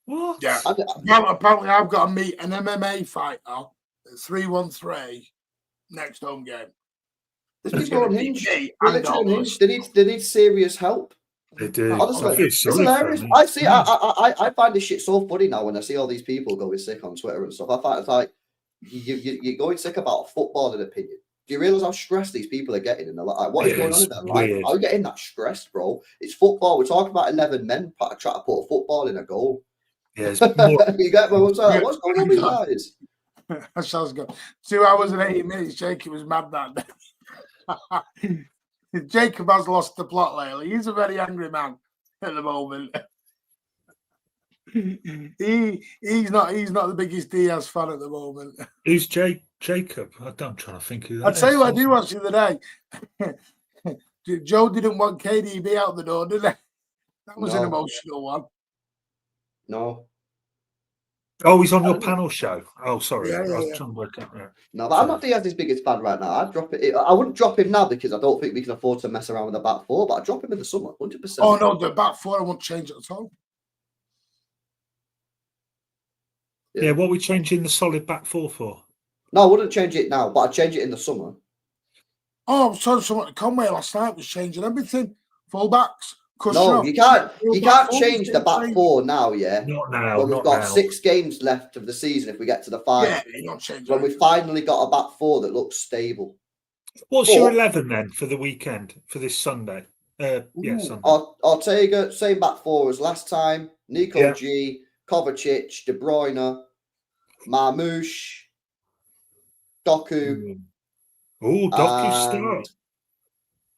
Speaker 2: What?
Speaker 1: Yeah. Apparently, I've got to meet an MMA fighter at 313 next home game.
Speaker 3: These people are unhinged. They need serious help.
Speaker 2: They do.
Speaker 3: Honestly, it's hilarious. I find this shit so funny now when I see all these people going sick on Twitter and stuff. I find it's like you're going sick about a footballing opinion. Do you realise how stressed these people are getting? And like, what is going on in their life? How are you getting that stressed, bro? It's football. We're talking about 11 men trying to put a football in a goal.
Speaker 2: Yeah,
Speaker 3: you get me? What's going on with guys?
Speaker 1: That sounds good. 2 hours and 80 minutes. Jacob was mad that day. Jacob has lost the plot lately. He's a very angry man at the moment. He's not the biggest Diaz fan at the moment.
Speaker 2: Who's Jacob? I'm trying to think who that is.
Speaker 1: I'll tell you what I do watch the other day. Joe didn't want KDB out the door, did he? That was an emotional one.
Speaker 3: No.
Speaker 2: Oh, he's on your panel show. Oh, sorry.
Speaker 1: Yeah.
Speaker 2: I was trying to work out. Yeah.
Speaker 3: No, but I'm not Diaz's biggest fan right now. I'd drop it. I wouldn't drop him now because I don't think we can afford to mess around with the back four, but I'd drop him in the summer, 100%.
Speaker 1: Oh, no, the back four, I won't change it at all.
Speaker 2: Yeah, what are we changing the solid back four for?
Speaker 3: No, I wouldn't change it now, but I'd change it in the summer.
Speaker 1: Oh, I was telling someone at Conway last night was changing everything. Full backs,
Speaker 3: No, you can't. You can't change the back four now. Yeah,
Speaker 2: Not now.
Speaker 3: when we've
Speaker 2: not
Speaker 3: got
Speaker 2: now.
Speaker 3: 6 games left of the season, if we get to the final,
Speaker 1: Yeah, you're not changing.
Speaker 3: when we finally got a back four that looks stable.
Speaker 2: What's your 11 then for the weekend, for this Sunday? Sunday.
Speaker 3: Ortega, same back four as last time. Nico
Speaker 2: Yeah.
Speaker 3: G, Kovacic, De Bruyne, Marmouche, Doku.
Speaker 2: Oh, Doku
Speaker 3: and
Speaker 2: start.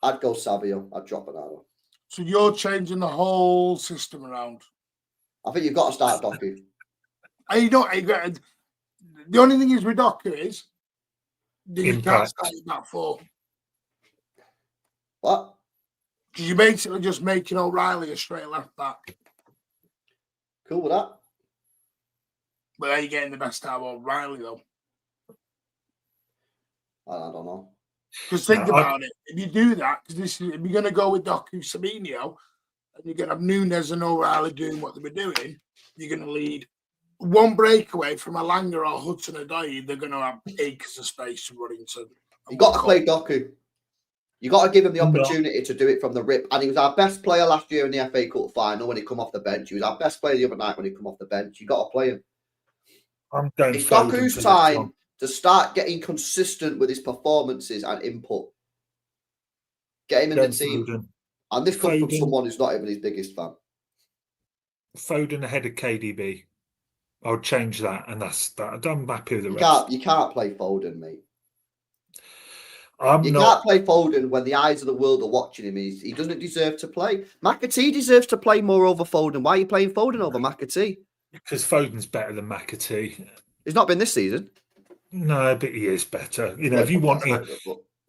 Speaker 3: I'd go Savio. I'd drop Bernardo.
Speaker 1: So you're changing the whole system around.
Speaker 3: I think you've got to start Doku.
Speaker 1: The only thing is with Doku is you can't
Speaker 2: Impact.
Speaker 1: start with that four.
Speaker 3: What?
Speaker 1: Because you're basically just making O'Reilly a straight left back.
Speaker 3: Cool with that?
Speaker 1: But are you getting the best out of O'Reilly though?
Speaker 3: I don't know.
Speaker 1: Because think about it. If you do that, if you're going to go with Doku Sabinho, and you're going to have Nunes and O'Reilly doing what they were doing, you're going to lead one breakaway from Alanga or Hudson-Odoi. They're going to have acres of space to run into.
Speaker 3: You've got to play Doku. You got to give him the opportunity to do it from the rip. And he was our best player last year in the FA Cup final when he come off the bench. He was our best player the other night when he come off the bench. You got to play him.
Speaker 2: I'm going.
Speaker 3: It's Doku's time to start getting consistent with his performances and input. Get him in the team.
Speaker 2: Foden.
Speaker 3: And this comes from someone who's not even his biggest fan.
Speaker 2: Foden ahead of KDB. I'll change that, and that's that. I'm happy with the rest.
Speaker 3: You can't play Foden, mate.
Speaker 2: You
Speaker 3: can't play Foden when the eyes of the world are watching him. He doesn't deserve to play. McAtee deserves to play more over Foden. Why are you playing Foden over McAtee?
Speaker 2: Because Foden's better than McAtee.
Speaker 3: He's not been this season.
Speaker 2: No, but he is better. You know, if you want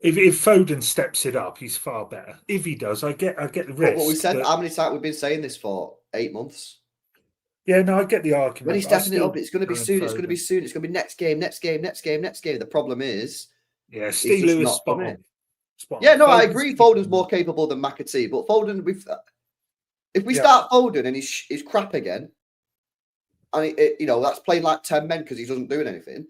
Speaker 2: if Foden steps it up, he's far better. If he does, I get the risk.
Speaker 3: What we said, how many times we've been saying this for? 8 months.
Speaker 2: Yeah, no, I get the argument.
Speaker 3: When he's stepping it up, it's going to be soon. It's going to be soon. It's going to be next game. The problem is,
Speaker 2: Steve Lewis spot on.
Speaker 3: Yeah, no, I agree. Foden's more capable than McAtee, but Foden, if we start Foden and he's crap again, and that's playing like 10 men because he doesn't do anything,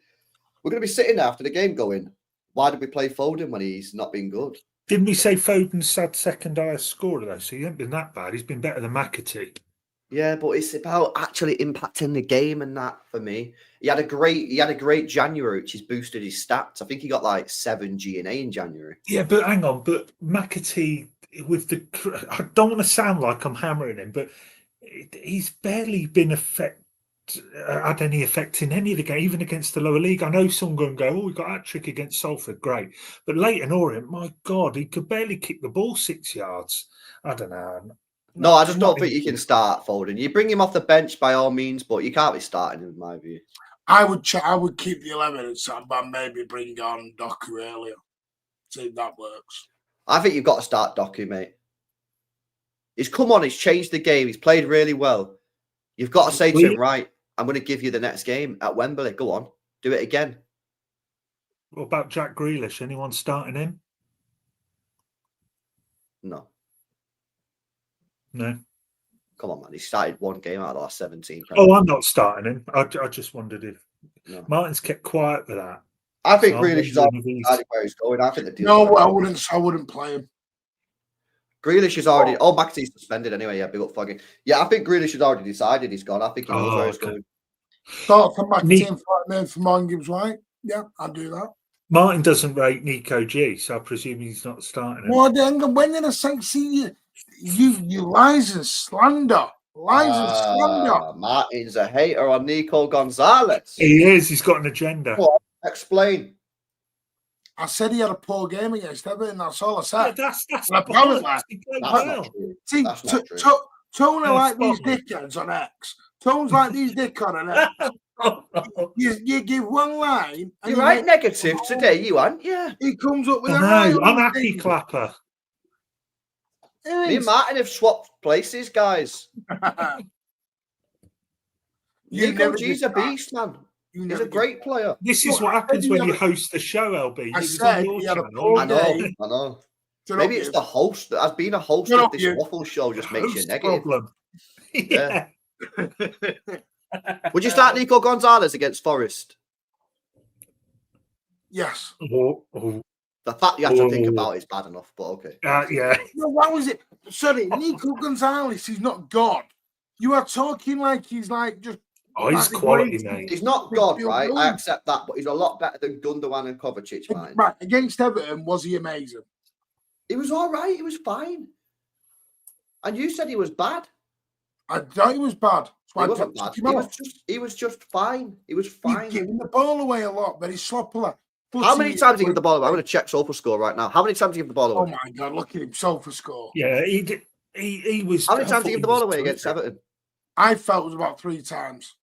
Speaker 3: we're going to be sitting there after the game going, why did we play Foden when he's not been good?
Speaker 2: Didn't we say Foden's had second highest scorer though? So he hasn't been that bad. He's been better than McAtee. Yeah,
Speaker 3: but it's about actually impacting the game and that for me. He had a great January, which has boosted his stats. I think he got like 7 G&A in January.
Speaker 2: Yeah, but hang on, but McAtee I don't want to sound like I'm hammering him, but he's barely been had any effect in any of the game, even against the lower league. I know some going to go, we got a trick against Salford, great. But Leighton Orient, my God, he could barely kick the ball 6 yards. I don't know.
Speaker 3: No, I just don't think you can start Foden. You bring him off the bench by all means, but you can't be starting him, in my view.
Speaker 1: I would keep the 11 and but maybe bring on Doku earlier. See if that works.
Speaker 3: I think you've got to start Doku, mate. He's come on, he's changed the game, he's played really well. You've got to say to him, right, I'm going to give you the next game at Wembley. Go on, do it again.
Speaker 2: What about Jack Grealish? Anyone starting him?
Speaker 3: No.
Speaker 2: Come
Speaker 3: on, man. He started one game out of the last 17.
Speaker 2: Oh, I'm not starting him. I just wondered if Martin's kept quiet for that.
Speaker 3: I think Grealish is already where he's going. I think the deal.
Speaker 1: No, I wouldn't play him.
Speaker 3: Grealish is already. Oh, McAtee's suspended anyway. Yeah, big up fucking. Yeah, I think Grealish has already decided he's gone. I think he knows where he's going.
Speaker 1: Start for McAtee and fight for Martin Gibbs-White. Yeah, I'll do that.
Speaker 2: Martin doesn't rate Nico G, so I presume he's not starting him.
Speaker 1: Well, then when did I see you lies and slander?
Speaker 3: Martin's a hater on Nico Gonzalez.
Speaker 2: He is. He's got an agenda.
Speaker 3: Well, explain.
Speaker 1: I said he had a poor game against Everton. That's all I said.
Speaker 2: Yeah, that's
Speaker 1: not true. See, Tony like these dickheads on X. Tone's like these dickheads on X. You give one line.
Speaker 3: And you're right negative today, you aren't? Yeah.
Speaker 1: He comes up with
Speaker 2: a line. I'm happy clapper.
Speaker 3: Me and Martin have swapped places, guys. Nico G's a beast, man. He's a great player.
Speaker 2: This is what happens when you host the show, LB.
Speaker 1: I said he had a poor game.
Speaker 3: I know. Maybe it's the host that has been a host of this Waffle show just makes you negative. Problem.
Speaker 2: Yeah.
Speaker 3: Would you start Nico Gonzalez against Forest?
Speaker 1: Yes.
Speaker 3: For The fact you have to think about it's bad enough, but okay.
Speaker 2: Yeah.
Speaker 1: No, what was it? Sorry, Nico Gonzalez is not God. You are talking like he's like just.
Speaker 2: Oh, he's quality, mate.
Speaker 3: He's not God, right? I accept that, but he's a lot better than Gundogan and Kovacic, man.
Speaker 1: Right, against Everton, was he amazing?
Speaker 3: He was all right. He was fine. And you said he was bad.
Speaker 1: I thought he was bad.
Speaker 3: He wasn't bad. He was just fine. He was fine.
Speaker 1: He's giving the ball away a lot, very sloppily.
Speaker 3: How many times did he give the ball away? I'm going to check SofaScore right now. How many times did he give the ball away?
Speaker 1: Oh my God, look at him, SofaScore.
Speaker 2: Yeah, he did. He was.
Speaker 3: How many times did he give the ball away against Everton?
Speaker 1: I felt it was about 3 times.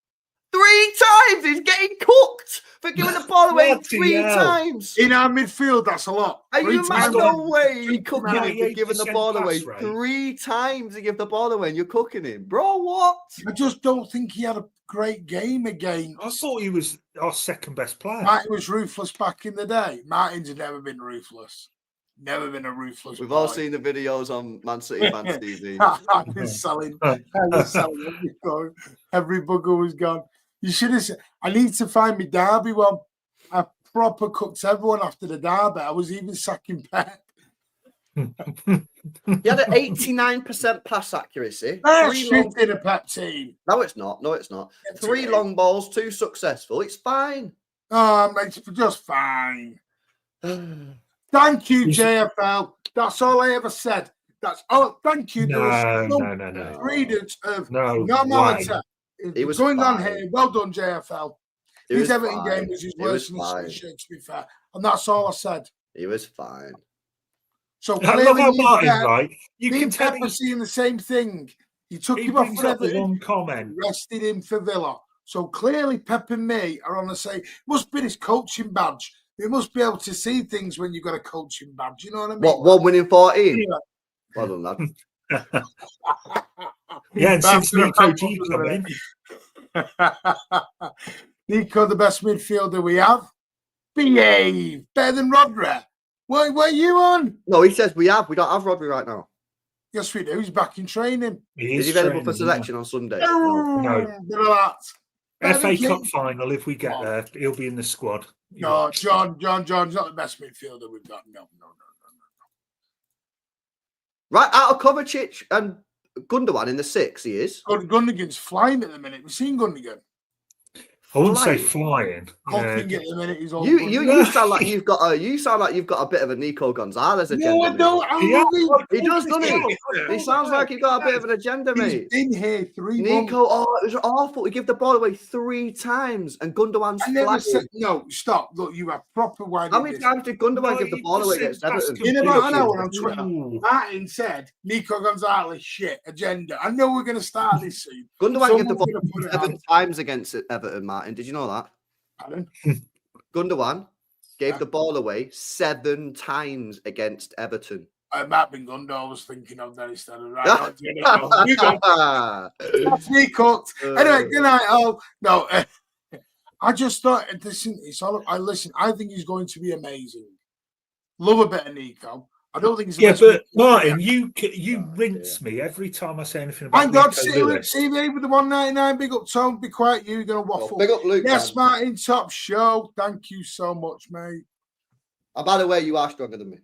Speaker 3: 3 times! He's getting cooked for giving the ball away 3 times.
Speaker 1: In our midfield, that's a lot.
Speaker 3: Are you mad? No way! You're cooking him for
Speaker 2: 98%
Speaker 3: giving the ball away
Speaker 2: pass rate.
Speaker 3: 3 times. He give the ball away, and you're cooking him, bro. What?
Speaker 1: I just don't think he had a great game again.
Speaker 2: I thought he was our second best player.
Speaker 1: Martin was ruthless back in the day. Martin's never been ruthless. Never been a ruthless.
Speaker 3: We've all seen the videos on Man City fans TV.
Speaker 1: I was selling every bugger was gone. You should have said, I need to find me derby one. I proper cooked everyone after the derby. I was even sacking Pep.
Speaker 3: He had an 89% pass accuracy.
Speaker 1: That's shit in a Pep team.
Speaker 3: No, it's not. No, it's not. 3 long balls, 2 successful. It's fine.
Speaker 1: Oh, it's just fine. Thank you, JFL. That's all I ever said. That's all. Thank you.
Speaker 2: No.
Speaker 1: Credence of
Speaker 2: No.
Speaker 1: normality.
Speaker 3: He was
Speaker 1: going
Speaker 3: fine.
Speaker 1: on here. Well done, JFL. His Everton game was his worst in his shit, to be fair. And that's all I said.
Speaker 3: He was fine.
Speaker 1: So
Speaker 2: I love how Martin, right? You
Speaker 1: me
Speaker 2: can
Speaker 1: and
Speaker 2: tell
Speaker 1: Pep are seeing the same thing. He took
Speaker 2: he
Speaker 1: him off
Speaker 2: brings
Speaker 1: for
Speaker 2: up the
Speaker 1: Everton,
Speaker 2: one comment.
Speaker 1: rested him for Villa. So clearly Pep and me are on the same. Must be his coaching badge. You must be able to see things when you've got a coaching badge. You know what I mean?
Speaker 3: What, 1 winning 14?
Speaker 1: Yeah.
Speaker 3: Well done, lad.
Speaker 2: Yeah, and since Nico G come in.
Speaker 1: Nico, the best midfielder we have. Behave. Better than Rodri. What are you on?
Speaker 3: No, he says we don't have Rodri right now.
Speaker 1: Yes, we do. He's back in training.
Speaker 3: Is he available for selection on Sunday?
Speaker 2: No.
Speaker 1: Bit of that.
Speaker 2: FA Cup final, if we get there, he'll be in the squad.
Speaker 1: No, John's not the best midfielder we've got. No.
Speaker 3: Right, out of Kovacic and Gundogan in the 6, he is.
Speaker 1: Gundogan's flying at the minute. We've seen Gundogan.
Speaker 2: I wouldn't say flying.
Speaker 1: Coughing at the minute. He's all
Speaker 3: You sound like you've got a bit of a Nico Gonzalez agenda.
Speaker 1: No, I don't.
Speaker 3: He does, doesn't he? He sounds like you've got a bit of an agenda, mate.
Speaker 1: He's been here 3 months.
Speaker 3: Nico, it was awful. He gave the ball away 3 times, and Gundogan's
Speaker 1: I never said
Speaker 3: flagging.
Speaker 1: no. Stop. Look, you have proper wine.
Speaker 3: How many times did Gundogan give the ball away against Everton?
Speaker 1: In about an hour on Twitter, Martin said Nico Gonzalez shit agenda. I know we're going to start this soon.
Speaker 3: Gundogan gave the ball 7 times against Everton, Martin. Did you know that?
Speaker 1: Pardon?
Speaker 3: Gundogan gave the ball away 7 times against Everton.
Speaker 1: It might have been Gundo I was thinking of that instead of right. That's me cooked. Anyway, good night. Oh no, I just thought listen. It's all. I think he's going to be amazing. Love a bit of Nico. I don't think he's.
Speaker 2: But Martin, you rinse me every time I say anything about.
Speaker 1: Thank God, see me with the 199. Big up, Tom. Be quiet. You're gonna waffle.
Speaker 3: Big up, Luke.
Speaker 1: Yes, man. Martin. Top show. Thank you so much, mate.
Speaker 3: And by the way, you are stronger than me.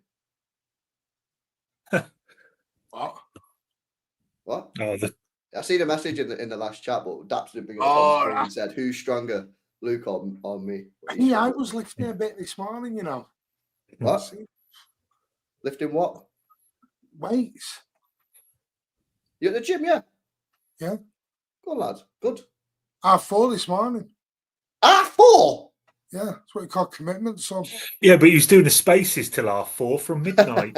Speaker 3: What?
Speaker 2: Oh,
Speaker 3: I see the message in the last chat, but Daps didn't bring it up.
Speaker 1: Oh,
Speaker 3: He said, "Who's stronger, Luke or me?"
Speaker 1: Yeah, I was lifting a bit this morning. You know.
Speaker 3: What? Lifting what?
Speaker 1: Weights.
Speaker 3: You at the gym, yeah?
Speaker 1: Yeah.
Speaker 3: Good, lads. Good.
Speaker 1: 4 this morning.
Speaker 3: 4?
Speaker 1: Yeah, that's what you call commitment, son.
Speaker 2: Yeah, but he's doing the spaces till 4:30 from midnight.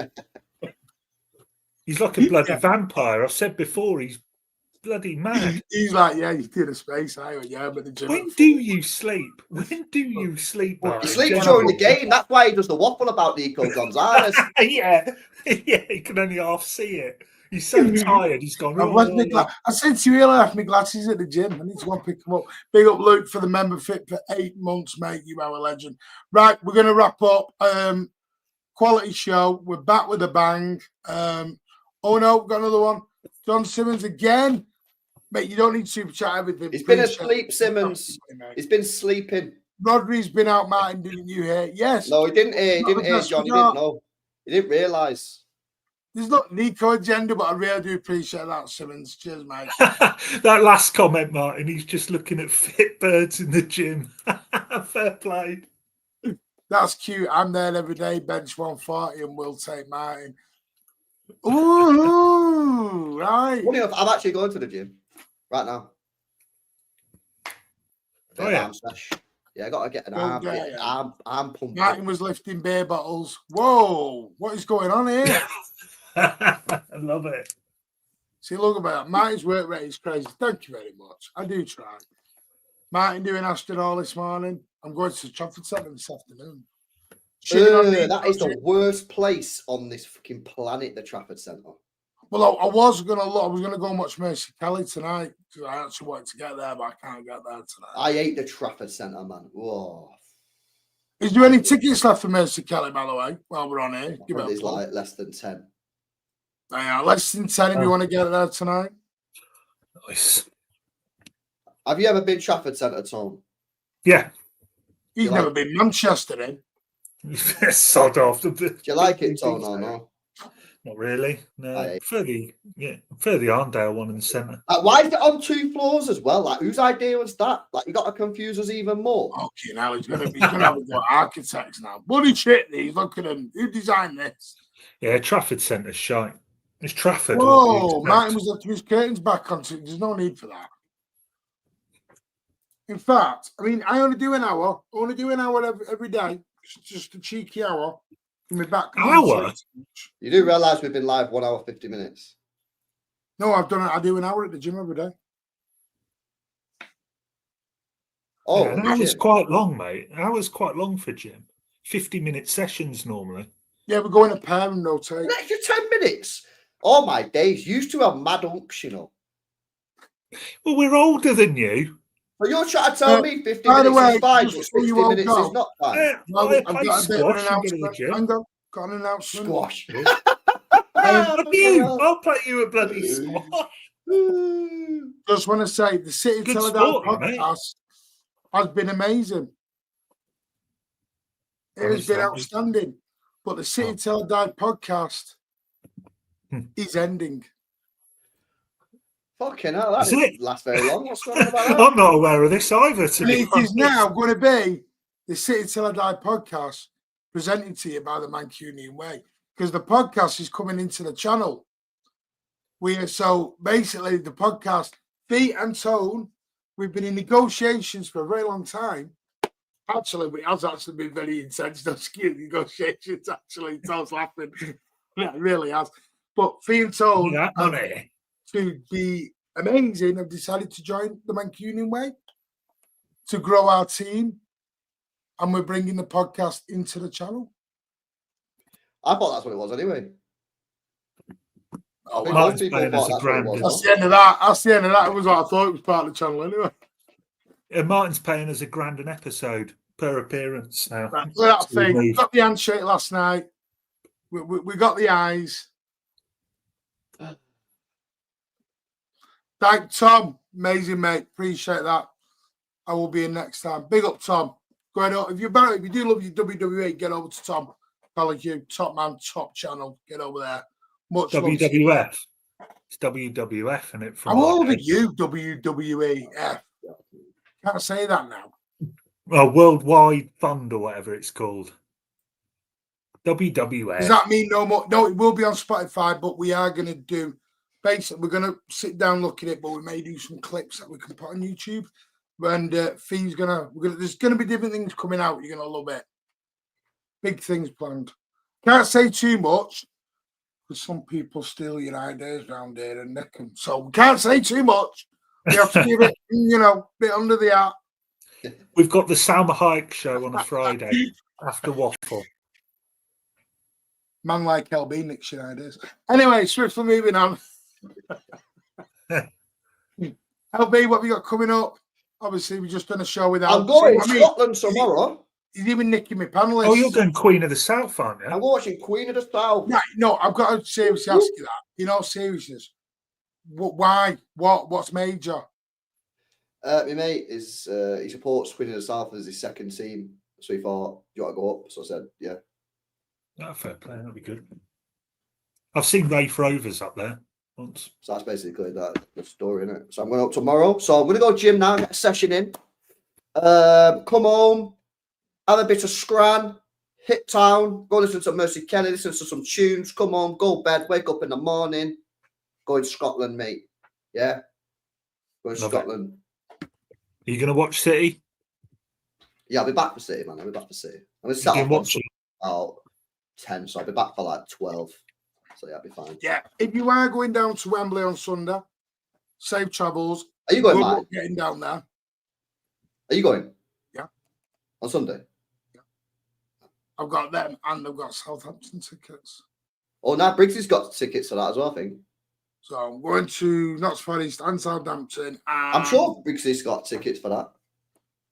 Speaker 2: He's like a bloody vampire. I've said before, he's bloody mad.
Speaker 1: He's like, yeah, you did a space, but the gym.
Speaker 2: When do you sleep? When do you sleep?
Speaker 3: He sleeps during the game. That's why he does the waffle about Nico Gonzalez.
Speaker 2: yeah, he can only half see it. He's so tired. He's gone.
Speaker 1: I said to you earlier, I left my glasses at the gym. I need to go and pick them up. Big up, Luke, for the membership for 8 months, mate. You are a legend. Right, we're going to wrap up. Quality show. We're back with a bang. Oh no, got another one. John Simmons again. Mate, you don't need super chat everything.
Speaker 3: He's been asleep, Simmons. He's been sleeping.
Speaker 1: Rodri's been out, Martin, didn't you hear? Yes.
Speaker 3: No, he didn't hear. He
Speaker 1: Not
Speaker 3: didn't
Speaker 1: the
Speaker 3: hear,
Speaker 1: best
Speaker 3: John. He
Speaker 1: result.
Speaker 3: didn't know. He didn't realise.
Speaker 1: There's not Nico agenda, but I really do appreciate that, Simmons. Cheers, mate.
Speaker 2: That last comment, Martin, he's just looking at fit birds in the gym. Fair play.
Speaker 1: That's cute. I'm there every day, bench 140, and we'll take Martin. Ooh, right.
Speaker 3: Funny enough, I'm actually going to the gym right now.
Speaker 2: Oh, yeah.
Speaker 3: Arm smash. Yeah, I got to get an
Speaker 1: Go
Speaker 3: arm.
Speaker 1: get it.
Speaker 3: Arm pumping.
Speaker 1: Martin was lifting beer bottles. Whoa, what is going on here?
Speaker 2: I love it.
Speaker 1: See, look about that. Martin's work rate is crazy. Thank you very much. I do try. Martin doing Aston Hall this morning. I'm going to the Trafford Centre this afternoon.
Speaker 3: That is the worst place on this fucking planet, the Trafford Centre.
Speaker 1: Well, I was going to look. I was going to go and watch Mercy Kelly tonight because I actually wanted to get there, but I can't get there tonight.
Speaker 3: I hate the Trafford Centre, man. Whoa.
Speaker 1: Is there any tickets left for Mercy Kelly, by the way, while we're on here? Give it
Speaker 3: There's
Speaker 1: a plug.
Speaker 3: like less than 10.
Speaker 1: Yeah, less than 10 if you want to get there tonight.
Speaker 2: Nice.
Speaker 3: Have you ever been Trafford Centre, Tom?
Speaker 2: Yeah.
Speaker 1: He's
Speaker 3: You
Speaker 1: never
Speaker 3: like-
Speaker 1: been Manchester in.
Speaker 2: Sod off.
Speaker 3: Do you like it, Tom, or no?
Speaker 2: Not really. No.
Speaker 3: Aye.
Speaker 2: Prefer the Arndale one in the centre.
Speaker 3: Why is it on 2 floors as well? Like, whose idea was that? Like, you got to confuse us even more.
Speaker 1: Okay, now he's gonna have a go at architects now. Bloody shit, these. Look at him. Who designed this?
Speaker 2: Yeah, Trafford Centre's shite. It's Trafford.
Speaker 1: Whoa, Martin was lifting his curtains back onto it. There's no need for that. In fact, I mean, I only do an hour. I only do an hour every day. It's just a cheeky hour. And we're back.
Speaker 2: Hour?
Speaker 3: You do realise we've been live 1 hour, 50 minutes.
Speaker 1: No, I've done it. I do an hour at the gym every day.
Speaker 3: Oh,
Speaker 2: yeah, an hour's quite long, mate. An hour's quite long for gym. 50-minute sessions normally.
Speaker 1: Yeah, we're going to pair and rotate.
Speaker 3: An extra 10 minutes. Oh, my days. You used to have mad hunks, you know.
Speaker 2: Well, we're older than you.
Speaker 3: But you're trying to tell me 50
Speaker 1: by the
Speaker 3: minutes
Speaker 1: way,
Speaker 3: is fine,
Speaker 1: just
Speaker 3: but
Speaker 1: before
Speaker 3: 60
Speaker 1: you all
Speaker 3: minutes
Speaker 1: go,
Speaker 3: is not fine.
Speaker 1: Well,
Speaker 2: I
Speaker 1: I've
Speaker 2: play
Speaker 1: got a bit of an
Speaker 2: squash and go to the
Speaker 1: announcement.
Speaker 2: gym.
Speaker 1: Hang on. Got an announcement.
Speaker 3: Squash.
Speaker 2: I'll play you a bloody squash.
Speaker 1: Just want to say the City
Speaker 2: Good
Speaker 1: Teledown
Speaker 2: sport, mate.
Speaker 1: podcast has been amazing. It has been outstanding. But the City Teledown podcast is ending.
Speaker 3: Fucking hell, that
Speaker 2: Is
Speaker 3: didn't
Speaker 2: it?
Speaker 3: last very long. What's going on about that?
Speaker 2: I'm not aware of this either. To
Speaker 1: And
Speaker 2: be
Speaker 1: it is
Speaker 2: honest.
Speaker 1: now going to be the City Teledown podcast presented to you by the Mancunian Way, because the podcast is coming into the channel. So basically the podcast, Feet and Tone, we've been in negotiations for a very long time. Actually, it has actually been very intense. Those negotiations, actually. Tone's laughing. Yeah, it really has. But Feet and Tone,
Speaker 2: That money.
Speaker 1: to be amazing, have decided to join the Mancunian Way to grow our team. And we're bringing the podcast into the channel.
Speaker 3: I thought that's what it was anyway.
Speaker 1: Oh,
Speaker 3: think
Speaker 1: well,
Speaker 3: most people
Speaker 2: Martin's
Speaker 3: thought
Speaker 2: paying
Speaker 3: that's what it
Speaker 2: us a
Speaker 3: was.
Speaker 1: that's the end of that. That's the end of that. It was what I thought it was part of the channel anyway.
Speaker 2: Martin's paying us £1,000 an episode per appearance now.
Speaker 1: Right, look at that
Speaker 2: So we
Speaker 1: thing.
Speaker 2: need-
Speaker 1: Got the handshake last night. We got the eyes. Thank Tom. Amazing, mate. Appreciate that. I will be in next time. Big up, Tom. Go ahead. If you do love your WWE, get over to Tom. You top man, top channel. Get over there. Much love to you.
Speaker 2: WWF. It's WWF, isn't it?
Speaker 1: How old are you, WWE? Can't say that now.
Speaker 2: Well, Worldwide Fund or whatever it's called. WWF.
Speaker 1: Does that mean no more? No, it will be on Spotify, but we are going to do, basically, we're going to sit down, look at it, but we may do some clips that we can put on YouTube. And Fee's there's going to be different things coming out. You're going to love it. Big things planned. Can't say too much because some people steal your ideas around here and nick them. So we can't say too much. We have to give it, bit under the hat.
Speaker 2: We've got the Salma Hayek show on a Friday after Waffle.
Speaker 1: Man like LB nicks your ideas. Anyway, swiftly moving on. LB, what have you got coming up? Obviously, we just done a show with
Speaker 3: I'm going to Scotland tomorrow.
Speaker 1: He's even nicking my panelists.
Speaker 2: Oh, you're going Queen of the South, aren't you?
Speaker 3: I'm watching Queen of the South.
Speaker 1: Right, no, I've got to seriously ask you that. In all seriousness, why? What's major?
Speaker 3: My mate is he supports Queen of the South as his second team, so he thought, "Do you want to go up?" So I said, "Yeah."
Speaker 2: Oh, fair play. That'd be good. I've seen Rafe Rovers up there once.
Speaker 3: So that's basically the story, isn't it? So I'm going up tomorrow. So I'm going to go gym now, get a session in. Come home, have a bit of scran, hit town, go listen to Mercy Kelly, listen to some tunes, come home, go bed, wake up in the morning, go in Scotland, mate. Yeah? Go in
Speaker 2: Love
Speaker 3: Scotland.
Speaker 2: Are you going to watch City?
Speaker 3: Yeah, I'll be back for City, man. I'll be back for City. I'm going to
Speaker 2: You
Speaker 3: set
Speaker 2: can
Speaker 3: off
Speaker 2: watch
Speaker 3: on
Speaker 2: it.
Speaker 3: about 10, so I'll be back for like 12. So yeah, I'll be fine.
Speaker 1: Yeah, if you are going down to Wembley on Sunday, safe travels.
Speaker 3: Are you going,
Speaker 1: Good
Speaker 3: Mike?
Speaker 1: luck getting down there.
Speaker 3: Are you going?
Speaker 1: Yeah.
Speaker 3: On Sunday?
Speaker 1: Yeah. I've got them and I've got Southampton tickets.
Speaker 3: Oh, now Briggsy's got tickets for that as well, I think.
Speaker 1: So I'm going to Notts Forest and Southampton. And
Speaker 3: I'm sure Briggsy's got tickets for that.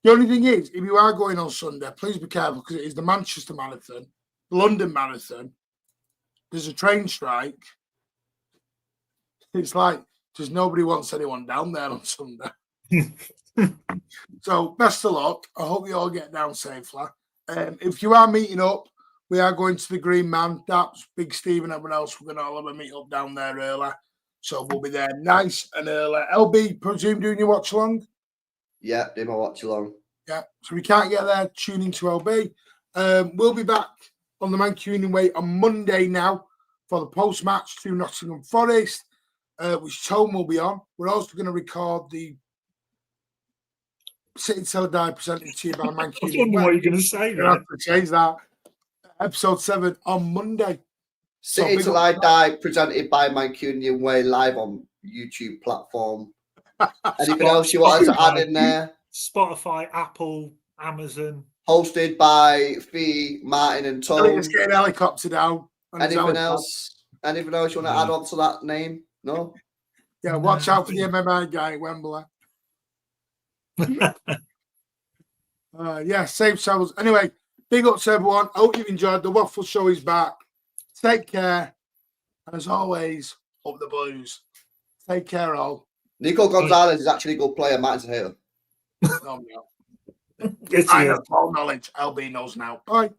Speaker 1: the only thing is, if you are going on Sunday, please be careful because it is the Manchester Marathon, the London Marathon. There's a train strike. It's like just nobody wants anyone down there on Sunday. So best of luck. I hope you all get down safely. If you are meeting up, we are going to the Green Man. That's Big Steve and everyone else. We're going to all have a meet up down there early. So we'll be there nice and early. LB, presume doing your watch along?
Speaker 3: Yeah, do my watch along.
Speaker 1: Yeah. So we can't get there, tune into LB. We'll be back on the Mancunian way on Monday now for the post-match to Nottingham Forest, which Tom will be on. We're also going to record the City Till I Die presented to you by
Speaker 2: I
Speaker 1: Mancunian
Speaker 2: don't know
Speaker 1: Way.
Speaker 2: what you're going to say
Speaker 1: We're going to
Speaker 2: there.
Speaker 1: have to change that. Episode 7 on Monday.
Speaker 3: City
Speaker 1: big
Speaker 3: Till
Speaker 1: up
Speaker 3: I
Speaker 1: to
Speaker 3: Die, presented by Mancunian Way, live on YouTube platform. Anything else you wanted to add in there?
Speaker 2: Spotify, Apple, Amazon.
Speaker 3: Hosted by Fee, Martin, and
Speaker 1: I think
Speaker 3: Tom.
Speaker 1: it's getting a helicopter down. on his
Speaker 3: Anything
Speaker 1: helipad.
Speaker 3: else? Anything else you want to add on to that name? No?
Speaker 1: Yeah, watch out for the MMA guy at Wembley. Yeah, safe travels. Anyway, big up to everyone. I hope you've enjoyed. The Waffle Show is back. Take care. And as always, up the Blues. Take care, all.
Speaker 3: Nico Gonzalez is actually a good player. Martin's a hater.
Speaker 1: No.
Speaker 2: Yes,
Speaker 1: I
Speaker 2: he is.
Speaker 1: have all knowledge. LB knows now. Bye.